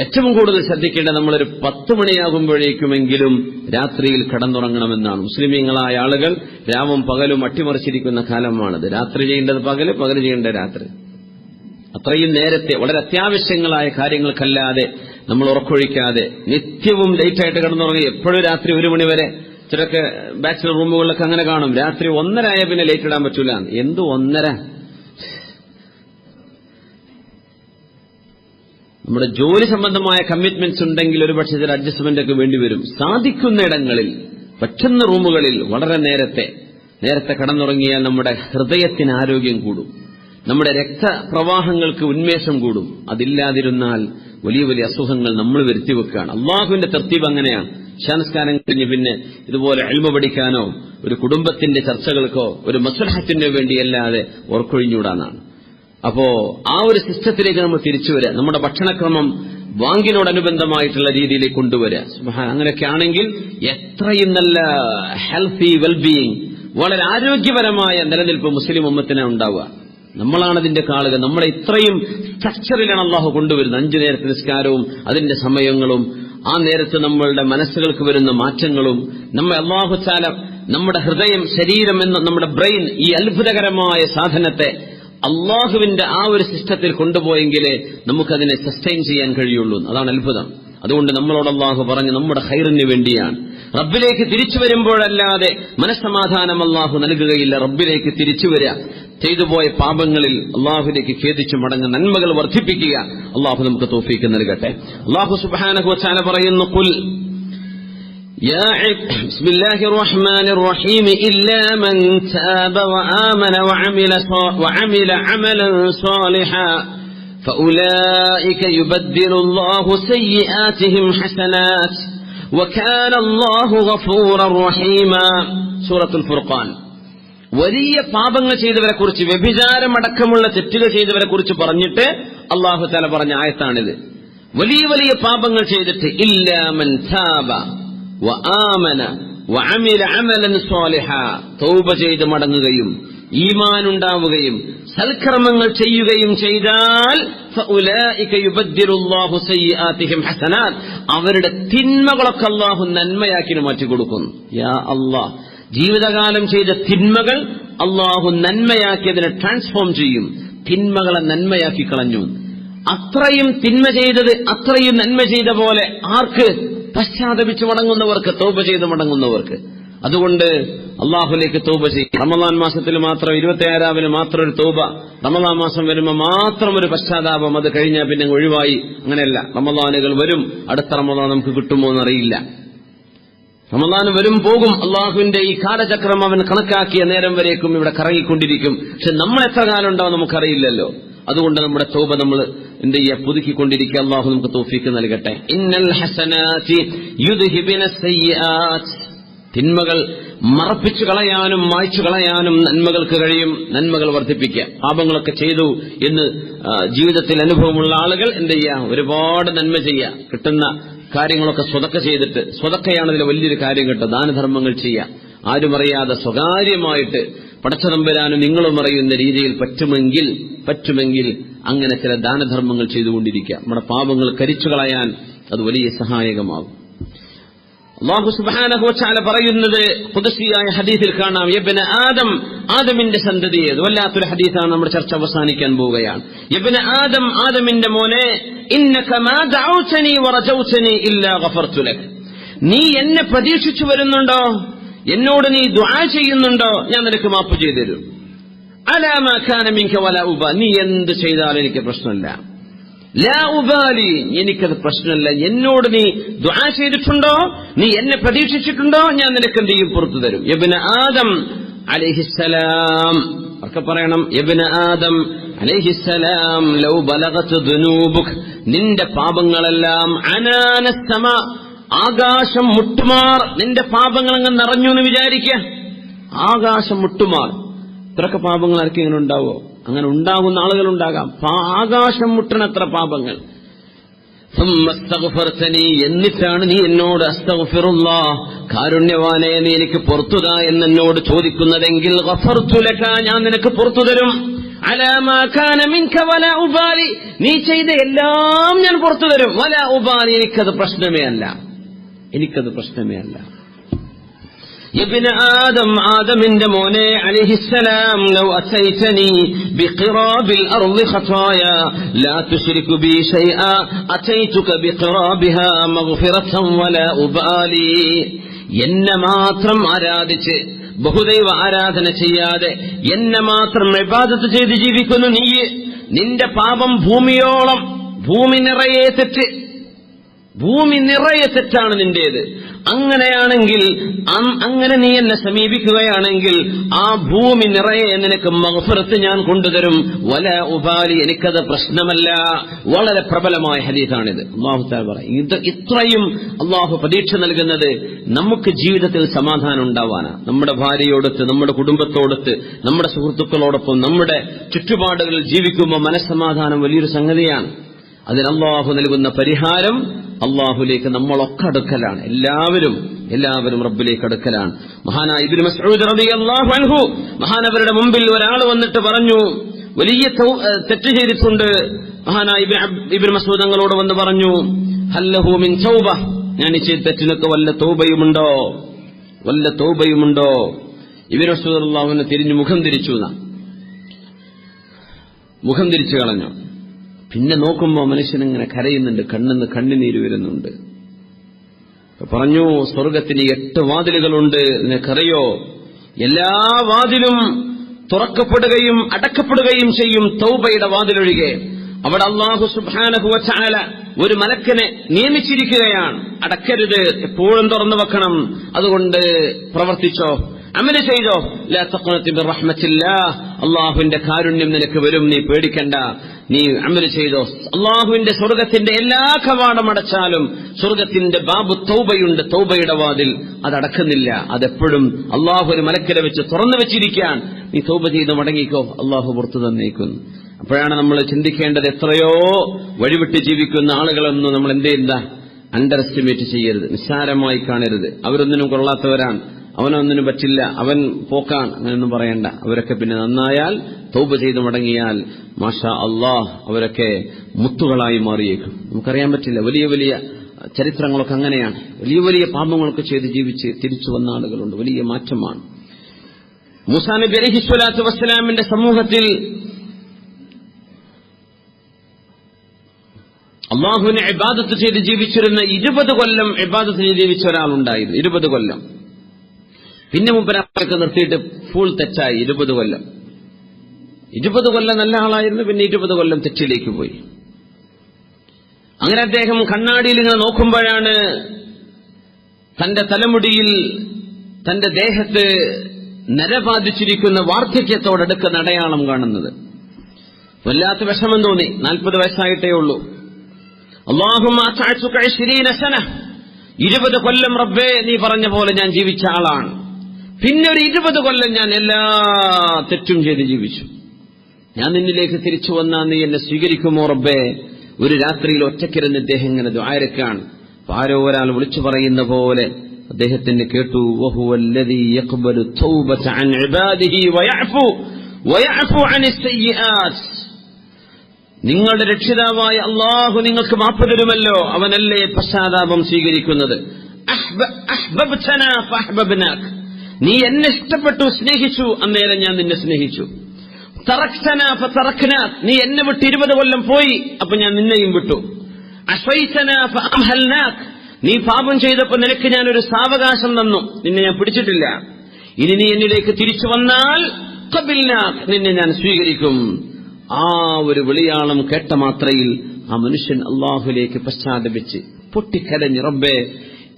ഏറ്റവും കൂടുതൽ ശ്രദ്ധിക്കേണ്ടത് നമ്മളൊരു 10 മണിയാകുമ്പോഴേക്കുമെങ്കിലും രാത്രിയിൽ കടന്നുറങ്ങണമെന്നാണ്. മുസ്ലിമീങ്ങളായ ആളുകൾ രാവും പകലും അട്ടിമറിച്ചിരിക്കുന്ന കാലമാണത്. രാത്രി ചെയ്യേണ്ടത് പകല്, പകല് ചെയ്യേണ്ടത് രാത്രി. അത്രയും നേരത്തെ വളരെ അത്യാവശ്യങ്ങളായ കാര്യങ്ങൾക്കല്ലാതെ നമ്മൾ ഉറക്കൊഴിക്കാതെ നിത്യവും ലേറ്റായിട്ട് കിടന്നുറങ്ങി, എപ്പോഴും രാത്രി 1 മണി വരെ. ചിലർക്ക് ബാച്ചിലർ റൂമുകളിലൊക്കെ അങ്ങനെ കാണും, രാത്രി 1:30 ആയ പിന്നെ ലേറ്റ് ഇടാൻ പറ്റൂല. എന്ത് 1:30? നമ്മുടെ ജോലി സംബന്ധമായ കമ്മിറ്റ്മെന്റ്സ് ഉണ്ടെങ്കിൽ ഒരുപക്ഷെ ചില അഡ്ജസ്റ്റ്മെന്റ് ഒക്കെ വേണ്ടിവരും. സാധിക്കുന്ന ഇടങ്ങളിൽ, പറ്റുന്ന റൂമുകളിൽ വളരെ നേരത്തെ കടന്നുറങ്ങിയാൽ നമ്മുടെ ഹൃദയത്തിന് ആരോഗ്യം കൂടും, നമ്മുടെ രക്തപ്രവാഹങ്ങൾക്ക് ഉന്മേഷം കൂടും. അതില്ലാതിരുന്നാൽ വലിയ വലിയ അസുഖങ്ങൾ നമ്മൾ വരുത്തിവെക്കുകയാണ്. അള്ളാഹുവിന്റെ തർത്തീബ് അങ്ങനെയാണ്. ഇശാനസ്കാരം കഴിഞ്ഞ് പിന്നെ ഇതുപോലെ ഇൽമ പഠിക്കാനോ ഒരു കുടുംബത്തിന്റെ ചർച്ചകൾക്കോ ഒരു മസ്ലഹത്തിനോ വേണ്ടിയല്ലാതെ ഉറക്കൊഴിഞ്ഞൂടാന്നാണ്. അപ്പോ ആ ഒരു സിസ്റ്റത്തിലേക്ക് നമ്മൾ തിരിച്ചുവരിക. നമ്മുടെ ഭക്ഷണക്രമം ബാങ്കിനോടനുബന്ധമായിട്ടുള്ള രീതിയിലേക്ക് കൊണ്ടുവരിക. അങ്ങനെയൊക്കെ ആണെങ്കിൽ എത്രയും നല്ല ഹെൽത്തി വെൽബീയിങ്, വളരെ ആരോഗ്യപരമായ നിലനിൽപ്പ് മുസ്ലിം ഉമ്മത്തിന് ഉണ്ടാവുക. നമ്മളാണതിന്റെ ആളുകൾ. നമ്മളെ ഇത്രയും സ്ട്രക്ചറിലാണ് അള്ളാഹു കൊണ്ടുവരുന്നത്. 5 നേരത്തെ നിസ്കാരവും അതിന്റെ സമയങ്ങളും ആ നേരത്ത് നമ്മളുടെ മനസ്സുകൾക്ക് വരുന്ന മാറ്റങ്ങളും നമ്മെ അള്ളാഹു തആല നമ്മുടെ ഹൃദയം, ശരീരം എന്ന നമ്മുടെ ബ്രെയിൻ, ഈ അത്ഭുതകരമായ സാധനത്തെ അള്ളാഹുവിന്റെ ആ ഒരു സിസ്റ്റത്തിൽ കൊണ്ടുപോയെങ്കിലേ നമുക്കതിനെ സസ്റ്റെയിൻ ചെയ്യാൻ കഴിയുള്ളൂ. അതാണ് അത്ഭുതം. അതുകൊണ്ട് നമ്മളോട് അള്ളാഹു പറഞ്ഞു നമ്മുടെ ഖൈറിന് വേണ്ടിയാണ്. റബ്ബിലേക്ക് തിരിച്ചു വരുമ്പോഴല്ലാതെ മനസ്സമാധാനം അള്ളാഹു നൽകുകയില്ല. റബ്ബിലേക്ക് തിരിച്ചു വരിക, ചെയ്തുപോയ പാപങ്ങളിൽ അള്ളാഹുവിലേക്ക് ഖേദിച്ചു മടങ്ങുന്ന നന്മകൾ വർദ്ധിപ്പിക്കുക. അള്ളാഹു നമുക്ക് തൗഫീഖ് നൽകട്ടെ. അള്ളാഹു സുബ്ഹാനഹു വ തആല പറയുന്നു, ഖുൽ യാ ബിസ്മില്ലാഹിർ റഹ്മാനിർ റഹീം ഇല്ലാ മൻ താബ വആമന വഅമില അമലൻ സാലിഹാ فأولئك يبدل الله سيئاتهم حسنات وكان الله غفورا رحيما. സൂറത്തുൽ ഫുർഖാൻ. വലിയ പാപങ്ങൾ ചെയ്തവരെ കുറിച്ച്, വ്യഭിചാരമടക്കമുള്ള തെറ്റുകൾ ചെയ്തവരെ കുറിച്ച് പറഞ്ഞിട്ട് അല്ലാഹു തആല പറഞ്ഞ ആയത്താണിത്. വലിയ വലിയ പാപങ്ങൾ ചെയ്തിട്ട് ഇല്ലാ മൻ താബ വആമന വഅമില അമലൻ സാലിഹാ, തൗബ ചെയ്ത് മടങ്ങുകയും ഈമാൻ ഉണ്ടാവുകയും സൽക്കർമ്മങ്ങൾ ചെയ്യുകയും ചെയ്താൽ ഫഉലൈക യുബദ്ദിലുല്ലാഹു സയ്യിആതിഹിം ഹസനാത്, അവരുടെ തിന്മകളൊക്കെ അല്ലാഹു നന്മയാക്കി മാറ്റി കൊടുക്കുന്നു. യാ അല്ലാഹ്, ജീവിതകാലം ചെയ്ത തിന്മകൾ അല്ലാഹു നന്മയാക്കിയതിനെ ട്രാൻസ്ഫോം ചെയ്യും. തിന്മകളെ നന്മയാക്കി കളഞ്ഞു. അത്രയും തിന്മ ചെയ്തത് അത്രയും നന്മ ചെയ്ത പോലെ ആർക്ക്? പശ്ചാത്തപിച്ച് മടങ്ങുന്നവർക്ക്, തൗബ ചെയ്ത് മടങ്ങുന്നവർക്ക്. അതുകൊണ്ട് അള്ളാഹുലേക്ക് തൗബ ചെയ്യും. റമദാൻ മാസത്തിൽ മാത്രം 26 മാത്രം ഒരു തൗബ, റമദാൻ മാസം വരുമ്പോൾ മാത്രം ഒരു പശ്ചാത്താപം, അത് കഴിഞ്ഞാൽ പിന്നെ ഒഴിവായി. അങ്ങനെയല്ല, റമദാനുകൾ വരും. അടുത്ത റമദാൻ നമുക്ക് കിട്ടുമോ എന്നറിയില്ല. റമദാൻ വരും പോകും. അള്ളാഹുവിന്റെ ഈ കാലചക്രം അവൻ കണക്കാക്കിയ നേരം വരേക്കും ഇവിടെ കറങ്ങിക്കൊണ്ടിരിക്കും. പക്ഷെ നമ്മൾ എത്ര കാലം ഉണ്ടാവും നമുക്കറിയില്ലല്ലോ. അതുകൊണ്ട് നമ്മുടെ തൗബ നമ്മൾ എന്ത് ചെയ്യുക? പുതുക്കിക്കൊണ്ടിരിക്കുക. അള്ളാഹു നമുക്ക് തൗഫീഖ് നൽകട്ടെ. ഇന്നൽ ഹസനാതി യുദ്ഹിബിന സയ്യിആത്, തിന്മകൾ മറപ്പിച്ചു കളയാനും മായ്ച്ചു കളയാനും നന്മകൾക്ക് കഴിയും. നന്മകൾ വർദ്ധിപ്പിക്കുക. പാപങ്ങളൊക്കെ ചെയ്തു എന്ന് ജീവിതത്തിൽ അനുഭവമുള്ള ആളുകൾ എന്ത് ചെയ്യുക? ഒരുപാട് നന്മ ചെയ്യുക. കിട്ടുന്ന കാര്യങ്ങളൊക്കെ സ്വതക്ക ചെയ്തിട്ട്, സ്വതക്കയാണ് ഇതിലെ വലിയൊരു കാര്യം കേട്ടോ. ദാനധർമ്മങ്ങൾ ചെയ്യുക. ആരും അറിയാതെ സ്വകാര്യമായിട്ട് പടച്ചതമ്പരാനും നിങ്ങളും അറിയുന്ന രീതിയിൽ പറ്റുമെങ്കിൽ അങ്ങനെ ചില ദാനധർമ്മങ്ങൾ ചെയ്തുകൊണ്ടിരിക്കുക. നമ്മുടെ പാപങ്ങൾ കരിച്ചു കളയാൻ അത് വലിയ സഹായകമാകും. അല്ലാഹു സുബ്ഹാനഹു വ തആല പറയുന്നത് ഖുദ്സിയായ ഹദീസിൽ കാണാം, യബ്ന ആദം, ആദമിന്റെ സന്തതിയെ. വല്ലാത്തൊരു ഹദീസാണ്. നമ്മുടെ ചർച്ച അവസാനിക്കാൻ പോവുകയാണ്. യബ്ന ആദം, ആദമിന്റെ മോനെ, ഇന്നക മാ ദഅൗതനി വറജൗതനി ഇല്ലാ ഗഫർതു ലക, നീ എന്നെ പ്രതീക്ഷിച്ചു വരുന്നുണ്ടോ, എന്നോട് നീ ദുആ ചെയ്യുന്നുണ്ടോ, ഞാൻ നിനക്ക് മാപ്പ് ചെയ്തു തരും. അലാ മാ കാന മിൻക വലാ ഉബാ, നീ എന്ത് ചെയ്താലും എനിക്ക് പ്രശ്നമില്ല. ലാ ഉബാലി, എനിക്കത് പ്രശ്നമല്ല. എന്നോട് നീ ദുആ ചെയ്തിട്ടുണ്ടോ, നീ എന്നെ പ്രതീക്ഷിച്ചിട്ടുണ്ടോ, ഞാൻ നിനക്ക് എന്ത് ചെയ്യും? പുറത്തു തരും. യബ്ന ആദം അലൈഹിസ്സലാം, ഒക്കെ പറയണം. യബ്ന ആദം അലൈഹിസ്സലാം, ലൗ ബലഗത് ദുനൂബുക, നിന്റെ പാപങ്ങളെല്ലാം അനാനസ്സമ, ആകാശം മുട്ടുമാർ, നിന്റെ പാപങ്ങൾ അങ്ങ് നിറഞ്ഞു എന്ന് വിചാരിക്കുക. ആകാശം മുട്ടുമാർ. ഇത്രയൊക്കെ പാപങ്ങൾ ആർക്കും ഇങ്ങനെ ഉണ്ടാവോ? അങ്ങനെ ഉണ്ടാകുന്ന ആളുകളുണ്ടാകാം. ആകാശം മുട്ടണത്ര പാപങ്ങൾ. എന്നിട്ടാണ് നീ എന്നോട് അസ്തഗ്ഫിറുല്ലാഹ്, കാരുണ്യവാനെ നീ എനിക്ക് പുറത്തുതാ എന്നോട് ചോദിക്കുന്നതെങ്കിൽ ഗഫർതു ലക, ഞാൻ നിനക്ക് പുറത്തു തരും. അലാ മാ കാന മിൻക വലാ ഉബാലി, നീ ചെയ്ത എല്ലാം ഞാൻ പുറത്തു തരും. വലാ ഉബാലി, എനിക്കത് പ്രശ്നമേ അല്ല. യബ്ന ആദം, ആദമിന്റെ മോനെ അലൈഹിസ്സലാം, ലൗ അതൈതനി ബിഖിറാബിൽ അർളി ഖതായ ലാ തുശ്രികു ബി ശൈഅ അതൈതുക ബിഖിറാബിഹാ മഗ്ഫിറതൻ വലാ ഉബാലി. എന്നെ മാത്രം ആരാധിച്ച് ബഹുദൈവ ആരാധന ചെയ്യാതെ എന്നെ മാത്രം ഇബാദത്ത് ചെയ്ത് ജീവിക്കുന്നു നീ, നിന്റെ പാപം ഭൂമിയോളം, ഭൂമി നിറയെ തെറ്റ്, ഭൂമി നിറയെ തെറ്റാണ് നിന്റേത്. അങ്ങനെയാണെങ്കിൽ, അങ്ങനെ നീ എന്നെ സമീപിക്കുകയാണെങ്കിൽ ആ ഭൂമി നിറയെ നിനക്ക് മഗ്ഫിറത്ത് ഞാൻ കൊണ്ടുതരും. വല ഉബാലി, എനിക്കത് പ്രശ്നമല്ല. വളരെ പ്രബലമായ ഹദീസാണിത്. അല്ലാഹു തആല പറയും, ഇത് ഇത്രയും അല്ലാഹു പ്രതീക്ഷ നൽകുന്നത് നമുക്ക് ജീവിതത്തിൽ സമാധാനം ഉണ്ടാവാനാണ്. നമ്മുടെ ഭാര്യയോടൊത്ത്, നമ്മുടെ കുടുംബത്തോടൊത്ത്, നമ്മുടെ സുഹൃത്തുക്കളോടൊപ്പം നമ്മുടെ ചുറ്റുപാടുകളിൽ ജീവിക്കുമ്പോൾ മനസ്സമാധാനം വലിയൊരു സംഗതിയാണ്. അതിന് അല്ലാഹു നൽകുന്ന പരിഹാരം അല്ലാഹുലേക്ക് നമ്മളൊക്കെ അടുക്കലാണ്. എല്ലാവരും റബ്ബിലേക്ക് അടുക്കലാണ്. മഹാനായ ഇബ്നു മസ്ഊദ് റളിയല്ലാഹു അൻഹു, മഹാനവരുടെ മുമ്പിൽ ഒരാൾ വന്നിട്ട് പറഞ്ഞു, വലിയ തെറ്റ് ചെയ്തിട്ടുണ്ട്. മഹാനായ ഇബ്നു മസ്ഊദ് തങ്ങളോട് വന്ന് പറഞ്ഞു, ഹല്ലഹു മിൻ തൗബ, ഞാൻ ഈ ചെയ്ത തെറ്റിനൊക്കെ വല്ല തൗബയുമുണ്ടോ? ഇബ്നു മസ്ഊദ് റളിയല്ലാഹു അൻഹു തിരിഞ്ഞു മുഖം തിരിച്ചു കളഞ്ഞു. പിന്നെ നോക്കുമ്പോ മനുഷ്യനിങ്ങനെ കരയുന്നുണ്ട്, കണ്ണിന്ന് കണ്ണുനീര് വരുന്നുണ്ട്. പറഞ്ഞു, സ്വർഗത്തിന് 8 വാതിലുകളുണ്ട്, നിനക്കറിയോ? എല്ലാ വാതിലും തുറക്കപ്പെടുകയും അടക്കപ്പെടുകയും ചെയ്യും, തൗബയുടെ വാതിലൊഴികെ. അവിടെ അല്ലാഹു സുബ്ഹാനഹു വ തആല ഒരു മലക്കിനെ നിയമിച്ചിരിക്കുകയാണ്. അടക്കരുത്, എപ്പോഴും തുറന്നു വെക്കണം. അതുകൊണ്ട് പ്രവർത്തിച്ചോ, അമല് ചെയ്തോ. ലാ തഖ്നതു മിർ റഹ്മത്തില്ലാഹ്, അല്ലാഹുവിന്റെ കാരുണ്യം നിനക്ക് വരും, നീ പേടിക്കണ്ട, നീ അമല് ചെയ്തോ. അല്ലാഹുവിന്റെ സ്വർഗത്തിന്റെ എല്ലാ കവാടം അടച്ചാലും സ്വർഗത്തിന്റെ ബാബു തൗബയുണ്ട്, തൗബയുടെ വാതിൽ, അതടക്കുന്നില്ല. അതെപ്പോഴും അല്ലാഹു ഒരു മലക്കിനെ വെച്ച് തുറന്നു വെച്ചിരിക്കാൻ. നീ തൗബ ചെയ്ത് മടങ്ങിക്കോ, അല്ലാഹു പുറത്തു തന്നേക്കുന്നു. അപ്പോഴാണ് നമ്മൾ ചിന്തിക്കേണ്ടത്, എത്രയോ വഴിവിട്ട് ജീവിക്കുന്ന ആളുകളൊന്നും നമ്മൾ എന്താ അണ്ടർ എസ്റ്റിമേറ്റ് ചെയ്യരുത്, നിസ്സാരമായി കാണരുത്. അവരൊന്നിനും കൊള്ളാത്തവരാണ്, അവനൊന്നിനും പറ്റില്ല, അവൻ പോക്കാണ്, അങ്ങനെയൊന്നും പറയണ്ട. അവരൊക്കെ പിന്നെ നന്നായാൽ, തൗബ ചെയ്ത് മടങ്ങിയാൽ മാഷാ അല്ലാഹ് അവരൊക്കെ മുത്തുകളായി മാറിയേക്കും. നമുക്കറിയാൻ പറ്റില്ല. വലിയ ചരിത്രങ്ങളൊക്കെ അങ്ങനെയാണ്. വലിയ പാപങ്ങളൊക്കെ ചെയ്ത് ജീവിച്ച് തിരിച്ചു വന്ന ആളുകളുണ്ട്. വലിയ മാറ്റമാണ്. മൂസാ നബി അലൈഹിസ്സലാത്തു വസ്സലാമിന്റെ സമൂഹത്തിൽ അല്ലാഹുവിനെ ഇബാദത്ത് ചെയ്ത് ജീവിച്ചിരുന്ന 20 കൊല്ലം ഇബാദത്ത് ചെയ്ത് ജീവിച്ച ഒരാളുണ്ടായിരുന്നു. 20 കൊല്ലം. പിന്നെ മുമ്പരൊക്കെ നിർത്തിയിട്ട് ഫുൾ തെറ്റായി. 20 കൊല്ലം നല്ല ആളായിരുന്നു. പിന്നെ 20 കൊല്ലം തെറ്റിലേക്ക് പോയി. അങ്ങനെ അദ്ദേഹം കണ്ണാടിയിൽ ഇങ്ങനെ നോക്കുമ്പോഴാണ് തന്റെ തലമുടിയിൽ, തന്റെ ദേഹത്ത് നരബാധിച്ചിരിക്കുന്ന വാർദ്ധക്യത്തോടടുക്കുന്ന അടയാളം കാണുന്നത്. വല്ലാത്ത വിഷമം തോന്നി. 40 വയസ്സായിട്ടേ ഉള്ളൂ. അല്ലാഹുമ്മ അതഅതുക 20 സന, 20 കൊല്ലം റബ്ബേ നീ പറഞ്ഞ പോലെ ഞാൻ ജീവിച്ച ആളാണ്. പിന്നെ ഒരു 20 കൊല്ലം ഞാൻ എല്ലാ തെറ്റും ചെയ്ത് ജീവിച്ചു. ഞാൻ നിന്നിലേക്ക് തിരിച്ചു വന്നാൽ നീ എന്നെ സ്വീകരിക്കുമോ റബ്ബേ? ഒരു രാത്രിയിൽ ഒറ്റക്കിരുന്ന് ഇദ്ദേഹം ഇങ്ങനെ ദുആരക്കാണ്. ആരോ ഒരാൾ വിളിച്ചു പറയുന്ന പോലെ അദ്ദേഹത്തിന് കേട്ടു, വഹുവല്ലദീ യഖ്ബലു തൗബത അൻ ഇബാദിഹി വയഅഫു അനിസ് സയ്യിആത്ത്. നിങ്ങളുടെ രക്ഷിതാവായ അല്ലാഹു നിങ്ങൾക്ക് മാപ്പ് തരുമല്ലോ, അവനല്ലേ പശ്ചാത്താപം സ്വീകരിക്കുന്നത്. അഹ്ബബ്തനാ ഫഅഹ്ബബ്നാക, നീ എന്നെ ഇഷ്ടപ്പെട്ടു, സ്നേഹിച്ചു, അന്നേരം ഞാൻ നിന്നെ സ്നേഹിച്ചു. തറക്തനാ ഫതറക്നാക, നീ എന്നെ വിട്ട് 20 കൊല്ലം പോയി, അപ്പൊ ഞാൻ നിന്നെയും വിട്ടു. അശൈതനാ ഫഅംഹൽനാക, നീ പാപം ചെയ്തപ്പോൾ നിനക്ക് ഞാനൊരു സാവകാശം തന്നു, നിന്നെ ഞാൻ പിടിച്ചിട്ടില്ല. ഇനി നീ എന്നിലേക്ക് തിരിച്ചു വന്നാൽ ഖബിൽനാക, നിന്നെ ഞാൻ സ്വീകരിക്കും. ആ ഒരു വിളിയാളം കേട്ട മാത്രയിൽ ആ മനുഷ്യൻ അല്ലാഹുവിലേക്ക് പശ്ചാത്തപിച്ച് പൊട്ടിക്കരഞ്ഞ്, റബ്ബേ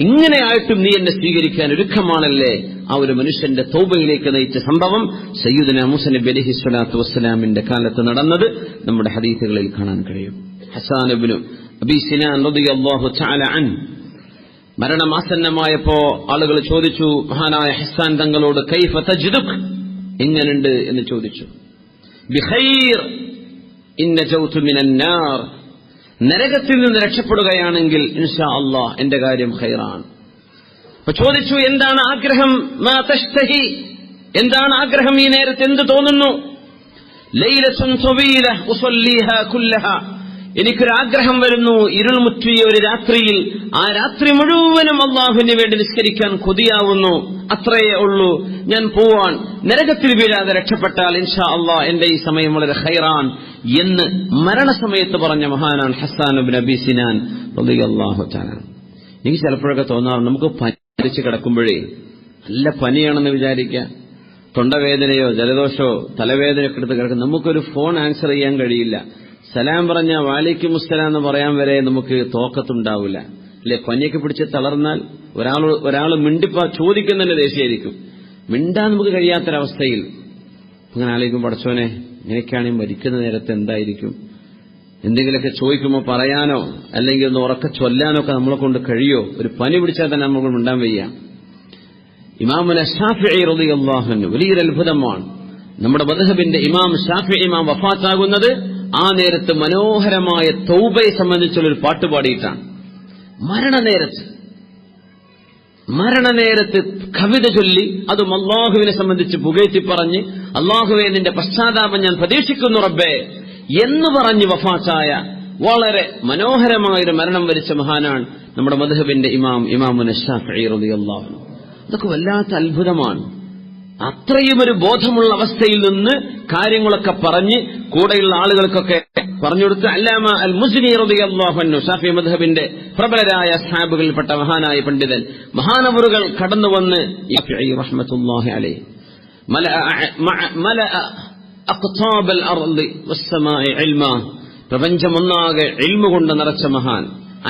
ഇങ്ങനെയായിട്ടും നീ എന്നെ സ്വീകരിക്കാൻ ഒരുക്കമാണല്ലേ. ആ ഒരു മനുഷ്യന്റെ തൗബയിലേക്ക് നയിച്ച സംഭവം സയ്യിദുനാ മൂസാ നബി അലൈഹിസ്സലാത്തു വസ്സലാമിന്റെ കാലത്ത് നടന്നത് നമ്മുടെ ഹദീസുകളിൽ കാണാൻ കഴിയും. ഹസ്സാൻ ഇബ്നു അബീ സിനാൻ റളിയല്ലാഹു തആല അൻഹു മരണമാസന്നമായപ്പോ ആളുകൾ ചോദിച്ചു മഹാനായ ഹസ്സാൻ തങ്ങളോട്, കൈഫ തജ്ദുക്, എങ്ങനെയുണ്ട് എന്ന് ചോദിച്ചു. ബിഖൈർ ഇൻ നജൗതു മിനൻ നാർ, നരകത്തിൽ നിന്ന് രക്ഷപ്പെടുകയാണെങ്കിൽ ഇൻഷാ അല്ലാഹ് എന്റെ കാര്യം ഖൈറാണ്. അപ്പൊ ചോദിച്ചു, എന്താണ് ആഗ്രഹം? മാ തഷ്തഹി, എന്താണ് ആഗ്രഹം ഈ നേരത്ത്, എന്ത് തോന്നുന്നു? ലൈലത്തുൻ തവീല ഉസല്ലീഹാ കുല്ലഹാ, എനിക്കൊരാഗ്രഹം വരുന്നു, ഇരുൾ മുറ്റിയ ഒരു രാത്രിയിൽ ആ രാത്രി മുഴുവനും അള്ളാഹുവിന് വേണ്ടി നിസ്കരിക്കാൻ കൊതിയാവുന്നു, അത്രയേ ഉള്ളൂ, ഞാൻ പോവാൻ, നരകത്തിൽ വീഴാതെ രക്ഷപ്പെട്ടാൽ ഇൻഷാ അള്ളാഹ് എന്റെ ഈ സമയം വളരെ ഖൈറാൻ എന്ന് മരണസമയത്ത് പറഞ്ഞ മഹാനാണ് ഹസ്സാൻ ഇബ്നു അബീ സിനാൻ റളിയല്ലാഹു തആല. എനിക്ക് ചിലപ്പോഴൊക്കെ തോന്നാറുണ്ട്, നമുക്ക് പനി കിടക്കുമ്പോഴേ നല്ല പനിയാണെന്ന് വിചാരിക്കുക, തൊണ്ടവേദനയോ ജലദോഷമോ തലവേദനയൊക്കെ എടുത്ത് കിടക്കും, നമുക്കൊരു ഫോൺ ആൻസർ ചെയ്യാൻ കഴിയില്ല, സലാം പറഞ്ഞ വാലൈക്കും മുസ്സലാം എന്ന് പറയാൻ വരെ നമുക്ക് തോക്കത്തുണ്ടാവില്ല അല്ലെ? പനിയൊക്കെ പിടിച്ച് തളർന്നാൽ ഒരാൾ ചോദിക്കുന്നതിന്റെ ദേഷ്യമായിരിക്കും, മിണ്ടാൻ നമുക്ക് കഴിയാത്തൊരവസ്ഥയിൽ അങ്ങനെ ആലോചിക്കും, പടച്ചോനെ ഇങ്ങനെയൊക്കെയാണ് മരിക്കുന്ന നേരത്തെ എന്തായിരിക്കും, എന്തെങ്കിലുമൊക്കെ ചോദിക്കുമ്പോൾ പറയാനോ അല്ലെങ്കിൽ ഒന്ന് ഉറക്കെ ചൊല്ലാനോ ഒക്കെ നമ്മളെ കൊണ്ട് കഴിയോ? ഒരു പനി പിടിച്ചാൽ തന്നെ നമ്മൾ മിണ്ടാൻ വയ്യ. ഇമാമുന ശാഫിഈ റളിയല്ലാഹു അൻഹു വലിയൊരു അത്ഭുതമാണ്. നമ്മുടെ മദ്ഹബിന്റെ ഇമാം ശാഫിഈ ഇമാം വഫാത്താകുന്നത് ആ നേരത്ത് മനോഹരമായ തൗബയെ സംബന്ധിച്ചുള്ളൊരു പാട്ട് പാടിയിട്ടാണ്. മരണനേരത്ത് കവിത ചൊല്ലി, അതും അള്ളാഹുവിനെ സംബന്ധിച്ച് പുകഴ്ത്തി പറഞ്ഞ്, അള്ളാഹുവെ നിന്റെ പശ്ചാത്താപം ഞാൻ പ്രതീക്ഷിക്കുന്നു റബ്ബേ എന്ന് പറഞ്ഞ് വഫാത്തായ വളരെ മനോഹരമായൊരു മരണം വരിച്ച മഹാനാണ് നമ്മുടെ മദ്ഹബിന്റെ ഇമാമുന ശാഫിഈ റളിയല്ലാഹു അൻഹു. അതൊക്കെ വല്ലാത്ത അത്ഭുതമാണ്. അത്രയുമൊരു ബോധമുള്ള അവസ്ഥയിൽ നിന്ന് കാര്യങ്ങളൊക്കെ പറഞ്ഞ് കൂടെയുള്ള ആളുകൾക്കൊക്കെ പറഞ്ഞുകൊടുത്ത് അല്ലാമ അൽ മുസ്നി റളിയല്ലാഹു അൻഹു, ശാഫിഈ മദ്ഹബിന്റെ പ്രബലരായ സഹാബികളിൽപ്പെട്ട മഹാനായ പണ്ഡിതൻ, മഹാനവറുകൾ കടന്നുവന്ന് ശാഫിഈ റഹ്മത്തുള്ളാഹി അലൈഹി മലഅ അഖ്താബൽ അർളി വസ്സമാഇ ഇൽമാ, പ്രപഞ്ചമൊന്നാകെ ഇൽമു കൊണ്ട് നിറച്ച മഹാൻ.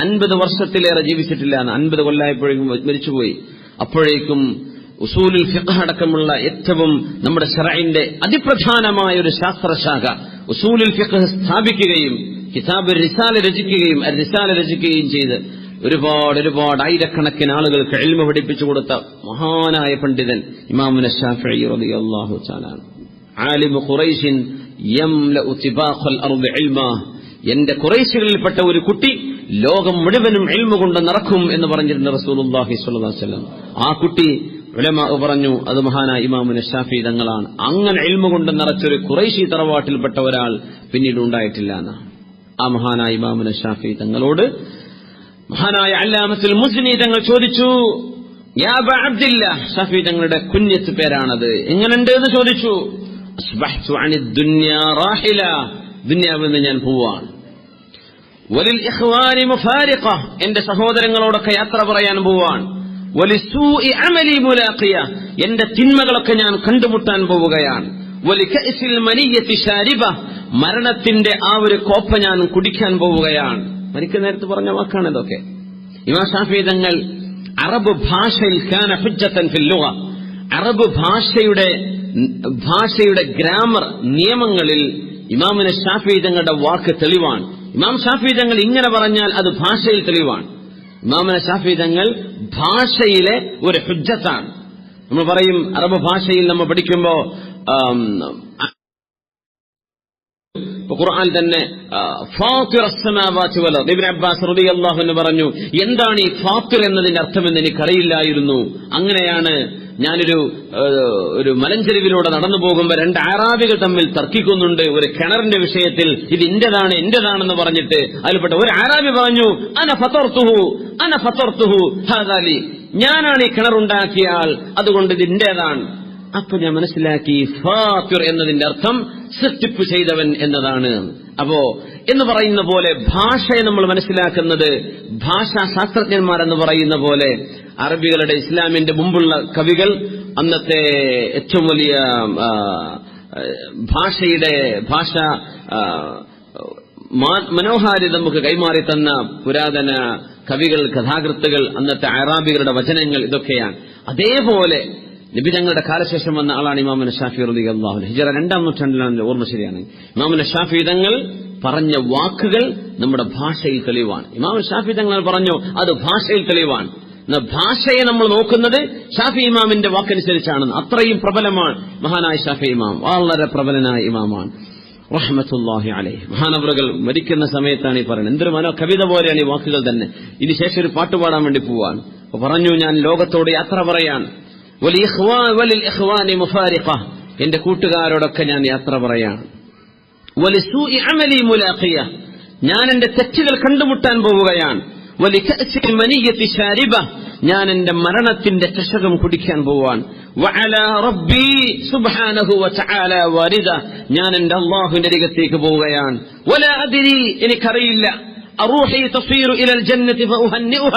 50 വർഷത്തിലേറെ ജീവിച്ചിട്ടില്ല, 50 കൊല്ലായപ്പോഴേക്കും മരിച്ചുപോയി. അപ്പോഴേക്കും ഉസൂലുൽ ഫിഖ് അടക്കമുള്ള ഏറ്റവും നമ്മുടെ ശറഇന്റെ അതിപ്രധാനമായ ഒരു ശാസ്ത്രശാഖ ഉസൂലുൽ ഫിഖ് സ്ഥാപിക്കുകയും കിതാബ് റിസാല രചിക്കുകയും ചെയ്ത് ഒരുപാട് ആയിരക്കണക്കിന് ആളുകൾക്ക് ഇൽമു പഠിപ്പിച്ചു കൊടുത്ത മഹാനായ പണ്ഡിതൻ ഇമാമുന ശാഫിഈ റളിയല്ലാഹു തആല. ആലിമു ഖുറൈശിൻ യംലഉ തിബാഖൽ അർദി ഇൽമാ, എന്റെ ഖുറൈശികളിൽപ്പെട്ട ഒരു കുട്ടി ലോകം മുഴുവനും ഇൽമു കൊണ്ട് നിറക്കും എന്ന് പറഞ്ഞിരുന്ന റസൂലുള്ളാഹി സ്വല്ലല്ലാഹു അലൈഹി വസല്ലം. ആ കുട്ടി ഉലമാ പറഞ്ഞു അത് മഹാനായ ഇമാമുന ശാഫിഈ തങ്ങളാണ്. അങ്ങനെ ഇൽമു കൊണ്ട് നിറച്ചൊരു ഖുറൈശി തറവാട്ടിൽപ്പെട്ട ഒരാൾ പിന്നീട് ഉണ്ടായിട്ടില്ല എന്നാണ്. ആ മഹാനായ ഇമാമുന ശാഫിഈ തങ്ങളോട് മഹാനായ അല്ലാമത്തുൽ മുസ്നി തങ്ങൾ ചോദിച്ചു, യാ അബാ അബ്ദില്ലാഹ്, ശാഫിഈ തങ്ങളുടെ കുഞ്ഞത്ത് പേരാണത്, എങ്ങനെയുണ്ട് എന്ന് ചോദിച്ചു. അസ്ബഹ്തു അനിദ് ദുനിയാ റാഹില, ദുനിയാവിൽ നിന്ന് ഞാൻ പോവാണ്. വലിൽ ഇഖ്വാനി മുഫാരിഖ, എന്റെ സഹോദരങ്ങളോടൊക്കെ യാത്ര പറയാൻ പോവാൻ. വലിസൂഇ അമലി മുലാഖിയ, എന്റെ തിന്മകളൊക്കെ ഞാൻ കണ്ടുമുട്ടാൻ പോവുകയാണ്. വലികഅസിൽ മനിയ്യതി ശാരിബ, മരണത്തിന്റെ ആ ഒരു കോപ്പ ഞാൻ കുടിക്കാൻ പോവുകയാണ്. മരിക്കുന്ന നേരത്ത് പറഞ്ഞ വാക്കാണ് ഇതൊക്കെ. ഇമാം ശാഫിഈ തങ്ങൾ അറബ് ഭാഷയിൽ കാന ഹുജ്ജതൻ ഫിൽ ലുഗ, അറബ് ഭാഷയുടെ ഗ്രാമർ നിയമങ്ങളിൽ ഇമാമുന ശാഫിഈ തങ്ങളുടെ വാക്ക് തെളിവാണ്. ഇമാം ശാഫിഈ തങ്ങൾ ഇങ്ങനെ പറഞ്ഞാൽ അത് ഭാഷയിൽ തെളിവാണ്. ഇമാമുന ശാഫിഈ തങ്ങൾ ഭാഷയിലെ ഒരു ഹുജ്ജത്താണ്. നമ്മൾ പറയും അറബ് ഭാഷയിൽ നമ്മൾ പഠിക്കുമ്പോ ഖുർആൻ തന്നെ ഫാത്തിർ അസ്സമാവാതി വൽ അർദ്, ഇബ്നു അബ്ബാസ് റളിയല്ലാഹു അൻഹു പറഞ്ഞു, എന്താണ് ഈ ഫാത്തിർ എന്നതിന്റെ അർത്ഥമെന്ന് എനിക്കറിയില്ലായിരുന്നു. അങ്ങനെയാണ് ഞാനൊരു മലഞ്ചെരുവിലൂടെ നടന്നു പോകുമ്പോൾ 2 അറാബികൾ തമ്മിൽ തർക്കിക്കുന്നുണ്ട് ഒരു കിണറിന്റെ വിഷയത്തിൽ. ഇത് എന്റേതാണെന്ന് പറഞ്ഞിട്ട് അതിൽപ്പെട്ട ഒരു അറാബി പറഞ്ഞു, അന ഫതർതുഹു ഹാദാ ലി, ഞാനാണ് ഈ കിണറുണ്ടാക്കിയ ആൾ, അതുകൊണ്ട് ഇത് എന്റേതാണ്. അപ്പൊ ഞാൻ മനസ്സിലാക്കി ഫാത്തിർ എന്നതിന്റെ അർത്ഥം സൃഷ്ടിപ്പ് ചെയ്തവൻ എന്നതാണ്. അപ്പോ എന്ന് പറയുന്ന പോലെ ഭാഷയെ നമ്മൾ മനസ്സിലാക്കുന്നത്, ഭാഷാ ശാസ്ത്രജ്ഞന്മാരെന്ന് പറയുന്ന പോലെ അറബികളുടെ ഇസ്ലാമിന്റെ മുമ്പുള്ള കവികൾ അന്നത്തെ ഏറ്റവും വലിയ ഭാഷ മനോഹാരിത നമുക്ക് കൈമാറി തന്ന പുരാതന കവികൾ, കഥാകൃത്തുകൾ, അന്നത്തെ അറാബികളുടെ വചനങ്ങൾ, ഇതൊക്കെയാണ്. അതേപോലെ നബി തങ്ങളുടെ കാലശേഷം വന്ന ആളാണ് ഇമാമുന ശാഫിഈ റളിയല്ലാഹു അൻഹു. ഹിജ്റ 2-ാം നൂറ്റാണ്ടിലാണ്, ഓർമ്മ ശരിയാണ്. ഇമാമുന ശാഫിഈ തങ്ങൾ പറഞ്ഞ വാക്കുകൾ നമ്മുടെ ഭാഷയിൽ തെളിവാണ്. ഇമാം ശാഫിഈ തങ്ങൾ പറഞ്ഞു അത് ഭാഷയിൽ തെളിവാണ്. ഭാഷയെ നമ്മൾ നോക്കുന്നത് ശാഫിഈ ഇമാമിന്റെ വാക്കനുസരിച്ചാണ്. അത്രയും പ്രബലമാണ് മഹാനായ ശാഫിഈ ഇമാം, വളരെ പ്രബലനായ ഇമാമാണ് റഹ്മത്തുള്ളാഹി അലൈഹി. മഹാനവറുകൾ മരിക്കുന്ന സമയത്താണ് ഈ പറയുന്നത്. എന്തൊരു കവിത പോലെയാണ് ഈ വാക്കുകൾ തന്നെ. ഇനി ശേഷം ഒരു പാട്ട് പാടാൻ വേണ്ടി പോവാൻ പറഞ്ഞു, ഞാൻ ലോകത്തോട് യാത്ര പറയാൻ. വലിൽ ഇഖ്വാനി മുഫാരിഖ, എന്റെ കൂട്ടുകാരോടൊക്കെ ഞാൻ യാത്ര പറയാണ്. വലിസൂഇ അമലി മുലാഖിയ, ഞാൻ എന്റെ തെറ്റുകൾ കണ്ടുമുട്ടാൻ പോവുകയാണ്. വലികഅസിൽ മനിയ്യത്തി ശാരിബ, ഞാൻ എന്റെ മരണത്തിന്റെ ചഷകം കുടിക്കാൻ പോവാൻ. വഅലാ റബ്ബി സുബ്ഹാനഹു വതആല വാരിദ, ഞാൻ എന്റെ അല്ലാഹുവിന്റെ അരികത്തേക്ക് പോവുകയാണ്. വലാ അദ്രി, എനിക്കറിയില്ല. അറൂഹി തസീറു ഇലൽ ജന്നതി ഫഉഹന്നിഉഹ,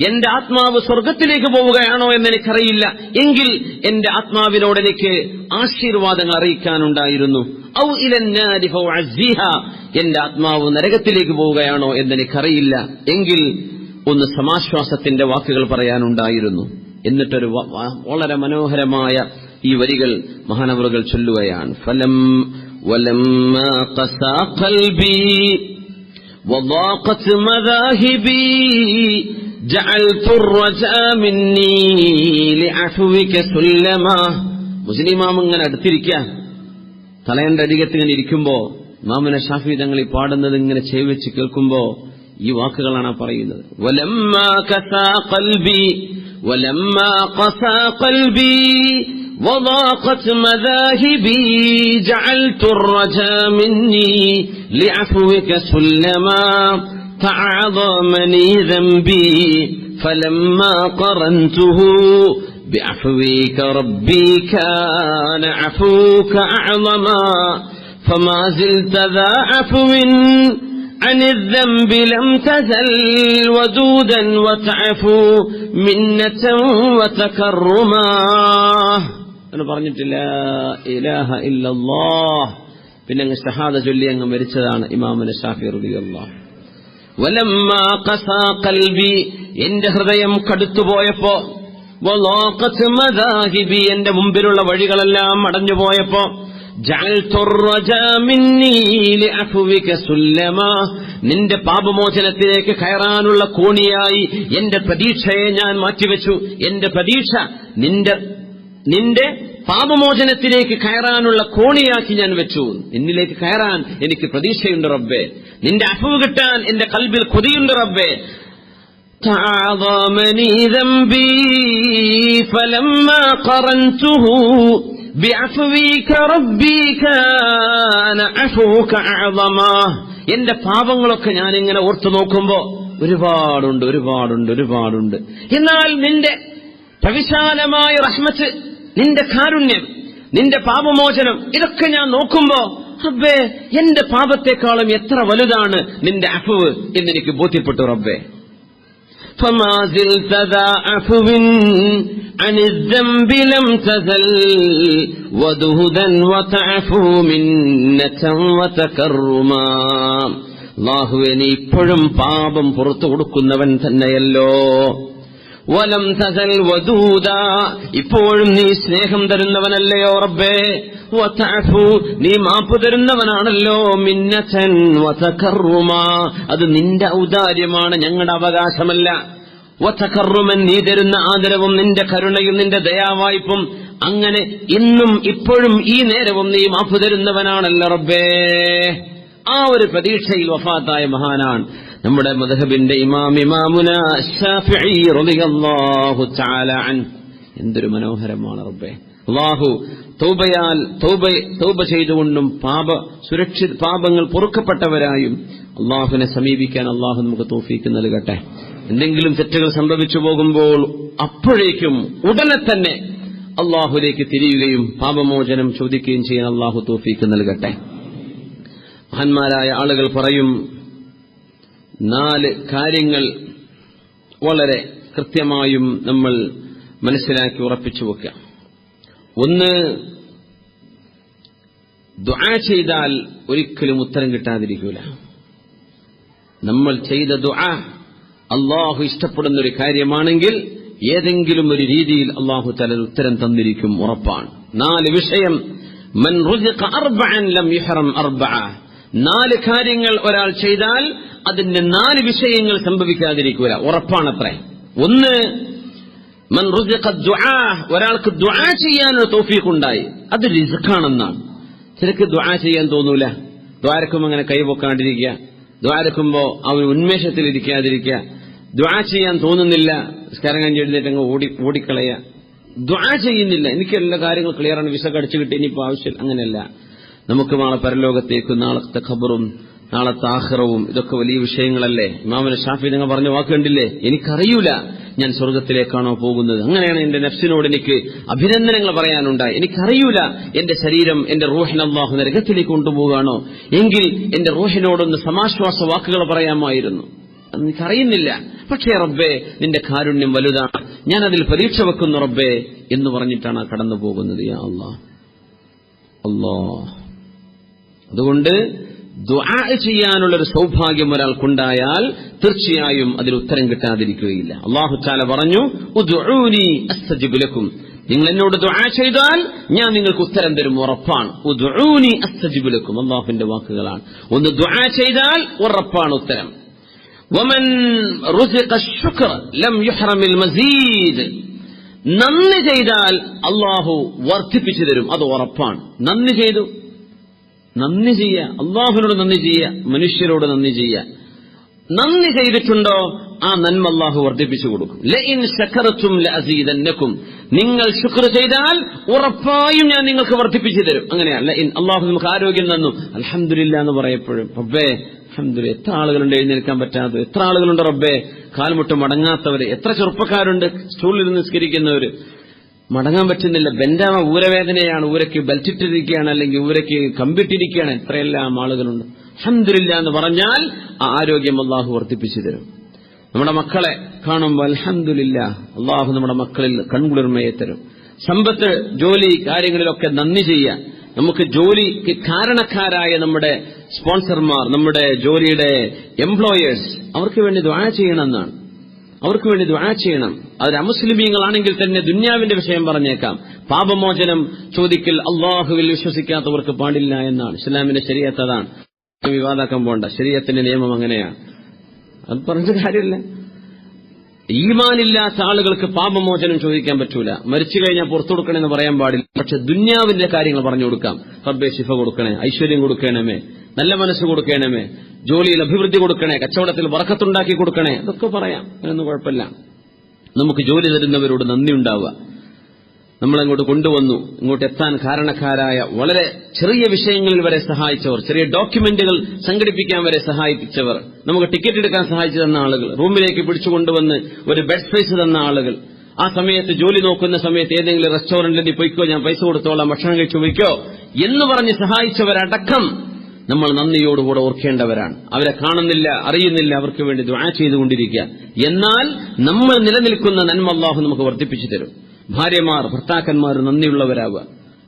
എന്റെ ആത്മാവ് സ്വർഗത്തിലേക്ക് പോവുകയാണോ എന്ന് എനിക്കറിയില്ല. എങ്കിൽ എന്റെ ആത്മാവിനോട് എനിക്ക് ആശീർവാദങ്ങൾ അറിയിക്കാനുണ്ടായിരുന്നു. ഔ ഇലന്നാരി ഫഉഅസ്സിഹ, എന്റെ ആത്മാവ് നരകത്തിലേക്ക് പോവുകയാണോ എന്നെനിക്കറിയില്ല. എങ്കിൽ ഒന്ന് സമാശ്വാസത്തിന്റെ വാക്കുകൾ പറയാനുണ്ടായിരുന്നു. എന്നിട്ടൊരു വളരെ മനോഹരമായ ഈ വരികൾ മഹാനവറുകൾ ചൊല്ലുകയാണ്. ഫലം വലമ്മാ ഖസാ ഖൽബി വദാഖത് മദാഹിബി ജഅൽതു الرجاء മിന്നി ലിഅഫ്വിക സുല്ലമാ. മുസ്ലിമാം ഇങ്ങനെ അടുത്തിരിക്കുക, തലയന്റെ അരികത്ത് ഇങ്ങനെ ഇരിക്കുമ്പോ ഇമാമുന ശാഫിഈ തങ്ങൾ ഈ പാടുന്നത് ഇങ്ങനെ ചെവിച്ച് കേൾക്കുമ്പോ ഈ വാക്കുകളാണ് പറയുന്നത്. വലമ്മാ ഖസാ ഖൽബി വലമ്മാ ഖസാ ഖൽബി വദാഖത് മദാഹിബി ജഅൽതു الرجاء മിന്നി ലിഅഫ്വിക സുല്ലമാ تعاظمني ذنبي فلما قرنته بعفوك ربي كان عفوك أعظما فما زلت ذا عفو عن الذنب لم تزل ودودا وتعفو منة وتكرما. أنا പറഞ്ഞിട്ട് ലാ ഇലാഹ ഇല്ലല്ലാഹ്, പിന്നെ അങ്ങ് ഷഹാദ ചൊല്ലി അങ്ങ് മരിച്ചതാണ് ഇമാമുന ശാഫിഈ റളിയല്ലാഹു. വലമ്മാ ഖസാ ഖൽബി, എന്റെ ഹൃദയം കടുത്തുപോയപ്പോ, വളാഖത് മദാഹിബി, എന്റെ മുമ്പിലുള്ള വഴികളെല്ലാം അടഞ്ഞുപോയപ്പോ, ജഅൽതു റജാ മിന്നി ലിഅഫ്വിക സുല്ലമാ, നിന്റെ പാപമോചനത്തിലേക്ക് കയറാനുള്ള കോണിയായി എന്റെ പ്രതീക്ഷയെ ഞാൻ മാറ്റിവെച്ചു. എന്റെ പ്രതീക്ഷ നിന്റെ പാപമോചനത്തിലേക്ക് കയറാനുള്ള കോണിയാക്കി ഞാൻ വെച്ചു. നിന്നിലേക്ക് കയറാൻ എനിക്ക് പ്രതീക്ഷയുണ്ട് റബ്ബേ, നിന്റെ അഫ്വ് കിട്ടാൻ എന്റെ കൽബിൽ കൊതിയുണ്ട് റബ്ബേ. തഅദമനി ദംബി ഫലമ്മാ ഖറൻതുഹു ബിഅഫ്വിക റബ്ബി കാന അഫ്വുക അഅളമാ. എന്റെ പാപങ്ങളൊക്കെ ഞാൻ ഇങ്ങനെ ഓർത്തു നോക്കുമ്പോ ഒരുപാടുണ്ട്. എന്നാൽ നിന്റെ പ്രവിശാലമായ റഹ്മത്ത്, നിന്റെ കാരുണ്യം, നിന്റെ പാപമോചനം, ഇതൊക്കെ ഞാൻ നോക്കുമ്പോ റബ്ബേ, എന്റെ പാപത്തെക്കാളും എത്ര വലുതാണ് നിന്റെ അഫ്വ് എന്നെനിക്ക് ബോധ്യപ്പെട്ടു റബ്ബേ. فما زلت ذا عفو عن الذنب لم تزل ودهدا وتعفو منة وتكرما. അല്ലാഹുവേ, നീ ഇപ്പോഴും പാപം പുറത്തു കൊടുക്കുന്നവൻ തന്നെയല്ലോ. വലം തസൽ വദൂദ, ഇപ്പോഴും നീ സ്നേഹം തരുന്നവനല്ലയോ റബ്ബേ. വതഅഫു, നീ മാപ്പ് തരുന്നവനാണല്ലോ. മിന്നതൻ വതകർറുമാ, അത് നിന്റെ ഔദാര്യമാണ്, ഞങ്ങളുടെ അവകാശമല്ല. വതകർറുമൻ, നീ തരുന്ന ആദരവും നിന്റെ കരുണയും നിന്റെ ദയാവായ്പും, അങ്ങനെ ഇന്നും ഇപ്പോഴും ഈ നേരവും നീ മാപ്പ് തരുന്നവനാണല്ലോ റബ്ബേ. ആ ഒരു പ്രതീക്ഷയിൽ വഫാത്തായ മഹാനാണ് നമ്മുടെ മദ്ഹബിന്റെ ഇമാമുന ശാഫിഈ റളിയല്ലാഹു തആല അൻഹു. എന്തൊരു മനോഹരമാണ് റബ്ബേ. അല്ലാഹു തൗബ ചെയ്തുകൊണ്ടും പാപങ്ങൾ പൊറുക്കപ്പെട്ടവരായും അല്ലാഹുവിനെ സമീപിക്കാൻ അല്ലാഹു നമുക്ക് തൗഫീക്ക് നൽകട്ടെ. എന്തെങ്കിലും തെറ്റുകൾ സംഭവിച്ചു പോകുമ്പോൾ അപ്പോഴേക്കും ഉടനെ തന്നെ അല്ലാഹുവിലേക്ക് തിരിയുകയും പാപമോചനം ചോദിക്കുകയും ചെയ്യാൻ അല്ലാഹു തൗഫീക്ക് നൽകട്ടെ. മഹാന്മാരായ ആളുകൾ പറയും, 4 കാര്യങ്ങൾ വളരെ കൃത്യമായും നമ്മൾ മനസ്സിലാക്കി ഉറപ്പിച്ചു വെക്കുക. ഒന്ന്, ദുആ ചെയ്താൽ ഒരിക്കലും ഉത്തരം കിട്ടാതിരിക്കൂല. നമ്മൾ ചെയ്ത ദുആ അല്ലാഹു ഇഷ്ടപ്പെടുന്ന ഒരു കാര്യമാണെങ്കിൽ ഏതെങ്കിലും ഒരു രീതിയിൽ അല്ലാഹു തആല ഉത്തരം തന്നിരിക്കും, ഉറപ്പാണ്. 4 വിഷയം, മൻ റുസിഖ അർബഅൻ ലം യുഹറം അർബഅ. 4 കാര്യങ്ങൾ ഒരാൾ ചെയ്താൽ അതിന്റെ 4 വിഷയങ്ങൾ സംഭവിക്കാതിരിക്കൂല, ഉറപ്പാണത്രേ. ഒന്ന്, മൻ റുസിഖ ദുആ, ഒരാൾക്ക് ദുആ ചെയ്യാനുള്ള തൗഫീഖ് ഉണ്ടായി, അത് റിസ്ഖാണെന്നാണ്. ചിലക്ക് ദുആ ചെയ്യാൻ തോന്നൂല, ദ്വാരക്കുമ്പോൾ അങ്ങനെ കൈപൊക്കാണ്ടിരിക്കുക, ദ്വാരക്കുമ്പോ അവൻ ഉന്മേഷത്തിലിരിക്കാതിരിക്കുക, ദുആ ചെയ്യാൻ തോന്നുന്നില്ല, നിസ്കാരം കഴിഞ്ഞ് എഴുന്നേറ്റ് അങ്ങ് ഓടിക്കളയുക, ദുആ ചെയ്യുന്നില്ല, എനിക്ക് എല്ലാ കാര്യങ്ങളും ക്ലിയറാണ്, വിസ കടിച്ചു കിട്ടി, ഇനിയിപ്പോ ആവശ്യം, അങ്ങനെയല്ല. നമുക്ക് നാളെ പരലോകത്തേക്കും നാളത്തെ ഖബറും നാളത്തെ ആഖിറവും ഇതൊക്കെ വലിയ വിഷയങ്ങളല്ലേ. ഇമാമുൽ ഷാഫി നിങ്ങൾ പറഞ്ഞ വാക്ക് കണ്ടില്ലേ, എനിക്കറിയൂല ഞാൻ സ്വർഗത്തിലേക്കാണോ പോകുന്നത്. അങ്ങനെയാണ് എന്റെ നഫ്സിനോട് എനിക്ക് അഭിനന്ദനങ്ങൾ പറയാനുണ്ടായി. എനിക്കറിയൂല എന്റെ ശരീരം, എന്റെ റൂഹിനെ അല്ലാഹു നരകത്തിലേക്ക് കൊണ്ടുപോകുകയാണോ, എങ്കിൽ എന്റെ റൂഹിനോടൊന്ന് സമാശ്വാസ വാക്കുകൾ പറയാമായിരുന്നു. എനിക്കറിയുന്നില്ല. പക്ഷേ റബ്ബേ, നിന്റെ കാരുണ്യം വലുതാണ്, ഞാൻ അതിൽ പരീക്ഷ വെക്കുന്നു റബ്ബേ എന്ന് പറഞ്ഞിട്ടാണ് കടന്നു പോകുന്നത്. യാ അല്ലാഹ് അല്ലാഹ്. അതുകൊണ്ട് ദുആ ചെയ്യാനുള്ളൊരു സൗഭാഗ്യം ഒരാൾക്കുണ്ടായാൽ തീർച്ചയായും അതിന് ഉത്തരം കിട്ടാതിരിക്കുകയില്ല. അല്ലാഹു തആല പറഞ്ഞു, ഉദ്ഉനി അസ്തജിബ് ലക്കും, നിങ്ങൾ എന്നോട് ദുആ ചെയ്താൽ ഞാൻ നിങ്ങൾക്ക് ഉത്തരം തരും, ഉറപ്പാണ്. ഉദ്ഉനി അസ്തജിബ് ലക്കും, അല്ലാഹുവിന്റെ വാക്കുകളാണ്. ഒന്ന് ദുആ ചെയ്താൽ ഉറപ്പാണ് ഉത്തരം. വമൻ റുസിഖ അശ്ശുക്ര ലം യുഹ്റമിൽ മസീദ്, നന്ദി ചെയ്താൽ അല്ലാഹു വർദ്ധിപ്പിച്ചു തരും, അത് ഉറപ്പാണ്. നന്ദി ചെയ്തു, നന്ദി ചെയ്യുക, അള്ളാഹുവിനോട് നന്ദി ചെയ്യുക, മനുഷ്യരോട് നന്ദി ചെയ്യുക. നന്ദി ചെയ്തിട്ടുണ്ടോ ആ നന്മ അള്ളാഹു വർദ്ധിപ്പിച്ചു കൊടുക്കും. ലഇൻ ശകർതും ലഅസീദന്നകും, നിങ്ങൾ ശുക്ർ ചെയ്താൽ ഉറപ്പായും ഞാൻ നിങ്ങൾക്ക് വർദ്ധിപ്പിച്ചു തരും. അങ്ങനെയാണ്. ലഇൻ, അള്ളാഹു നമുക്ക് ആരോഗ്യം തന്നു, അൽഹംദുലില്ലാ എന്ന് പറയപ്പോഴും റബ്ബേ അൽഹംദുലില്ലാ. എത്ര ആളുകളുണ്ട് എഴുന്നേൽക്കാൻ പറ്റാത്തവർ, എത്ര ആളുകളുണ്ട് റബ്ബേ കാൽമുട്ട് മടങ്ങാത്തവര്, എത്ര ചെറുപ്പക്കാരുണ്ട് സ്റ്റൂളിൽ നിസ്കരിക്കുന്നവര്, മടങ്ങാൻ പറ്റുന്നില്ല, ബെൻഡാമ ഊരവേദനയാണ്, ഊരയ്ക്ക് ബെൽറ്റിട്ടിരിക്കുകയാണ്, അല്ലെങ്കിൽ ഊരയ്ക്ക് കമ്പിട്ടിരിക്കുകയാണ്, എത്രയെല്ലാം ആളുകളുണ്ട്. അൽഹംദുലില്ലാ എന്ന് പറഞ്ഞാൽ ആ ആരോഗ്യം അല്ലാഹു വർദ്ധിപ്പിച്ചു തരും. നമ്മുടെ മക്കളെ കാണുമ്പോൾ അൽഹംദുലില്ലാ, അല്ലാഹു നമ്മുടെ മക്കളിൽ കൺകുളിർമയെ തരും. സമ്പത്ത്, ജോലി കാര്യങ്ങളിലൊക്കെ നന്ദി ചെയ്യുക. നമുക്ക് ജോലിക്ക് കാരണക്കാരായ നമ്മുടെ സ്പോൺസർമാർ, നമ്മുടെ ജോലിയുടെ എംപ്ലോയേഴ്സ്, അവർക്ക് വേണ്ടി ദുആ ചെയ്യണമെന്നാണ്. അവർക്ക് വേണ്ടി ദുആ ചെയ്യണം. അവർ അമുസ്ലിമീങ്ങളാണെങ്കിൽ തന്നെ ദുന്യാവിന്റെ വിഷയം പറഞ്ഞേക്കാം. പാപമോചനം ചോദിക്കൽ അള്ളാഹുവിൽ വിശ്വസിക്കാത്തവർക്ക് പാടില്ല എന്നാണ് ഇസ്ലാമിന്റെ ശരീഅത്ത്. അതാണ്, വിവാദാക്കാൻ പോണ്ട, ശരീഅത്തിന്റെ നിയമം അങ്ങനെയാണ്. അത് പറഞ്ഞ കാര്യമില്ല. ഈമാനില്ലാത്ത ആളുകൾക്ക് പാപമോചനം ചോദിക്കാൻ പറ്റൂല. മരിച്ചു കഴിഞ്ഞാൽ പുറത്തു കൊടുക്കണമെന്ന് പറയാൻ പാടില്ല. പക്ഷെ ദുന്യാവിന്റെ കാര്യങ്ങൾ പറഞ്ഞു കൊടുക്കാം. റബ്ബേ ശിഫ കൊടുക്കണേ, ഐശ്വര്യം കൊടുക്കണമേ, നല്ല മനസ്സ് കൊടുക്കണമേ, ജോലിയിൽ അഭിവൃദ്ധി കൊടുക്കണേ, കച്ചവടത്തിൽ ബറക്കത്തുണ്ടാക്കി കൊടുക്കണേ, അതൊക്കെ പറയാം. അതിനൊന്നും കുഴപ്പമില്ല. നമുക്ക് ജോലി തരുന്നവരോട് നന്ദി ഉണ്ടാവുക. നമ്മളങ്ങോട്ട് കൊണ്ടുവന്നു, ഇങ്ങോട്ട് എത്താൻ കാരണക്കാരായ, വളരെ ചെറിയ വിഷയങ്ങളിൽ വരെ സഹായിച്ചവർ, ചെറിയ ഡോക്യുമെന്റുകൾ സംഘടിപ്പിക്കാൻ വരെ സഹായിച്ചവർ, നമുക്ക് ടിക്കറ്റ് എടുക്കാൻ സഹായിച്ചു തന്ന ആളുകൾ, റൂമിലേക്ക് പിടിച്ചുകൊണ്ടുവന്ന് ഒരു ബെഡ് സ്പേസ് തന്ന ആളുകൾ, ആ സമയത്ത് ജോലി നോക്കുന്ന സമയത്ത് ഏതെങ്കിലും റെസ്റ്റോറന്റിൽ പോയിക്കോ, ഞാൻ പൈസ കൊടുത്തോളാം, ഭക്ഷണം കഴിച്ചു പോയിക്കോ എന്ന് പറഞ്ഞ് സഹായിച്ചവരടക്കം നമ്മൾ നന്ദിയോടുകൂടെ ഓർക്കേണ്ടവരാണ്. അവരെ കാണുന്നില്ല, അറിയുന്നില്ല, അവർക്ക് വേണ്ടി ദുആ ചെയ്തുകൊണ്ടിരിക്കുക. എന്നാൽ നമ്മൾ നിലനിൽക്കുന്ന നന്മ അല്ലാഹു നമുക്ക് വർദ്ധിപ്പിച്ചു തരും. ഭാര്യമാർ, ഭർത്താക്കന്മാർ നന്ദിയുള്ളവരാവുക,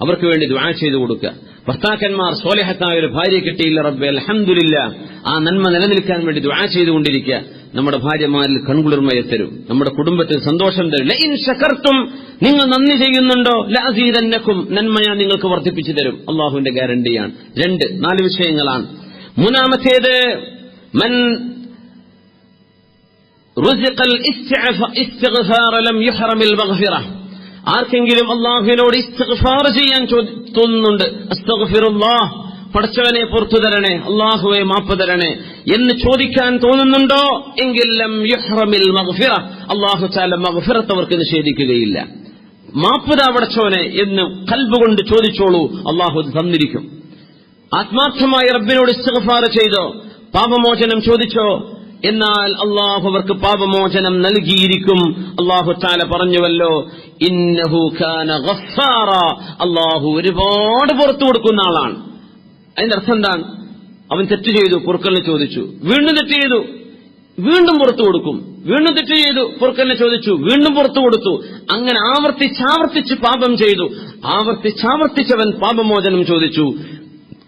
അവർക്ക് വേണ്ടി ദുആ ചെയ്തു കൊടുക്കുക. ഭർത്താക്കന്മാർ സ്വാലിഹത്തായ ഒരു ഭാര്യ കിട്ടിയില്ല റബ്ബേ അൽഹംദുലില്ലാ, ആ നന്മ നിലനിൽക്കാൻ വേണ്ടി ദുആ ചെയ്തുകൊണ്ടിരിക്കുക. നമ്മുടെ ഭാര്യമാരിൽ കൺകുളിർമയെ തരും, നമ്മുടെ കുടുംബത്തിൽ സന്തോഷം തരും. ലഇൻ ശകർതും, നിങ്ങൾ നന്ദി ചെയ്യുന്നുണ്ടോ, ലഅസീദന്നകും, നന്മ ഞാൻ നിങ്ങൾക്ക് വർദ്ധിപ്പിച്ചു തരും. അള്ളാഹുവിന്റെ ഗ്യാരണ്ടിയാണ്. 4 വിഷയങ്ങളാണ്. മൂന്നാമത്തേത്, മൻ റുസിഖൽ ഇസ്തിഗ്ഫാർ ലം യുഹ്റമിൽ മഗ്ഫിറ, ആർക്കെങ്കിലും അള്ളാഹുവിനോട് ഇസ്തിഗ്ഫാർ ചെയ്യാൻ തോന്നുന്നുണ്ട്, അസ്തഗ്ഫിറുല്ലാഹ്, പടച്ചവനെ പുറത്തു തരണേ, അള്ളാഹുവെ മാപ്പ് തരണേ എന്ന് ചോദിക്കാൻ തോന്നുന്നുണ്ടോ, എങ്കിൽ ലം യുഹ്റമിൽ മഗ്ഫിറ, അള്ളാഹു തആല മഗ്ഫിറത്ത് അവർക്ക് നിഷേധിക്കുകയില്ല. മാപ്പ് താ പടച്ചവനെ എന്ന് ഖൽബ് കൊണ്ട് ചോദിച്ചോളൂ, അള്ളാഹു തന്നിരിക്കും. ആത്മാർത്ഥമായി റബ്ബിനോട് ഇസ്തിഗ്ഫാർ ചെയ്തോ, പാപമോചനം ചോദിച്ചോ, എന്നാൽ അള്ളാഹു അവർക്ക് പാപമോചനം നൽകിയിരിക്കും. അള്ളാഹു തആല പറഞ്ഞുവല്ലോ, ഇന്നഹു കാന ഗഫാറ, അള്ളാഹു ഒരുപാട് പുറത്തു കൊടുക്കുന്ന ആളാണ്. അതിന്റെ അർത്ഥം എന്താണ്? അവൻ തെറ്റ് ചെയ്തു, പൊറുക്കലിനെ ചോദിച്ചു, വീണ്ടും തെറ്റ് ചെയ്തു, വീണ്ടും പുറത്തു കൊടുക്കും, വീണ്ടും തെറ്റ് ചെയ്തു, പൊറുക്കലിനെ ചോദിച്ചു, വീണ്ടും പുറത്തു കൊടുത്തു. അങ്ങനെ ആവർത്തിച്ചാവർത്തിച്ച് പാപം ചെയ്തു, ആവർത്തിച്ചാവർത്തിച്ചവൻ പാപമോചനം ചോദിച്ചു.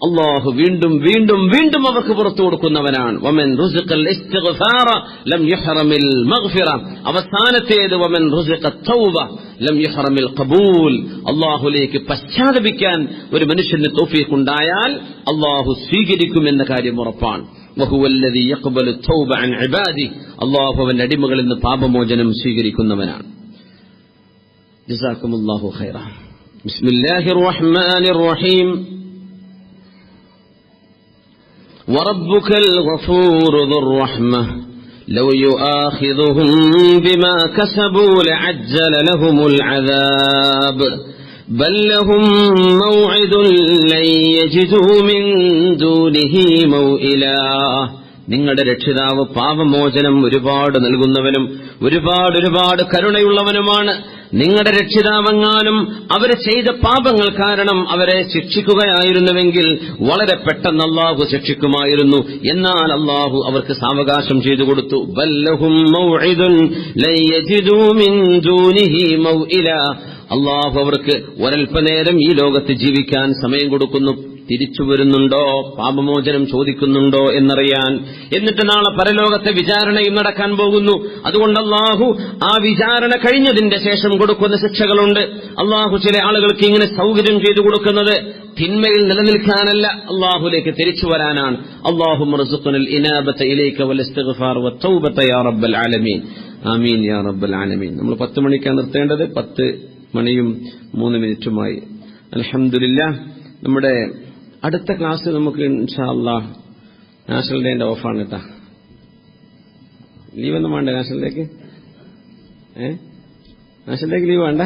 അള്ളാഹു വീണ്ടും വീണ്ടും വീണ്ടും അവർക്ക് പുറത്തു കൊടുക്കുന്നവനാണ്. വമൻ റുസിഖൽ ഇസ്തിഗ്ഫാറ ലം യുഹ്റമിൽ മഗ്ഫിറ, അവസാനത്തേത് വമൻ റുസിഖ തൗബ ലം യുഹ്റമിൽ ഖബൂൽ, അള്ളാഹുലേക്ക് പശ്ചാത്തപിക്കാൻ ഒരു മനുഷ്യന് തൗഫീഖ് ഉണ്ടായാൽ അള്ളാഹു സ്വീകരിക്കുമെന്ന കാര്യം ഉറപ്പാണ്. വഹുവല്ലദീ യഖ്ബലു തൗബ അൻ ഇബാദി, അള്ളാഹു അവന്റെ അടിമകളിൽ നിന്ന് പാപമോചനം സ്വീകരിക്കുന്നവനാണ്. ജസാക്കുമുല്ലാഹു ഖൈറ. ബിസ്മില്ലാഹിർ റഹ്മാനിർ റഹീം. وربك الغفور ذو الرحمة لو يؤاخذهم بما كسبوا لعجل لهم العذاب ബൽ ലഹും മൗഇദുൻ ലൻ യജിദൂ മിൻ ദൂനിഹി മൗഇലാ. നിങ്ങളുടെ രക്ഷിതാവ് പാപമോചനം ഒരുപാട് നൽകുന്നവനും ഒരുപാട് കരുണയുള്ളവനുമാണ്. നിങ്ങളുടെ രക്ഷിതാവെങ്ങാനും അവർ ചെയ്ത പാപങ്ങൾ കാരണം അവരെ ശിക്ഷിക്കുകയായിരുന്നുവെങ്കിൽ വളരെ പെട്ടെന്ന് അല്ലാഹു ശിക്ഷിക്കുമായിരുന്നു. എന്നാൽ അല്ലാഹു അവർക്ക് സാവകാശം ചെയ്തു കൊടുത്തു. ബൽ ലഹും മൗഇദുൻ ലൻ യജിദൂ മിൻ ദൂനിഹി മൗഇലാ. അല്ലാഹു അവർക്ക് ഒരൽപ്പനേരം ഈ ലോകത്ത് ജീവിക്കാൻ സമയം കൊടുക്കുന്നു. തിരിച്ചു വരുന്നുണ്ടോ, പാപമോചനം ചോദിക്കുന്നുണ്ടോ എന്നറിയാൻ. എന്നിട്ട് നാളെ പരലോകത്തെ വിചാരണയും നടക്കാൻ പോകുന്നു. അതുകൊണ്ട് അല്ലാഹു ആ വിചാരണ കഴിഞ്ഞതിന്റെ ശേഷം കൊടുക്കുന്ന ശിക്ഷകളുണ്ട്. അല്ലാഹു ചില ആളുകൾക്ക് ഇങ്ങനെ സൗകര്യം ചെയ്തു കൊടുക്കുന്നത് തിന്മയിൽ നിലനിൽക്കാനല്ല, അല്ലാഹുലേക്ക് തിരിച്ചു വരാനാണ്. അല്ലാഹുമ്മ ർസുഖ്നൽ ഇനാബത ഇലൈക വൽ ഇസ്തിഗ്ഫാർ വത്തൗബത യാ റബ്ബൽ ആലമീൻ. ആമീൻ യാ റബ്ബൽ ആലമീൻ. നമ്മൾ 10 മണിക്കാണ് നിർത്തേണ്ടത്. 10 മണിയും 3 മിനിറ്റുമായി. അൽഹംദുലില്ലാഹ്. നമ്മുടെ അടുത്ത ക്ലാസ് നമുക്ക് ഇൻഷാ അല്ലാഹ് നാഷണൽ ഡേന്റെ ഓഫാണ് കേട്ടാ. ലീവൊന്നും വേണ്ട നാഷണൽ ഡേക്ക്? നാഷണൽ ഡേക്ക് ലീവ് വേണ്ട?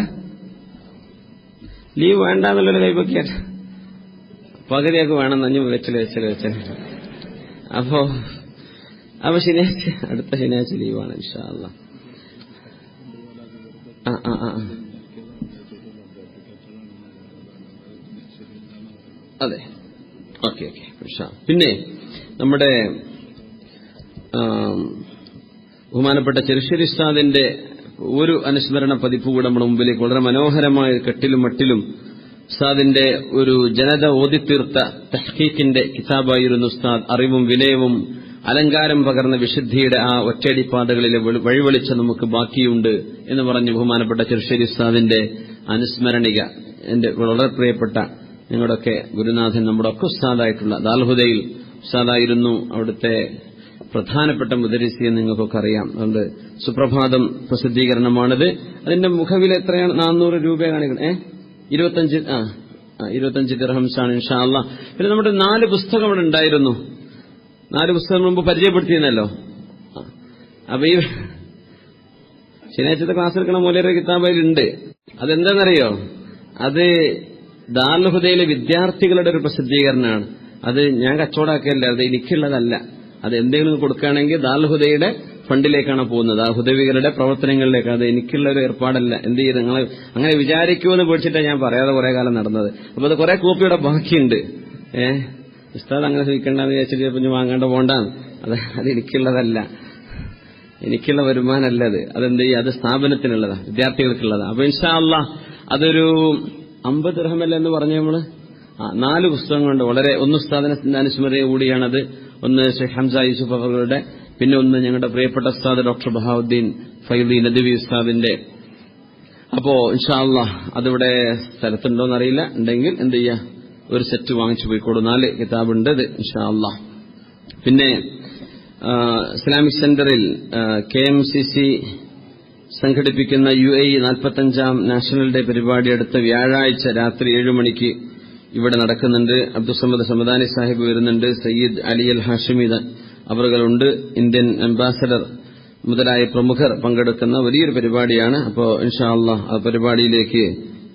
ലീവ് വേണ്ട എന്നുള്ളൊരു കൈപ്പൊക്കിയാ പകുതിയൊക്കെ വേണം. നഞ്ഞു വെച്ചല് അപ്പോ ശനിയാഴ്ച, അടുത്ത ശനിയാഴ്ച ലീവാണ് ഇൻഷാ അല്ലാഹ്. അതെ, ഓക്കെ. പിന്നെ നമ്മുടെ ബഹുമാനപ്പെട്ട ചെറുശ്ശേരി ഉസ്താദിന്റെ ഒരു അനുസ്മരണ പതിപ്പ് കൂടെ നമ്മുടെ മുമ്പിലേക്ക് വളരെ മനോഹരമായ കെട്ടിലും മട്ടിലും ഉസ്താദിന്റെ ഒരു ജനത ഓതിത്തീർത്ത തഹ്ഖീഖിന്റെ കിതാബായിരുന്നു ഉസ്താദ്. അറിവും വിനയവും അലങ്കാരം പകർന്ന വിശുദ്ധിയുടെ ആ ഒറ്റയടിപ്പാതകളിലെ വഴിവെളിച്ച നമുക്ക് ബാക്കിയുണ്ട് എന്ന് പറഞ്ഞ് ബഹുമാനപ്പെട്ട ചെറുശ്ശേരി ഉസ്താദിന്റെ അനുസ്മരണിക എന്റെ വളരെ പ്രിയപ്പെട്ട നിങ്ങളുടെയൊക്കെ ഗുരുനാഥൻ, നമ്മുടെ ഒക്കെ ഉസ്താദായിട്ടുള്ള ദാൽഹുദയിൽ ഉസ്താദായിരുന്നു. അവിടുത്തെ പ്രധാനപ്പെട്ട മുദരിസി എന്ന് നിങ്ങൾക്കൊക്കെ അറിയാം. അതുകൊണ്ട് സുപ്രഭാതം പ്രസിദ്ധീകരണമാണിത്. അതിന്റെ മുഖവില എത്രയാണ്? 400 രൂപ കാണിക്കണേ. 25 ദിർഹംസാണ് ഇൻഷാ അല്ലാഹ്. പിന്നെ നമ്മുടെ 4 പുസ്തകം ഇവിടെ ഉണ്ടായിരുന്നു. 4 പുസ്തകം മുമ്പ് പരിചയപ്പെടുത്തിയെന്നല്ലോ. അപ്പൊ ഈ ശനിയാഴ്ചത്തെ ക്ലാസ് എടുക്കണ മൂലയുടെ കിതാബിലുണ്ട്. അതെന്താണെന്നറിയോ? അത് ദാറുൽഹുദയിലെ വിദ്യാർത്ഥികളുടെ ഒരു പ്രസിദ്ധീകരണമാണ്. അത് ഞാൻ കച്ചവടമാക്കിയല്ല, അത് എനിക്കുള്ളതല്ല. അത് എന്തെങ്കിലും കൊടുക്കുകയാണെങ്കിൽ ദാറുൽഹുദയുടെ ഫണ്ടിലേക്കാണ് പോകുന്നത്, ആ ഹുദവികളുടെ പ്രവർത്തനങ്ങളിലേക്ക്. അത് എനിക്കുള്ള ഒരു ഏർപ്പാടല്ല. എന്ത് ചെയ്ത് നിങ്ങൾ അങ്ങനെ വിചാരിക്കുമെന്ന് പേടിച്ചിട്ടാണ് ഞാൻ പറയാതെ കുറെ കാലം നടന്നത്. അപ്പൊ അത് കുറെ കോപ്പിയുടെ ബാക്കിയുണ്ട്. ഉസ്താദ് അങ്ങനെ ചോദിക്കേണ്ടെന്ന് വിചാരിച്ചിട്ട് ചിലപ്പോൾ വാങ്ങാണ്ട് പോകണ്ടാണ്. അത് എനിക്കുള്ളതല്ല, എനിക്കുള്ള വരുമാനമല്ല അത്. അതെന്ത് ചെയ്യും? അത് സ്ഥാപനത്തിനുള്ളതാ, വിദ്യാർത്ഥികൾക്കുള്ളതാ. അപ്പൊ ഇൻഷാ അല്ലാഹ് അതൊരു 50 ദിർഹമല്ല എന്ന് പറഞ്ഞ നമ്മള് 4 പുസ്തകങ്ങളുണ്ട്. വളരെ ഒന്ന് ഉസ്താദിന്റെ അനുസ്മരണ കൂടിയാണത്. ഒന്ന് ഷെയ്ഖ് ഹംസ യൂസുഫ് അവരുടെ, പിന്നെ ഒന്ന് ഞങ്ങളുടെ പ്രിയപ്പെട്ട ഉസ്താദ് ഡോക്ടർ ബഹാവുദ്ദീൻ ഫൈദി നദ്വി ഉസ്താദിന്റെ. അപ്പോ ഇൻഷാ അല്ലാഹ് അതിവിടെ സ്ഥലത്തുണ്ടോന്ന് അറിയില്ല. ഉണ്ടെങ്കിൽ എന്ത് ചെയ്യാ, ഒരു സെറ്റ് വാങ്ങിച്ചു പോയിക്കോളൂ. 4 കിതാബുണ്ട് ഇത് ഇൻഷാ അല്ലാഹ്. പിന്നെ ഇസ്ലാമിക് സെന്ററിൽ KMCC സംഘടിപ്പിക്കുന്ന UAE 45ാം നാഷണൽ ഡേ പരിപാടി അടുത്ത വ്യാഴാഴ്ച രാത്രി 7 മണിക്ക് ഇവിടെ നടക്കുന്നുണ്ട്. അബ്ദുസമദ് സമദാനി സാഹിബ് വരുന്നുണ്ട്. സയ്യിദ് അലി അൽ ഹാഷിമി അവറുകളുണ്ട്. ഇന്ത്യൻ അംബാസഡർ മുതലായ പ്രമുഖർ പങ്കെടുക്കുന്ന വലിയൊരു പരിപാടിയാണ്. അപ്പോൾ ഇൻഷാ അല്ലാഹ് ആ പരിപാടിയിലേക്ക്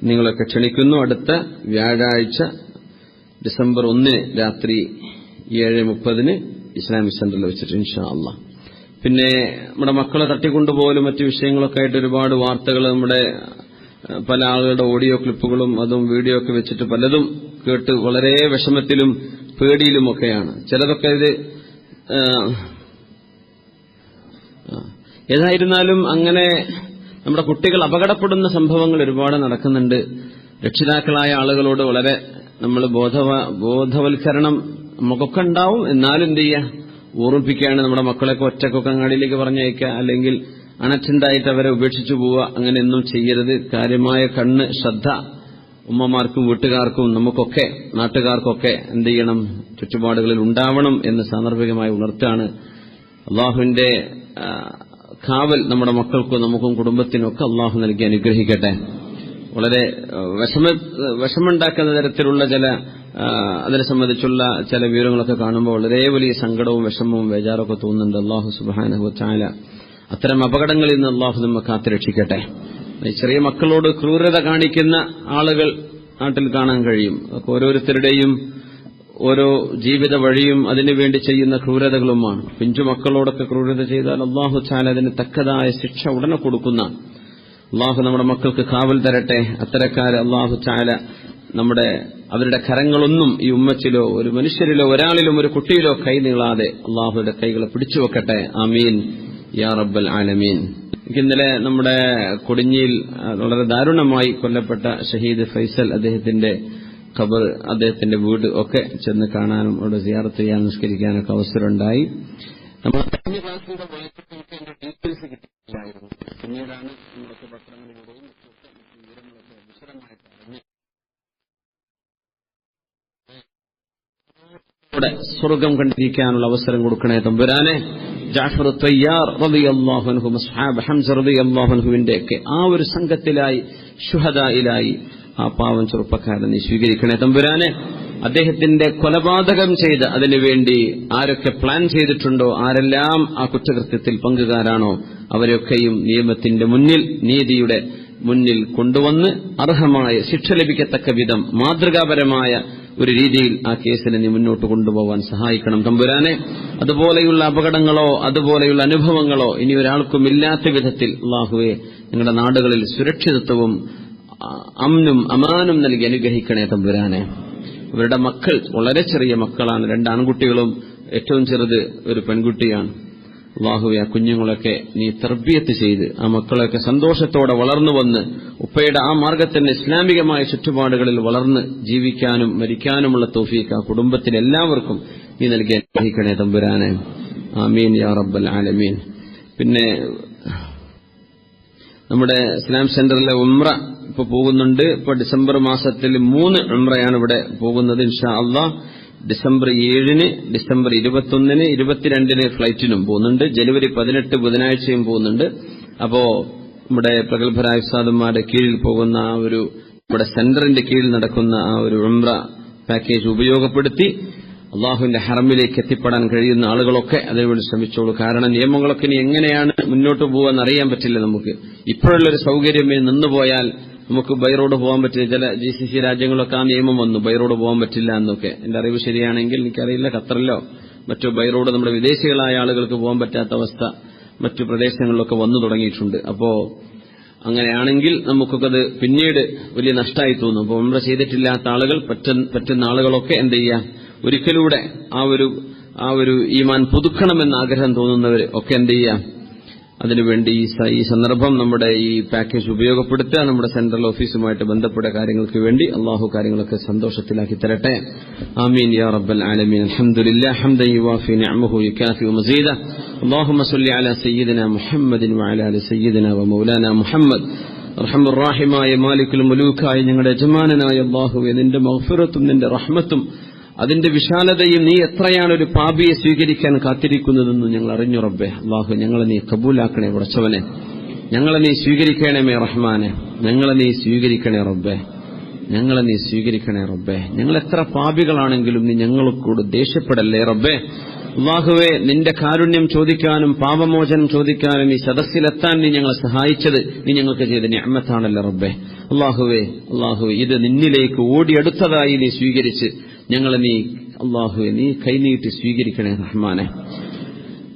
നിങ്ങളൊക്കെ ക്ഷണിക്കുന്നു. അടുത്ത വ്യാഴാഴ്ച ഡിസംബർ 1 രാത്രി 7:30 ഇസ്ലാമിക് സെന്ററിൽ വെച്ചിട്ട് ഇൻഷാ അല്ലാഹ്. പിന്നെ നമ്മുടെ മക്കളെ തട്ടിക്കൊണ്ടുപോകലും മറ്റു വിഷയങ്ങളൊക്കെ ആയിട്ട് ഒരുപാട് വാർത്തകൾ, നമ്മുടെ പല ആളുകളുടെ ഓഡിയോ ക്ലിപ്പുകളും അതും വീഡിയോ ഒക്കെ വെച്ചിട്ട് പലതും കേട്ട് വളരെ വിഷമത്തിലും പേടിയിലുമൊക്കെയാണ്. ചിലതൊക്കെ ഇത് ഏതായിരുന്നാലും അങ്ങനെ നമ്മുടെ കുട്ടികൾ അപകടപ്പെടുന്ന സംഭവങ്ങൾ ഒരുപാട് നടക്കുന്നുണ്ട്. രക്ഷിതാക്കളായ ആളുകളോട് വളരെ നമ്മൾ ബോധവൽക്കരണം നമുക്കൊക്കെ ഉണ്ടാവും. എന്നാലും എന്ത് ചെയ്യുക, ഓർമ്മിപ്പിക്കുകയാണ്. നമ്മുടെ മക്കളെയൊക്കെ ഒറ്റക്കൊക്കെ അങ്ങാടിയിലേക്ക് പറഞ്ഞയക്കുക, അല്ലെങ്കിൽ അണറ്റുണ്ടായിട്ട് അവരെ ഉപേക്ഷിച്ചു പോവുക, അങ്ങനെയൊന്നും ചെയ്യരുത്. കാര്യമായ ശ്രദ്ധ ഉമ്മമാർക്കും വീട്ടുകാർക്കും നമുക്കൊക്കെ നാട്ടുകാർക്കൊക്കെ എന്ത് ചെയ്യണം, ചുറ്റുപാടുകളിൽ ഉണ്ടാവണം എന്ന് സാന്ദർഭികമായി ഉണർത്താണ്. അള്ളാഹുവിന്റെ കാവൽ നമ്മുടെ മക്കൾക്കും നമുക്കും കുടുംബത്തിനൊക്കെ അള്ളാഹു നൽകി അനുഗ്രഹിക്കട്ടെ. വളരെ വിഷമുണ്ടാക്കുന്ന തരത്തിലുള്ള അതിനെ സംബന്ധിച്ചുള്ള ചില വിവരങ്ങളൊക്കെ കാണുമ്പോൾ വളരെ വലിയ സങ്കടവും വിഷമവും ബേജാറൊക്കെ തോന്നുന്നുണ്ട്. അള്ളാഹു സുബ്ഹാനഹു വ തആല അത്തരം അപകടങ്ങളിൽ നിന്ന് അള്ളാഹു നമ്മെ കാത്തുരക്ഷിക്കട്ടെ. ചെറിയ മക്കളോട് ക്രൂരത കാണിക്കുന്ന ആളുകൾ നാട്ടിൽ കാണാൻ കഴിയും. ഓരോരുത്തരുടെയും ഓരോ ജീവിത വഴിയും അതിനുവേണ്ടി ചെയ്യുന്ന ക്രൂരതകളുമാണ്. പിഞ്ചു മക്കളോടൊക്കെ ക്രൂരത ചെയ്താൽ അല്ലാഹു തആല അതിന് തക്കതായ ശിക്ഷ ഉടനെ കൊടുക്കുന്ന അല്ലാഹു നമ്മുടെ മക്കൾക്ക് കാവൽ തരട്ടെ. അത്തരക്കാര് അല്ലാഹു തആല അവരുടെ കരങ്ങളൊന്നും ഈ ഉമ്മത്തിലോ ഒരു മനുഷ്യരിലോ ഒരാളിലും ഒരു കുട്ടിയിലോ കൈ നീളാതെ അല്ലാഹുവിന്റെ കൈകളെ പിടിച്ചു വെക്കട്ടെ. ആമീൻ യാ റബ്ബൽ ആലമീൻ. ഇന്നലെ നമ്മുടെ കൊടിഞ്ഞിയിൽ വളരെ ദാരുണമായി കൊല്ലപ്പെട്ട ഷഹീദ് ഫൈസൽ, അദ്ദേഹത്തിന്റെ ഖബർ, അദ്ദേഹത്തിന്റെ വീട് ഒക്കെ ചെന്ന് കാണാനും അവിടെ സിയാറത്ത് ചെയ്യാൻ നിസ്കരിക്കാനൊക്കെ അവസരമുണ്ടായി. നമ്മൾ കഴിഞ്ഞ ക്ലാസ്സിന്റെ ഡീറ്റെയിൽസ് കിട്ടിയില്ലായിരുന്നു. പിന്നീടാണ് നമ്മളൊക്കെ പത്രങ്ങളിലൂടെയും വിവരങ്ങളൊക്കെ വിശദമായി പറഞ്ഞു. സ്വർഗം കണ്ടിരിക്കാനുള്ള അവസരം കൊടുക്കണേ തമ്പുരാനെ. ജഅഫർ തയ്യാർ റളിയല്ലാഹു അൻഹു, അസ്ഹാബ് ഹംസ റളിയല്ലാഹു അൻഹുവിന്റെ ഒക്കെ ആ ഒരു സംഘത്തിലായി, ശുഹദായിലായി ആ പാവം ചെറുപ്പക്കാരനെ നീ സ്വീകരിക്കണേ തമ്പുരാനെ. അദ്ദേഹത്തിന്റെ കൊലപാതകം ചെയ്ത് അതിനുവേണ്ടി ആരൊക്കെ പ്ലാൻ ചെയ്തിട്ടുണ്ടോ, ആരെല്ലാം ആ കുറ്റകൃത്യത്തിൽ പങ്കുകാരാണോ, അവരൊക്കെയും നിയമത്തിന്റെ മുന്നിൽ, നീതിയുടെ മുന്നിൽ കൊണ്ടുവന്ന് അർഹമായ ശിക്ഷ ലഭിക്കത്തക്ക വിധം മാതൃകാപരമായ ഒരു രീതിയിൽ ആ കേസിനെ നീ മുന്നോട്ട് കൊണ്ടുപോകാൻ സഹായിക്കണം തമ്പുരാനെ. അതുപോലെയുള്ള അപകടങ്ങളോ അതുപോലെയുള്ള അനുഭവങ്ങളോ ഇനി ഒരാൾക്കും ഇല്ലാത്ത വിധത്തിൽ അല്ലാഹുവേ ഞങ്ങളുടെ നാടുകളിൽ സുരക്ഷിതത്വവും അമ്നും അമാനും നൽകി അനുഗ്രഹിക്കണേ തമ്പുരാനെ. അവരുടെ മക്കൾ വളരെ ചെറിയ മക്കളാണ്, 2 ആൺകുട്ടികളും ഏറ്റവും ചെറുത് ഒരു പെൺകുട്ടിയാണ്. അല്ലാഹുവേ ആ കുഞ്ഞുങ്ങളൊക്കെ നീ തർബിയത്ത് ചെയ്ത് ആ മക്കളൊക്കെ സന്തോഷത്തോടെ വളർന്നു വന്ന് ഉപ്പയുടെ ആ മാർഗത്തിന് ഇസ്ലാമികമായ ചുറ്റുപാടുകളിൽ വളർന്ന് ജീവിക്കാനും മരിക്കാനുമുള്ള തൗഫീഖ് ആ കുടുംബത്തിന് എല്ലാവർക്കും നീ നൽകി അനുഗ്രഹിക്കണേ തമ്പുരാനെ. ആമീൻ യാ റബ്ബൽ ആലമീൻ. പിന്നെ നമ്മുടെ ഇസ്ലാം സെന്ററിലെ ഉംറ ഇപ്പൊ പോകുന്നുണ്ട്. ഇപ്പൊ ഡിസംബർ മാസത്തിൽ 3 ഉംറയാണ് ഇവിടെ പോകുന്നത് ഇൻഷാ അല്ലാഹ്. ഡിസംബർ 7-ന്, ഡിസംബർ 21-ന്, 22-ന് ഫ്ലൈറ്റിനും പോകുന്നുണ്ട്. ജനുവരി 18 ബുധനാഴ്ചയും പോകുന്നുണ്ട്. അപ്പോ നമ്മുടെ പ്രഗത്ഭരായ ഉസ്താദുമാരുടെ കീഴിൽ പോകുന്ന ആ ഒരു നമ്മുടെ സെന്ററിന്റെ കീഴിൽ നടക്കുന്ന ആ ഒരു ഉംറ പാക്കേജ് ഉപയോഗപ്പെടുത്തി അള്ളാഹുവിന്റെ ഹറമിലേക്ക് എത്തിപ്പെടാൻ കഴിയുന്ന ആളുകളൊക്കെ അതിനുവേണ്ടി ശ്രമിച്ചോളൂ. കാരണം നിയമങ്ങളൊക്കെ ഇനി എങ്ങനെയാണ് മുന്നോട്ട് പോകാൻ അറിയാൻ പറ്റില്ല. നമുക്ക് ഇപ്പോഴുള്ളൊരു സൗകര്യം നിന്നുപോയാൽ നമുക്ക് ബൈ റോഡ് പോകാൻ പറ്റില്ല. ചില GCC രാജ്യങ്ങളൊക്കെ ആ നിയമം വന്നു, ബൈ റോഡ് പോകാൻ പറ്റില്ല എന്നൊക്കെ. എന്റെ അറിവ് ശരിയാണെങ്കിൽ, എനിക്കറിയില്ല, ഖത്തറിലോ മറ്റു ബൈ റോഡ് നമ്മുടെ വിദേശികളായ ആളുകൾക്ക് പോകാൻ പറ്റാത്ത അവസ്ഥ മറ്റു പ്രദേശങ്ങളിലൊക്കെ വന്നു തുടങ്ങിയിട്ടുണ്ട്. അപ്പോ അങ്ങനെയാണെങ്കിൽ നമുക്കൊക്കെ പിന്നീട് വലിയ നഷ്ടമായി തോന്നും. അപ്പോൾ ഉംറ ചെയ്തിട്ടില്ലാത്ത ആളുകൾ, പറ്റുന്ന ആളുകളൊക്കെ എന്ത് ചെയ്യുക, ഒരിക്കലൂടെ ആ ഒരു ഈമാൻ പുതുക്കണമെന്ന് ആഗ്രഹം തോന്നുന്നവർ ഒക്കെ എന്ത് ചെയ്യുക, അതിനുവേണ്ടി ഈ സന്ദർഭം നമ്മുടെ ഈ പാക്കേജ് ഉപയോഗപ്പെടുത്തുക. നമ്മുടെ സെൻട്രൽ ഓഫീസുമായിട്ട് ബന്ധപ്പെട്ട കാര്യങ്ങൾക്ക് വേണ്ടി അള്ളാഹു കാര്യങ്ങളൊക്കെ സന്തോഷത്തിലാക്കി തരട്ടെ. ആമീൻ യാ റബ്ബൽ ആലമീൻ. അൽഹംദുലില്ലാഹ് ഹംദൻ യുവാഫി നിഅമഹു യുകാഫി മസീദ. അല്ലാഹുമ്മ സ്വല്ലി അലാ സയ്യിദിനാ മുഹമ്മദിൻ വഅലാ ആലി സയ്യിദിനാ വമൗലാനാ മുഹമ്മദ്. അർഹമുർ റഹീമായ മാലിക്കുൽ മുലൂക്കായ ഞങ്ങളുടെ യജമാനനായ അല്ലാഹുവേ, നിന്റെ മഗ്ഫിറത്തും നിന്റെ റഹ്മത്തും അതിന്റെ വിശാലതയും നീ എത്രയാണ് ഒരു പാപിയെ സ്വീകരിക്കാൻ കാത്തിരിക്കുന്നതെന്ന് ഞങ്ങൾ അറിഞ്ഞു റബ്ബേ. അല്ലാഹു, ഞങ്ങളെ നീ കബൂലാക്കണേ പടച്ചവനെ. ഞങ്ങളെ നീ സ്വീകരിക്കണമേ റഹ്മാനെ. ഞങ്ങളെ നീ സ്വീകരിക്കണേ റബ്ബേ. ഞങ്ങളെ നീ സ്വീകരിക്കണേ റബ്ബേ. ഞങ്ങൾ എത്ര പാപികളാണെങ്കിലും നീ ഞങ്ങളോട് ദേഷ്യപ്പെടല്ലേ റബ്ബേ. അല്ലാഹുവേ, നിന്റെ കാരുണ്യം ചോദിക്കാനും പാപമോചനം ചോദിക്കാനും ഈ സദസ്സിലെത്താൻ നീ ഞങ്ങളെ സഹായിച്ചത് നീ ഞങ്ങൾക്ക് ചെയ്ത നിഅമത്താണല്ലോ റബ്ബേ. അല്ലാഹുവേ, ഇത് നിന്നിലേക്ക് ഓടിയെടുത്തതായി നീ സ്വീകരിച്ച് ഞങ്ങളെ നീ അല്ലാഹുവേ നീ കൈനീട്ടി സ്വീകരിക്കണേ റഹ്മാനെ.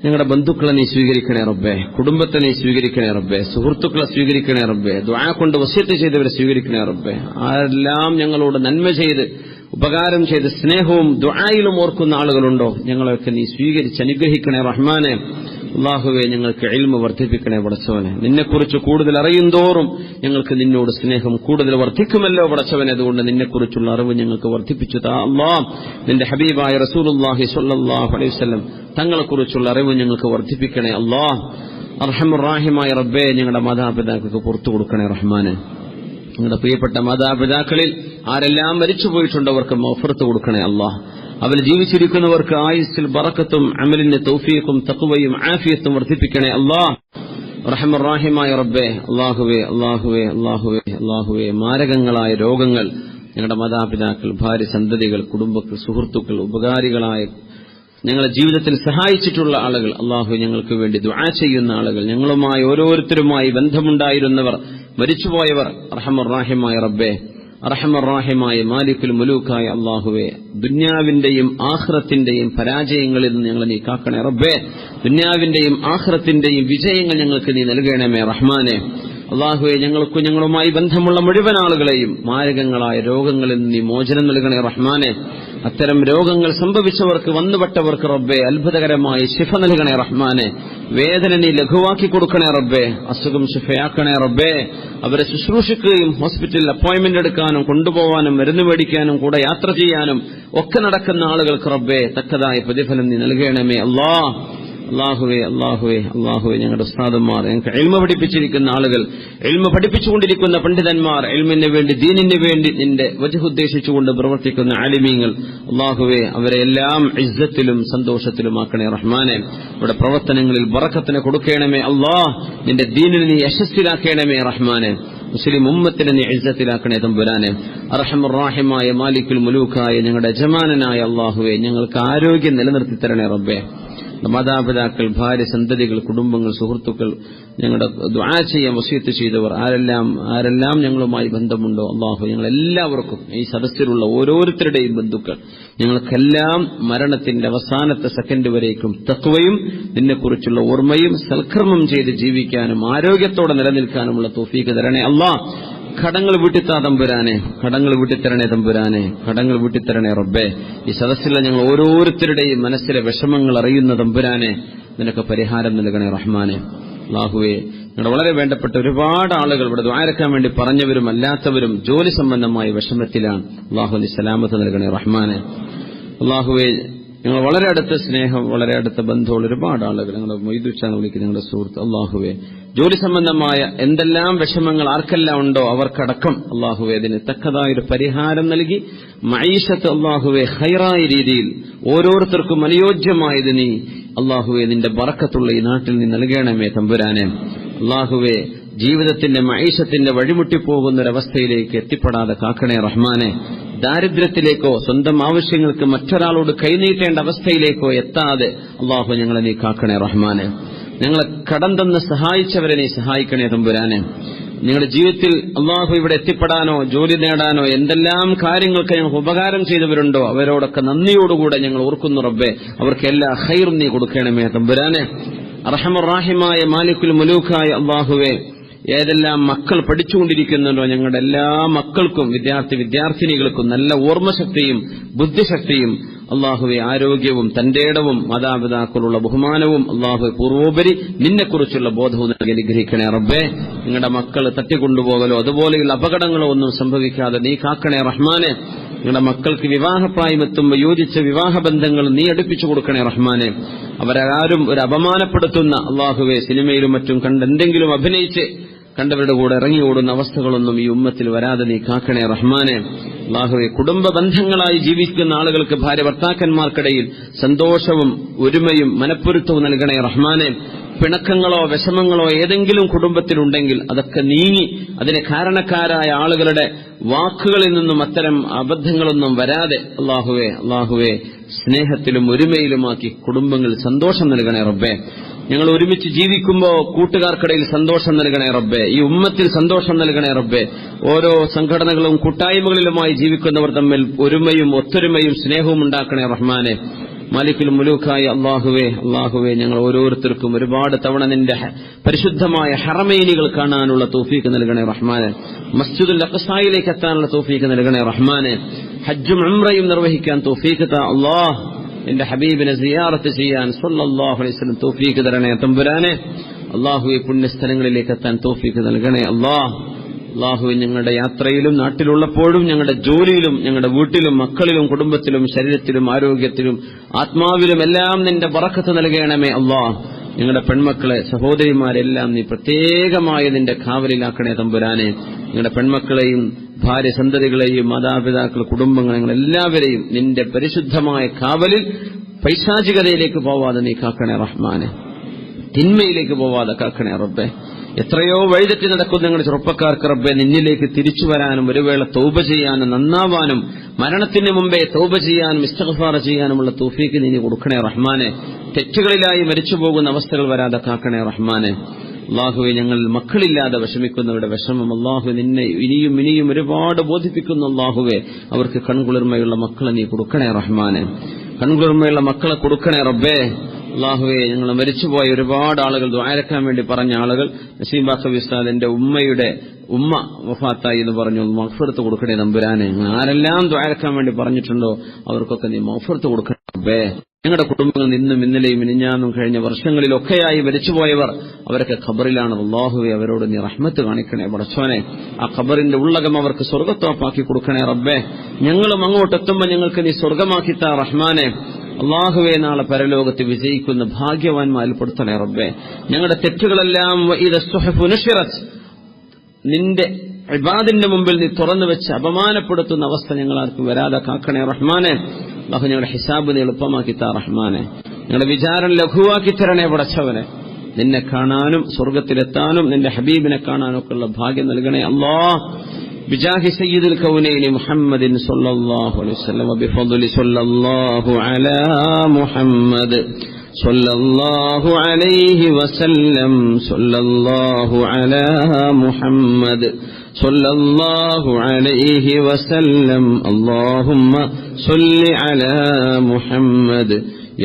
ഞങ്ങളുടെ ബന്ധുക്കളെ നീ സ്വീകരിക്കണേ റബ്ബേ. കുടുംബത്തെ നീ സ്വീകരിക്കണേ റബ്ബേ. സുഹൃത്തുക്കളെ സ്വീകരിക്കണേ റബ്ബേ. ദുആ കൊണ്ട് വസിയത്ത് ചെയ്തവരെ സ്വീകരിക്കണേ റബ്ബേ. ആരെല്ലാം ഞങ്ങളോട് നന്മ ചെയ്ത് ഉപകാരം ചെയ്ത് സ്നേഹവും ദുആയിലും ഓർക്കുന്ന ആളുകളുണ്ടോ, ഞങ്ങളെയൊക്കെ നീ സ്വീകരിച്ച് അനുഗ്രഹിക്കണേ റഹ്മാനെ. അല്ലാഹുവേ, ഞങ്ങൾക്ക് ഇൽമ വർദ്ധിപ്പിക്കണേ പടച്ചവനെ. നിന്നെക്കുറിച്ച് കൂടുതൽ അറിയുന്തോറും ഞങ്ങൾക്ക് നിന്നോട് സ്നേഹം കൂടുതൽ വർദ്ധിക്കുമല്ലോ പടച്ചവനെ. അതുകൊണ്ട് നിന്നെക്കുറിച്ചുള്ള അറിവ് ഞങ്ങൾക്ക് വർദ്ധിപ്പിച്ചു താ അല്ലാഹ്. നിന്റെ ഹബീബായ റസൂലുള്ളാഹി സ്വല്ലല്ലാഹു അലൈഹി വസല്ലം തങ്ങളെക്കുറിച്ചുള്ള അറിവ് ഞങ്ങൾക്ക് വർദ്ധിപ്പിക്കണേ അല്ലാഹ്. അർഹമുർ റഹീമായ റബ്ബേ, ഞങ്ങളുടെ മാതാപിതാക്കൾക്ക് പുറത്തു കൊടുക്കണേ റഹ്മാനെ. ഞങ്ങളുടെ പ്രിയപ്പെട്ട മാതാപിതാക്കളിൽ ആരെല്ലാം മരിച്ചുപോയിട്ടുണ്ടോ അവർക്ക് മഗ്ഫിറത്ത് കൊടുക്കണേ അല്ലാഹ്. അവർ ജീവിച്ചിരിക്കുന്നവർക്ക് ആയുസ്സിൽ ബറക്കത്തും അമലിന് തൗഫീഖും തഖ്വയും ആഫിയത്തും വർദ്ധിപ്പിക്കണേ അല്ലാഹ്. റഹ്മാൻ റഹീമായ റബ്ബേ, അല്ലാഹുവേ, മാരകങ്ങളായ രോഗങ്ങൾ ഞങ്ങളുടെ മാതാപിതാക്കൾ, ഭാര്യ, സന്തതികൾ, കുടുംബങ്ങൾ, സുഹൃത്തുക്കൾ, ഉപകാരികളായ ഞങ്ങളുടെ ജീവിതത്തിൽ സഹായിച്ചിട്ടുള്ള ആളുകൾ, അല്ലാഹു ഞങ്ങൾക്ക് വേണ്ടി ദുആ ചെയ്യുന്ന ആളുകൾ, ഞങ്ങളുമായി ഓരോരുത്തരുമായി ബന്ധമുണ്ടായിരുന്നവർ, മരിച്ചുപോയവർ അർഹമർ റഹീമായ റബ്ബേ, അർഹമർ റഹീമായ മാലിക്കുൽ മുലൂക്കായ അല്ലാഹുവേ, ദുനിയാവിന്റെയും ആഖിറത്തിന്റെയും പരാജയങ്ങളിൽ നിന്ന് ഞങ്ങളെ നീ കാക്കണേ റബ്ബേ. ദുനിയാവിന്റെയും ആഖിറത്തിന്റെയും വിജയങ്ങൾ ഞങ്ങൾക്ക് നീ നൽകണമേ റഹ്മാനെ. അല്ലാഹുവേ, ഞങ്ങൾക്കും ഞങ്ങളുമായി ബന്ധമുള്ള മുഴുവൻ ആളുകളെയും മാരകങ്ങളായ രോഗങ്ങളിൽ നിന്ന് നീ മോചനം നൽകണേ റഹ്മാനെ. അത്തരം രോഗങ്ങൾ സംഭവിച്ചവർക്ക്, വന്നുപെട്ടവർക്ക് റബ്ബേ അത്ഭുതകരമായ ശിഫ നൽകണേ റഹ്മാനെ. വേദന നീ ലഘുവാക്കി കൊടുക്കണേ റബ്ബേ. അസുഖം ശിഫയാക്കണേ റബ്ബേ. അവരെ ശുശ്രൂഷിക്കുകയും ഹോസ്പിറ്റലിൽ അപ്പോയിന്റ്മെന്റ് എടുക്കാനും കൊണ്ടുപോകാനും മരുന്ന് മേടിക്കാനും കൂടെ യാത്ര ചെയ്യാനും ഒക്കെ നടക്കുന്ന ആളുകൾക്ക് റബ്ബേ തക്കതായ പ്രതിഫലം നീ നൽകണമേ അല്ലാഹ്. അല്ലാഹുവേ അല്ലാഹുവേ അല്ലാഹുവേ, ഞങ്ങളുടെ ഉസ്താദന്മാർ, ഞങ്ങൾക്ക് ഇൽമ പഠിപ്പിച്ചിരിക്കുന്ന ആളുകൾ, ഇൽമ പഠിപ്പിച്ചുകൊണ്ടിരിക്കുന്ന പണ്ഡിതന്മാർ, ഇൽമിന് വേണ്ടി ദീനിന് വേണ്ടി നിന്റെ വജ്ഹ് ഉദ്ദേശിച്ചുകൊണ്ട് പ്രവർത്തിക്കുന്ന ആലിമീങ്ങൾ, അല്ലാഹുവേ അവരെ എല്ലാം ഇസ്സത്തിലും സന്തോഷത്തിലുമാക്കണേ റഹ്മാനെ. ഇവിടെ പ്രവർത്തനങ്ങളിൽ ബറക്കത്തിനെ കൊടുക്കണമേ അല്ലാഹ്. നിന്റെ ദീനിനെ നീ യശസ്സിലാക്കണമേ റഹ്മാനെ. മുസ്ലിം ഉമ്മത്തിനെ നീ ഇസ്സത്തിലാക്കണേ തമ്പുരാനെ. അർഹമർ റഹീമായ മാലിക്കുൽ മുലൂക്കായ ഞങ്ങളുടെ യജമാനനായ അല്ലാഹുവേ, ഞങ്ങൾക്ക് ആരോഗ്യം നിലനിർത്തി തരണേ റബ്ബേ. മാതാപിതാക്കൾ, ഭാര്യ, സന്തതികൾ, കുടുംബങ്ങൾ, സുഹൃത്തുക്കൾ, ഞങ്ങളുടെ ദുആ ചെയ്യാൻ വസിയത്ത് ചെയ്തവർ ആരെല്ലാം ഞങ്ങളുമായി ബന്ധമുണ്ടോ അല്ലാഹു, ഞങ്ങളെല്ലാവർക്കും, ഈ സദസ്സിലുള്ള ഓരോരുത്തരുടെയും ബന്ധുക്കൾ, ഞങ്ങൾക്കെല്ലാം മരണത്തിന്റെ അവസാനത്തെ സെക്കൻഡ് വരേക്കും തഖ്വയും നിന്നെക്കുറിച്ചുള്ള ഓർമ്മയും സൽക്കർമ്മം ചെയ്ത് ജീവിക്കാനും ആരോഗ്യത്തോടെ നിലനിൽക്കാനുമുള്ള തൗഫീഖ് തരണേ അല്ലാഹ്. കടങ്ങൾ വീട്ടിത്താ തമ്പുരാനെ, കടങ്ങൾ വീട്ടിത്തരണേ തമ്പുരാനെ, കടങ്ങൾ വീട്ടിത്തരണേ റബ്ബേ. ഈ സദസ്സിലെ ഞങ്ങൾ ഓരോരുത്തരുടെയും മനസ്സിലെ വിഷമങ്ങൾ അറിയുന്ന തമ്പുരാനെ, നിനക്ക് പരിഹാരം നൽകണേ റഹ്മാനെ. അല്ലാഹുവേ, ഞങ്ങളുടെ വളരെ വേണ്ടപ്പെട്ട ഒരുപാട് ആളുകൾ ഇവിടെ ദുആരക്കാൻ വേണ്ടി പറഞ്ഞവരും അല്ലാത്തവരും ജോലി സംബന്ധമായ വിഷമത്തിലാണ്. അല്ലാഹു നീ സലാമത്ത് നൽകണേ റഹ്മാനെ. അല്ലാഹുവേ, ഞങ്ങൾ വളരെ അടുത്ത സ്നേഹം, വളരെ അടുത്ത ബന്ധമുള്ള ഒരുപാട് ആളുകൾ, ഞങ്ങളുടെ മൊയ്തുച്ചാന്ന് വിളിക്കുന്ന ഞങ്ങളുടെ സുഹൃത്ത്, അല്ലാഹുവേ ജോലി സംബന്ധമായ എന്തെല്ലാം വിഷമങ്ങൾ ആർക്കെല്ലാം ഉണ്ടോ അവർക്കടക്കം അല്ലാഹുവേ അതിന് തക്കതായൊരു പരിഹാരം നൽകി മഈശത്ത് അല്ലാഹുവേ ഖൈറായ രീതിയിൽ ഓരോരുത്തർക്കും അനുയോജ്യമായത് നീ അല്ലാഹുവേ നിന്റെ ബറക്കത്തുള്ള ഈ നാട്ടിൽ നീ നൽകണമേ തമ്പുരാനെ. അല്ലാഹുവേ, ജീവിതത്തിന്റെ മഈശത്തിന്റെ വഴിമുട്ടിപ്പോകുന്നൊരവസ്ഥയിലേക്ക് എത്തിപ്പെടാതെ കാക്കണേ റഹ്മാനെ. ദാരിദ്ര്യത്തിലേക്കോ സ്വന്തം ആവശ്യങ്ങൾക്ക് മറ്റൊരാളോട് കൈനീട്ടേണ്ട അവസ്ഥയിലേക്കോ എത്താതെ അല്ലാഹു ഞങ്ങളെ നീ കാക്കണേ റഹ്മാനെ. ഞങ്ങളെ കടം തന്ന് സഹായിച്ചവരെ നീ സഹായിക്കണേ തമ്പുരാനെ. നിങ്ങളുടെ ജീവിതത്തിൽ അല്ലാഹു ഇവിടെ എത്തിപ്പെടാനോ ജോലി നേടാനോ എന്തെല്ലാം കാര്യങ്ങൾക്ക് ഞങ്ങൾക്ക് ഉപകാരം ചെയ്തവരുണ്ടോ അവരോടൊക്കെ നന്ദിയോടുകൂടെ ഞങ്ങൾ ഓർക്കുന്നു റബ്ബേ. അവർക്ക് എല്ലാ ഖൈറും നീ കൊടുക്കണമേ തമ്പുരാനെ. അർഹമർ റഹീമായ മാലിക്കുൽ മുലൂക്കായ അല്ലാഹുവേ, ഏതെല്ലാം മക്കൾ പഠിച്ചുകൊണ്ടിരിക്കുന്നുണ്ടോ ഞങ്ങളുടെ എല്ലാ മക്കൾക്കും വിദ്യാർത്ഥിനികൾക്കും നല്ല ഓർമ്മശക്തിയും ബുദ്ധിശക്തിയും അല്ലാഹുവെ ആരോഗ്യവും തന്റേടവും മാതാപിതാക്കളുള്ള ബഹുമാനവും അല്ലാഹു പൂർവോപരി നിന്നെക്കുറിച്ചുള്ള ബോധവും നൽകി അനുഗ്രഹിക്കണേ റബ്ബേ. നിങ്ങളുടെ മക്കൾ തട്ടിക്കൊണ്ടുപോകലോ അതുപോലെയുള്ള അപകടങ്ങളോ ഒന്നും സംഭവിക്കാതെ നീ കാക്കണേ റഹ്മാനെ. നിങ്ങളുടെ മക്കൾക്ക് വിവാഹപ്രായമെത്തുമ്പോൾ യോജിച്ച വിവാഹബന്ധങ്ങൾ നീ അടുപ്പിച്ചു കൊടുക്കണേ റഹ്മാനെ. അവരാരും ഒരു അപമാനപ്പെടുത്തുന്ന അല്ലാഹുവെ സിനിമയിലും മറ്റും കണ്ടെന്തെങ്കിലും അഭിനയിച്ച് കണ്ടവരുടെ കൂടെ ഇറങ്ങിയോടുന്ന അവസ്ഥകളൊന്നും ഈ ഉമ്മത്തിൽ വരാതെ നീ കാക്കണേ റഹ്മാനെ. അല്ലാഹുവെ, കുടുംബ ബന്ധങ്ങളായി ജീവിക്കുന്ന ആളുകൾക്ക് ഭാര്യ ഭർത്താക്കന്മാർക്കിടയിൽ സന്തോഷവും ഒരുമയും മനപ്പൊരുത്തവും നൽകണേ റഹ്മാനെ. പിണക്കങ്ങളോ വിഷമങ്ങളോ ഏതെങ്കിലും കുടുംബത്തിലുണ്ടെങ്കിൽ അതൊക്കെ നീങ്ങി അതിന് കാരണക്കാരായ ആളുകളുടെ വാക്കുകളിൽ നിന്നും അത്തരം അബദ്ധങ്ങളൊന്നും വരാതെ അല്ലാഹുവേ സ്നേഹത്തിലും ഒരുമയിലുമാക്കി കുടുംബങ്ങളിൽ സന്തോഷം നൽകണേ റബ്ബേ. ഞങ്ങൾ ഒരുമിച്ച് ജീവിക്കുമ്പോൾ കൂട്ടുകാർക്കിടയിൽ സന്തോഷം നൽകണേ റബ്ബേ. ഈ ഉമ്മത്തിൽ സന്തോഷം നൽകണേ റബ്ബേ. ഓരോ സംഘടനകളും കൂട്ടായ്മകളിലുമായി ജീവിക്കുന്നവർ തമ്മിൽ ഒരുമയും ഒത്തൊരുമയും സ്നേഹവും ഉണ്ടാക്കണേ റഹ്മാനെ. മാലിക്കുൽ മുലൂക്കായ അല്ലാഹുവേ ഞങ്ങൾ ഓരോരുത്തർക്കും ഒരുപാട് തവണ നിന്റെ പരിശുദ്ധമായ ഹറമൈനികൾ കാണാനുള്ള തൗഫീഖ് നൽകണേ റഹ്മാനെ. മസ്ജിദുൽ അഖ്സായിലേക്ക് എത്താനുള്ള തൗഫീഖ് നൽകണേ റഹ്മാനെ. ഹജ്ജും ഉംറയും നിർവഹിക്കാൻ തൗഫീഖ് താ അല്ലാഹ്. നിന്റെ ഹബീബിനെ സിയാറത്ത് ചെയ്യാൻ സല്ലല്ലാഹു അലൈഹി വസല്ലം തൗഫീഖ് തരണേ തമ്പുരാനെ. അല്ലാഹുവേ, പുണ്യസ്ഥലങ്ങളിലേക്ക് എത്താൻ തൗഫീഖ് നൽകണേ അല്ലാഹ്. അല്ലാഹുവേ, ഞങ്ങളുടെ യാത്രയിലും നാട്ടിലുള്ളപ്പോഴും ഞങ്ങളുടെ ജോലിയിലും ഞങ്ങളുടെ വീട്ടിലും മക്കളിലും കുടുംബത്തിലും ശരീരത്തിലും ആരോഗ്യത്തിലും ആത്മാവിലും എല്ലാം നിന്റെ ബറക്കത്ത് നൽകണമേ അല്ലാഹ്. ഞങ്ങളുടെ പെൺമക്കളെ സഹോദരിമാരെല്ലാം നീ പ്രത്യേകമായി നിന്റെ കാവലിലാക്കണേ തമ്പുരാനെ. ഞങ്ങളുടെ പെൺമക്കളെയും ഭാര്യ സന്തതികളെയും മാതാപിതാക്കൾ കുടുംബങ്ങൾ ഞങ്ങളെല്ലാവരെയും നിന്റെ പരിശുദ്ധമായ കാവലിൽ പൈശാചികതയിലേക്ക് പോവാതെ നീ കാക്കണേ റഹ്മാനെ. തിന്മയിലേക്ക് പോവാതെ കാക്കണേ റബ്ബേ. എത്രയോ വഴിതെറ്റി നടക്കുന്ന ഞങ്ങളുടെ ചെറുപ്പക്കാർക്ക് റബ്ബേ നിന്നിലേക്ക് തിരിച്ചു വരാനും ഒരു വേള തൗബ ചെയ്യാനും നന്നാവാനും മരണത്തിന് മുമ്പേ തൗബ ചെയ്യാനും ഇസ്തിഗ്ഫാർ ചെയ്യാനുമുള്ള തൗഫീഖ് നീ കൊടുക്കണേ റഹ്മാനെ. തെറ്റുകളിലായി മരിച്ചുപോകുന്ന അവസ്ഥകൾ വരാതെ കാക്കണേ റഹ്മാനെ. അല്ലാഹുവേ ഞങ്ങൾ മക്കളില്ലാതെ വിഷമിക്കുന്നവരുടെ വിഷമം അല്ലാഹു നിന്നെ ഇനിയും ഒരുപാട് ബോധിപ്പിക്കുന്നു അല്ലാഹുവേ അവർക്ക് കൺകുളിർമയുള്ള മക്കളെ നീ കൊടുക്കണേ റഹ്മാനെ, കൺകുളിർമയുള്ള മക്കളെ കൊടുക്കണേ റബ്ബേ. അല്ലാഹുവേ ഞങ്ങൾ മരിച്ചുപോയ ഒരുപാട് ആളുകൾ ദുആരക്കാൻ വേണ്ടി പറഞ്ഞ ആളുകൾ, നസീം ബാഖവി ഉസ്താദിന്റെ ഉമ്മ വഫാത്തായി എന്ന് പറഞ്ഞു, മഗ്ഫിറത്ത് കൊടുക്കണേ തമ്പുരാനെ. ആരെല്ലാം ദുആരക്കാൻ വേണ്ടി പറഞ്ഞിട്ടുണ്ടോ അവർക്കൊക്കെ നീ മഗ്ഫിറത്ത് കൊടുക്കണേ റബ്ബേ. ഞങ്ങളുടെ കുടുംബങ്ങൾ ഇന്നും ഇന്നലെയും മിനിഞ്ഞാന്നും കഴിഞ്ഞ വർഷങ്ങളിലൊക്കെയായി മരിച്ചുപോയവർ അവരൊക്കെ ഖബറിലാണ്. അല്ലാഹുവേ അവരോട് നീ റഹ്മത്ത് കാണിക്കണേ പടച്ചോനെ. ആ ഖബറിന്റെ ഉള്ളകം അവർക്ക് സ്വർഗ്ഗത്തോപ്പാക്കി കൊടുക്കണേ റബ്ബേ. ഞങ്ങളും അങ്ങോട്ടെത്തുമ്പോൾ ഞങ്ങൾക്ക് നീ സ്വർഗ്ഗമാക്കി താ റഹ്മാനെ. അല്ലാഹുവേ നാളെ പരലോകത്ത് വിജയിക്കുന്ന ഭാഗ്യവാന്മാരിൽ പെടുത്തണേ റബ്ബേ. ഞങ്ങളുടെ തെറ്റുകളെല്ലാം നിന്റെ ഇബാദിന്റെ മുമ്പിൽ നീ തുറന്നു വെച്ച് അപമാനപ്പെടുത്തുന്ന അവസ്ഥ ഞങ്ങളാർക്കും വരാതെ കാക്കണേ റഹ്മാനെ. അല്ലാഹു ഞങ്ങളുടെ ഹിസാബ് നീ എളുപ്പമാക്കി താ റഹ്മാനെ. ഞങ്ങളുടെ വിചാരം ലഘുവാക്കി തരണേ പടച്ചവനെ. നിന്നെ കാണാനും സ്വർഗത്തിലെത്താനും നിന്റെ ഹബീബിനെ കാണാനും ഒക്കെ ഉള്ള ഭാഗ്യം നൽകണേ അല്ലാഹ്. بجاه سيد الكونين محمد صلى الله عليه وسلم وبفضل صلى الله على محمد صلى الله عليه وسلم صلى الله على محمد صلى الله عليه وسلم اللهم صل على محمد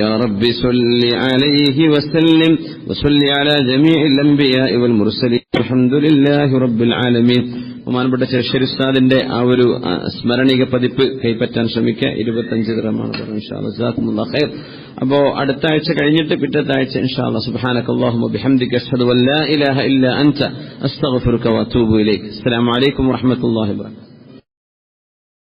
يا رب صل عليه وسلم وصل على جميع الأنبياء والمرسلين الحمد لله رب العالمين. ബഹുമാനപ്പെട്ട ചെറുശ്ശേരി ഉസ്താദിന്റെ ആ ഒരു സ്മരണിക പതിപ്പ് കൈപ്പറ്റാൻ ശ്രമിക്കുക. 25 ദിർഹമാണ് പറഞ്ഞത്. ഇൻഷാ അല്ലാഹ് ജസാക്കുമുല്ലാഹ് ഖൈർ. അപ്പോ അടുത്ത ആഴ്ച കഴിഞ്ഞിട്ട് പിറ്റത്തെ ആഴ്ച ഇൻഷാ അല്ലാഹ് സുബ്ഹാനകല്ലാഹുമ്മ ബിഹംദിക അഷ്ഹദു അൻ ലാ ഇലാഹ ഇല്ലാ അൻത അസ്തഗ്ഫിറുക വഅതൂബു ഇലൈക്. അസ്സലാമു അലൈക്കും വറഹ്മത്തുള്ളാഹി വബറകാതുഹു.